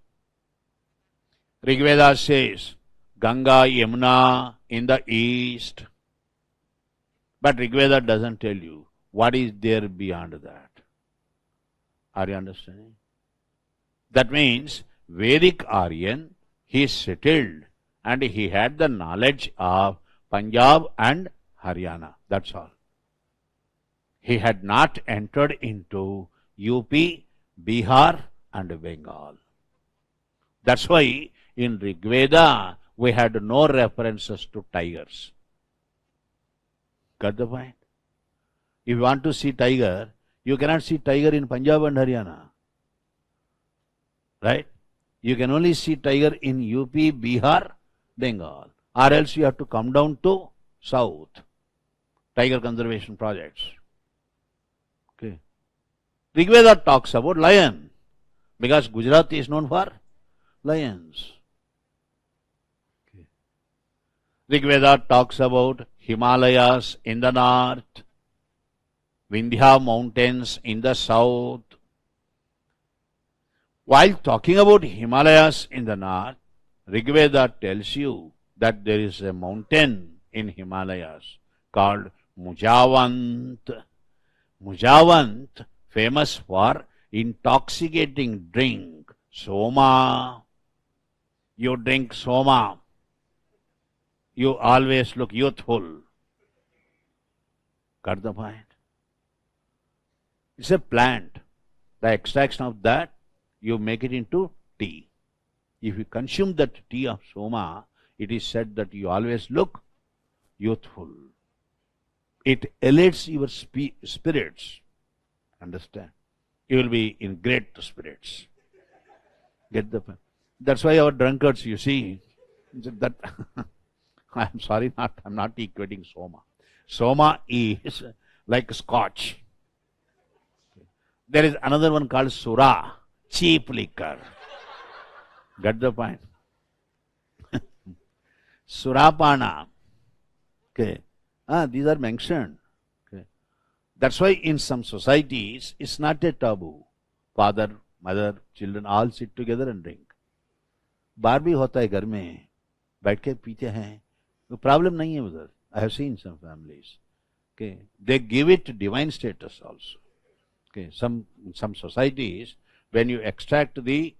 Rig Veda says Ganga, Yamuna in the east. But Rig Veda doesn't tell you what is there beyond that. Are you understanding? That means Vedic Aryan, he settled and he had the knowledge of Punjab and Haryana. That's all. He had not entered into UP, Bihar and Bengal. That's why in Rig Veda we had no references to tigers. Got the point? If you want to see tiger, you cannot see tiger in Punjab and Haryana. Right? You can only see tiger in UP, Bihar, Bengal. Or else you have to come down to south. Tiger conservation projects. Okay. Rig Veda talks about lion. Because Gujarat is known for lions. Okay. Rig Veda talks about Himalayas in the north, Vindhya mountains in the south. While talking about Himalayas in the north, Rig Veda tells you that there is a mountain in Himalayas called Mujavant. Mujavant, famous for intoxicating drink, Soma. You drink Soma, you always look youthful. Got the point? It's a plant. The extraction of that, you make it into tea. If you consume that tea of Soma, it is said that you always look youthful. It elates your spirits. Understand? You will be in great spirits. Get the point? That's why our drunkards, you see, that I'm sorry, I'm not equating Soma. Soma is like Scotch. There is another one called Sura, cheap liquor. Get the point? Surapana. Okay. These are mentioned. Okay. That's why in some societies, it's not a taboo. Father, mother, children all sit together and drink. बार भी होता है घर में, बैठ के पीते हैं, तो प्रॉब्लम नहीं है उधर. I have seen some families. Okay. They give it divine status also. Okay. Some societies, when you extract the,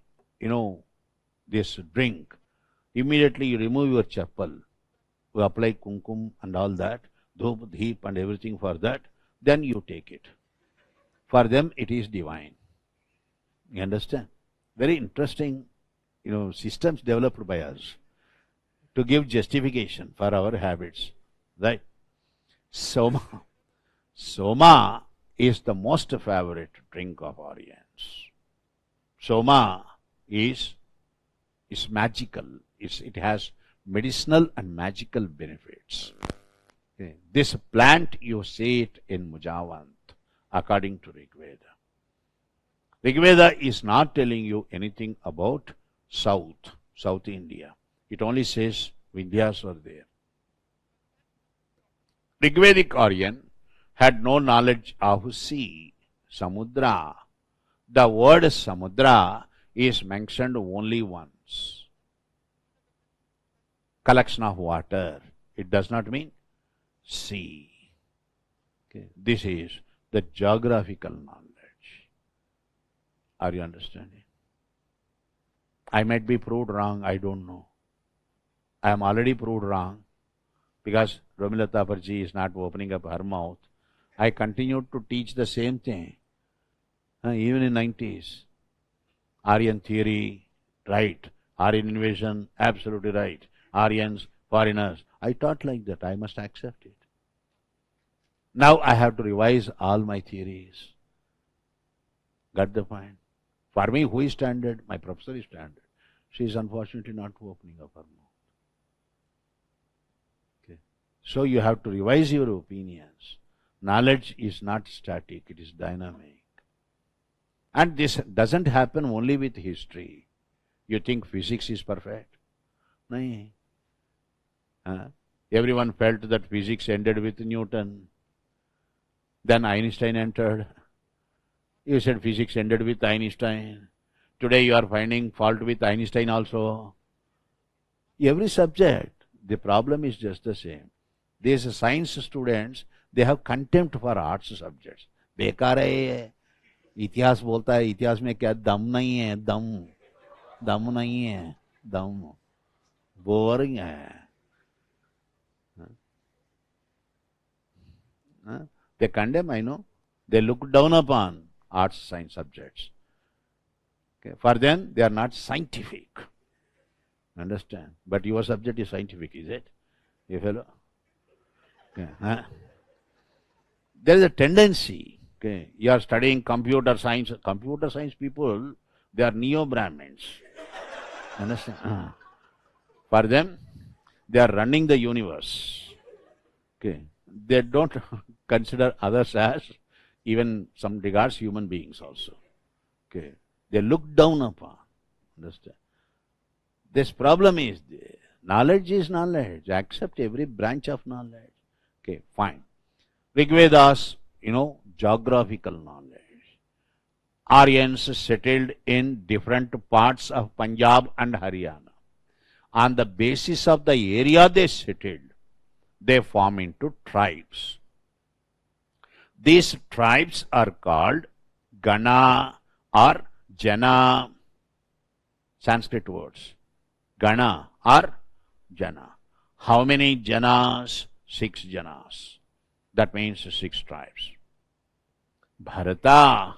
this drink, immediately you remove your chappal, you apply kumkum and all that, dhup, deep and everything for that, then you take it. For them it is divine. You understand? Very interesting, systems developed by us to give justification for our habits. Right? Soma is the most favorite drink of Aryans. Soma is magical. It has medicinal and magical benefits. Okay. This plant, you see it in Mujavant, according to Rig Veda. Rig Veda is not telling you anything about South India. It only says Vindhyas are there. Rigvedic Aryan had no knowledge of sea, Samudra. The word Samudra is mentioned only once. Collection of water. It does not mean sea. Okay. This is the geographical knowledge. Are you understanding? I might be proved wrong, I don't know. I am already proved wrong because Romilata Parji is not opening up her mouth. I continued to teach the same thing. Even in 90s. Aryan theory, right. Aryan invasion, absolutely right. Aryans foreigners. I taught like that. I must accept it. Now I have to revise all my theories. Got the point? For me, who is standard? My professor is standard. She is unfortunately not opening up her mouth. Okay. So you have to revise your opinions. Knowledge is not static, it is dynamic. And this doesn't happen only with history. You think physics is perfect? No. Everyone felt that physics ended with Newton. Then Einstein entered. You said physics ended with Einstein. Today you are finding fault with Einstein also. Every subject, the problem is just the same. These science students, they have contempt for arts subjects. बेकार है ये, इतिहास बोलता है, इतिहास में क्या दम नहीं है, दम नहीं है, दम बोरिंग है. They condemn, I know. They look down upon arts science subjects. Okay. For them, they are not scientific. Understand? But your subject is scientific, is it? You fellow? Okay. There is a tendency. Okay. You are studying computer science. Computer science people, they are neo-Brahmins. Understand? For them, they are running the universe. Okay. They don't consider others as even some regards human beings also. Okay. They look down upon. Understand? This problem is there. Knowledge is knowledge. Accept every branch of knowledge. Okay, fine. Rigvedas, geographical knowledge. Aryans settled in different parts of Punjab and Haryana. On the basis of the area they settled, they form into tribes. These tribes are called Gana or Jana, Sanskrit words. Gana or Jana. How many Janas? 6 Janas. That means 6 tribes. Bharata,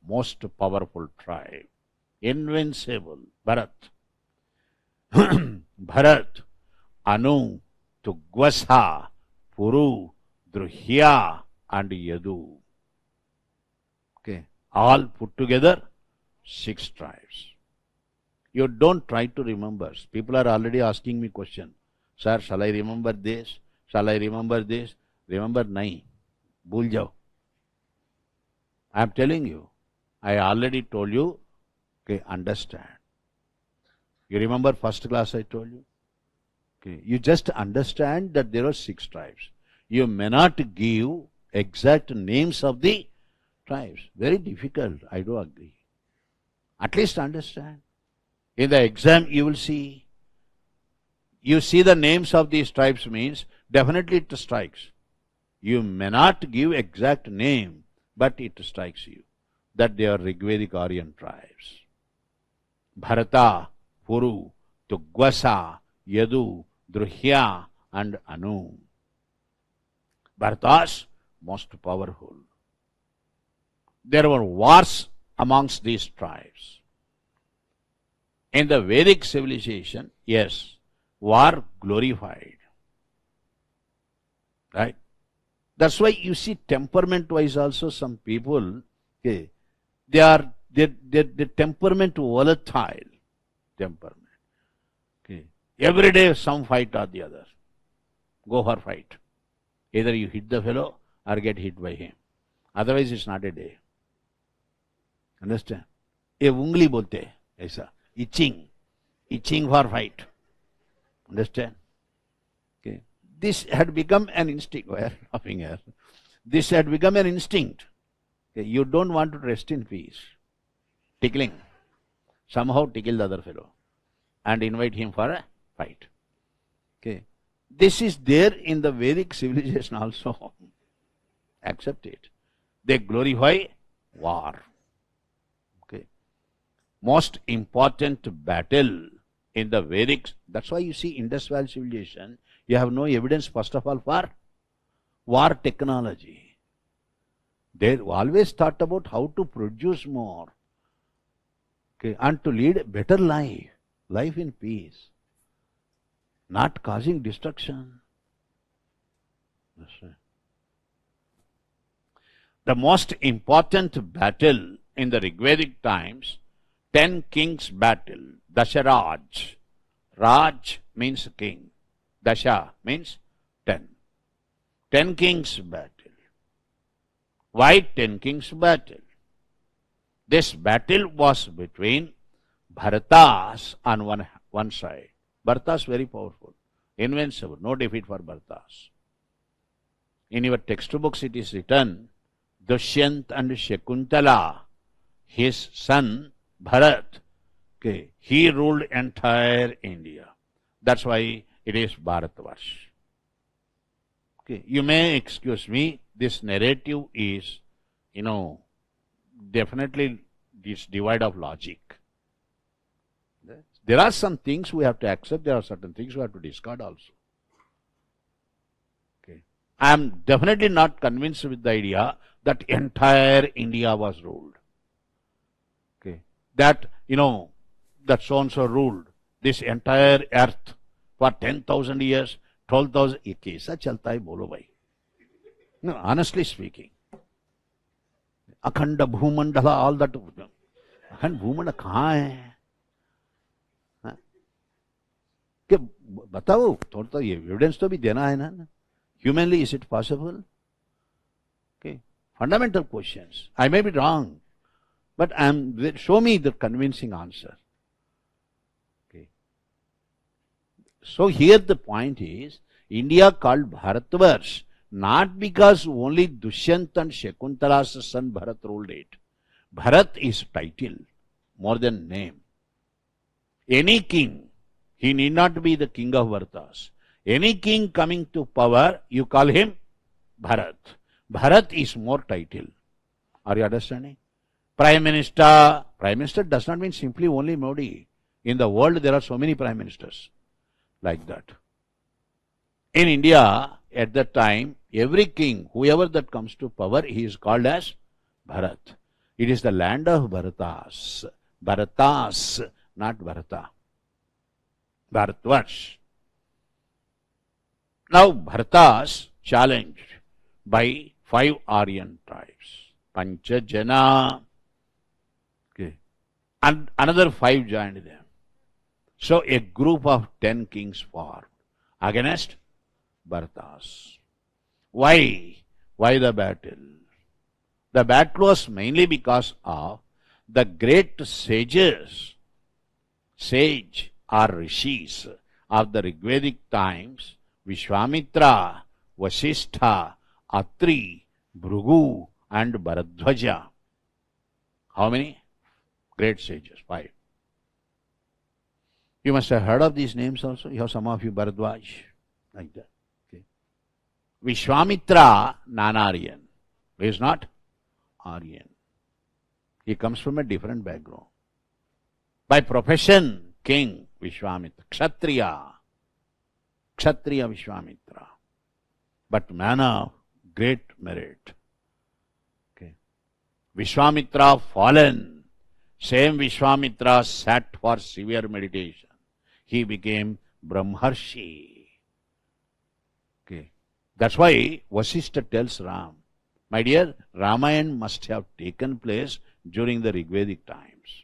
most powerful tribe. Invincible, Bharat. Bharat, Anu, Tugwasa, Puru, Druhya and Yadu. Okay, all put together 6 tribes. You don't try to remember. People are already asking me question. Sir, shall I remember this? Shall I remember this? Remember nahi. Bhul jao. I am telling you. I already told you. Okay, understand. You remember first class I told you? Okay, you just understand that there are 6 tribes. You may not give exact names of the tribes. Very difficult, I do agree. At least understand. In the exam you will see. You see the names of these tribes means definitely it strikes. You may not give exact name, but it strikes you that they are Rigvedic Aryan tribes. Bharata, Puru, Tugwasa, Yadu, Druhya and Anu. Bharatas, most powerful. There were wars amongst these tribes. In the Vedic civilization, yes, war glorified. Right? That's why you see temperament-wise also some people, okay, their temperament volatile. Temperament. Okay. Every day some fight or the other. Go for fight. Either you hit the fellow or get hit by him. Otherwise it's not a day. Understand? A ungli bolte, aisa. Itching for fight. Understand? Okay. This had become an instinct. Why are you laughing here? This had become an instinct. Okay. You don't want to rest in peace. Tickling. Somehow tickle the other fellow and invite him for a fight. Okay. This is there in the Vedic civilization also. Accept it. They glorify war. Okay. Most important battle in the Vedic, that's why you see Indus Valley civilization, you have no evidence first of all for war technology. They always thought about how to produce more, okay, and to lead a better life in peace. not causing destruction. That's right. The most important battle in the Rigvedic times, 10 kings battle, Dasharaj. Raj means king. Dasha means 10. 10 kings battle. Why 10 kings battle? This battle was between Bharatas on one side. Bharatas very powerful, invincible, no defeat for Bharatas. In your textbooks it is written, Dushyant and Shakuntala, his son Bharat, okay, he ruled entire India. That's why it is Bharatvarsh. Okay, you may excuse me, this narrative is, definitely this divide of logic. There are some things we have to accept, there are certain things we have to discard also. Okay. I am definitely not convinced with the idea that entire India was ruled. Okay. That, that so-and-so ruled this entire earth for 10,000 years, 12,000. ये कैसा चलता है बोलो भाई? No, honestly speaking. अखंड भूमंडल, all that. अखंड भूमंडल कहाँ है? कि बताओ, थोड़ा तो ये एविडेंस तो भी देना है ना. Humanly, is it possible? Okay. Fundamental questions. I may be wrong, but show me the convincing answer. Okay. So here the point is, India called Bharatvarsh, not because only Dushyant and Shakuntala's son Bharat ruled it. Bharat is title, more than name. Any king, he need not be the king of Bharatas. Any king coming to power, you call him Bharat. Bharat is more title. Are you understanding? Prime Minister. Prime Minister does not mean simply only Modi. In the world, there are so many prime ministers like that. In India, at that time, every king, whoever that comes to power, he is called as Bharat. It is the land of Bharatas. Bharatas, not Bharata. Bharatvarsh. Now, Bharatas challenged by 5 Aryan tribes. Panchajana. Okay. And another 5 joined them. So, a group of 10 kings formed against Bharatas. Why? Why the battle? The battle was mainly because of the great sages, sage or rishis of the Rigvedic times, Vishwamitra, Vasishtha, Atri, Bhrugu and Bharadwaja. How many? Great sages, 5. You must have heard of these names also. You have some of you Bharadwaj, like that. Okay. Vishwamitra, non-Aryan. He is not Aryan. He comes from a different background. By profession, king, Vishwamitra. Kshatriya. Kshatriya Vishwamitra. But man of great merit. Okay. Vishwamitra fallen. Same Vishwamitra sat for severe meditation. He became Brahmarshi. Okay. That's why Vasishtha tells Ram, my dear, Ramayana must have taken place during the Rigvedic times.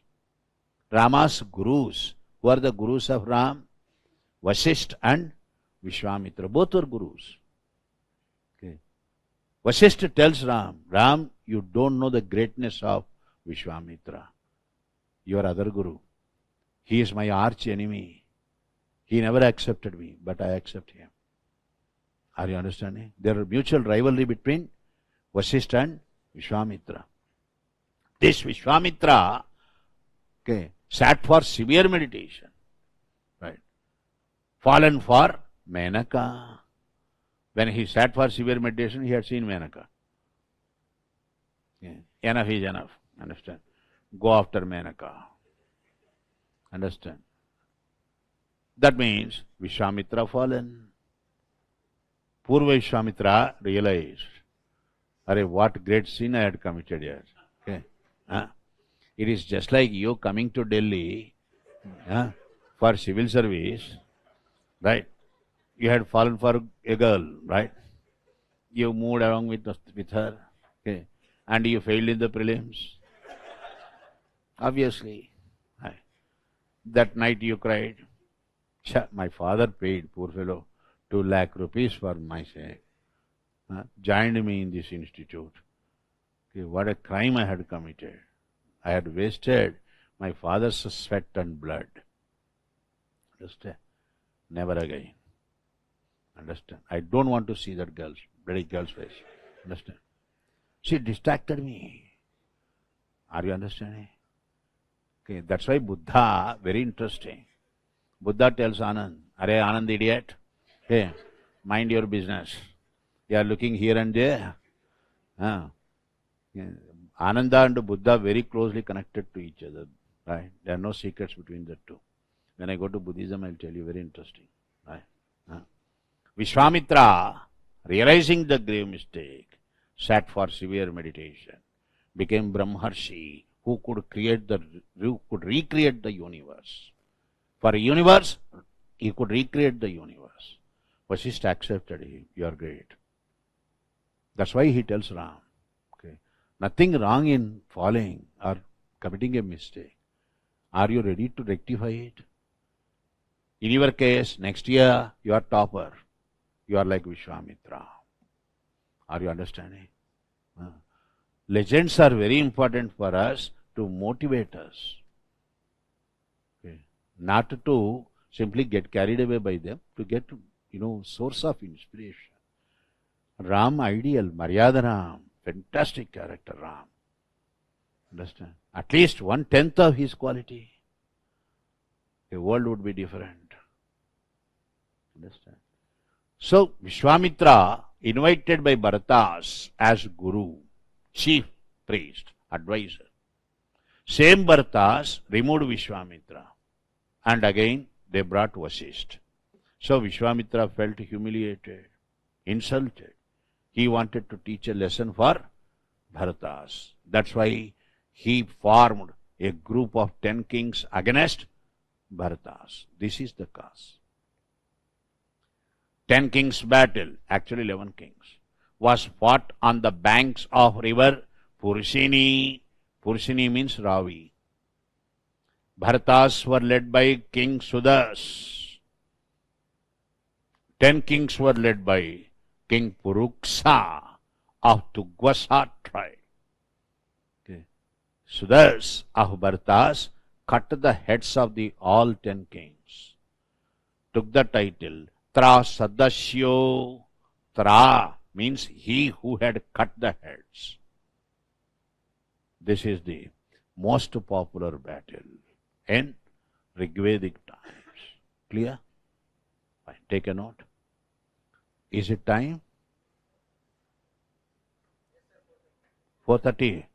Rama's gurus, who are the gurus of Ram? Vasishtha and Vishwamitra. Both were gurus. Okay. Vasishtha tells Ram, Ram, you don't know the greatness of Vishwamitra, your other guru. He is my arch enemy. He never accepted me, but I accept him. Are you understanding? There is mutual rivalry between Vasishtha and Vishwamitra. This Vishwamitra, okay, sat for severe meditation. Right. Fallen for Menaka. When he sat for severe meditation, he had seen Menaka. Okay. Enough is enough. Understand? Go after Menaka. Understand? That means Vishwamitra fallen. Purva Vishwamitra realized, Arey, what great sin I had committed here. Okay. It is just like you coming to Delhi for civil service, right? You had fallen for a girl, right? You moved along with her, okay, and you failed in the prelims. Obviously, right. That night you cried. My father paid, poor fellow, 2 lakh rupees for my sake. Joined me in this institute. Okay, what a crime I had committed. I had wasted my father's sweat and blood. Understand? Never again. Understand? I don't want to see that bloody girl's face. Understand? She distracted me. Are you understanding? Okay, that's why Buddha, very interesting. Buddha tells Anand, "Are Anand idiot? Hey, mind your business. You are looking here and there." Yeah. Ananda and Buddha very closely connected to each other. Right? There are no secrets between the two. When I go to Buddhism, I'll tell you, very interesting. Right? Vishwamitra, realizing the grave mistake, sat for severe meditation, became Brahmarshi, who could recreate the universe. For a universe, he could recreate the universe. Vasishtha accepted him. You are great. That's why he tells Ram, okay, nothing wrong in falling or committing a mistake. Are you ready to rectify it? In your case, next year, you are topper. You are like Vishwamitra. Are you understanding? Legends are very important for us to motivate us. Okay. Not to simply get carried away by them, to get, source of inspiration. Ram, ideal, Maryada Ram, fantastic character Ram. Understand? At least 1/10 of his quality. The world would be different. Understand? So, Vishwamitra, invited by Bharatas as Guru, chief priest, advisor. Same Bharatas removed Vishwamitra. And again, they brought Vasishtha. So, Vishwamitra felt humiliated, insulted. He wanted to teach a lesson for Bharatas. That's why he formed a group of 10 kings against Bharatas. This is the cause. 10 kings battle, actually 11 kings, was fought on the banks of river Purushini. Purushini means Ravi. Bharatas were led by King Sudas. 10 kings were led by King Puruksa of Tugvasa tribe. Okay. Sudas of Bharatas cut the heads of the all 10 kings. Took the title Tra Sadasyo. Tra means he who had cut the heads. This is the most popular battle in Rigvedic times. Clear? Fine. Take a note. Is it time? 4:30.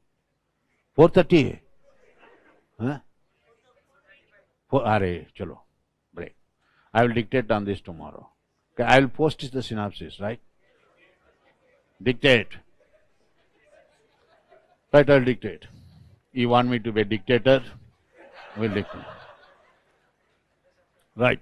4:30. Huh? Chalo. Break. I will dictate on this tomorrow. Okay, I will post the synopsis, right? Dictate. Right, I will dictate. You want me to be a dictator? I will dictate. Right.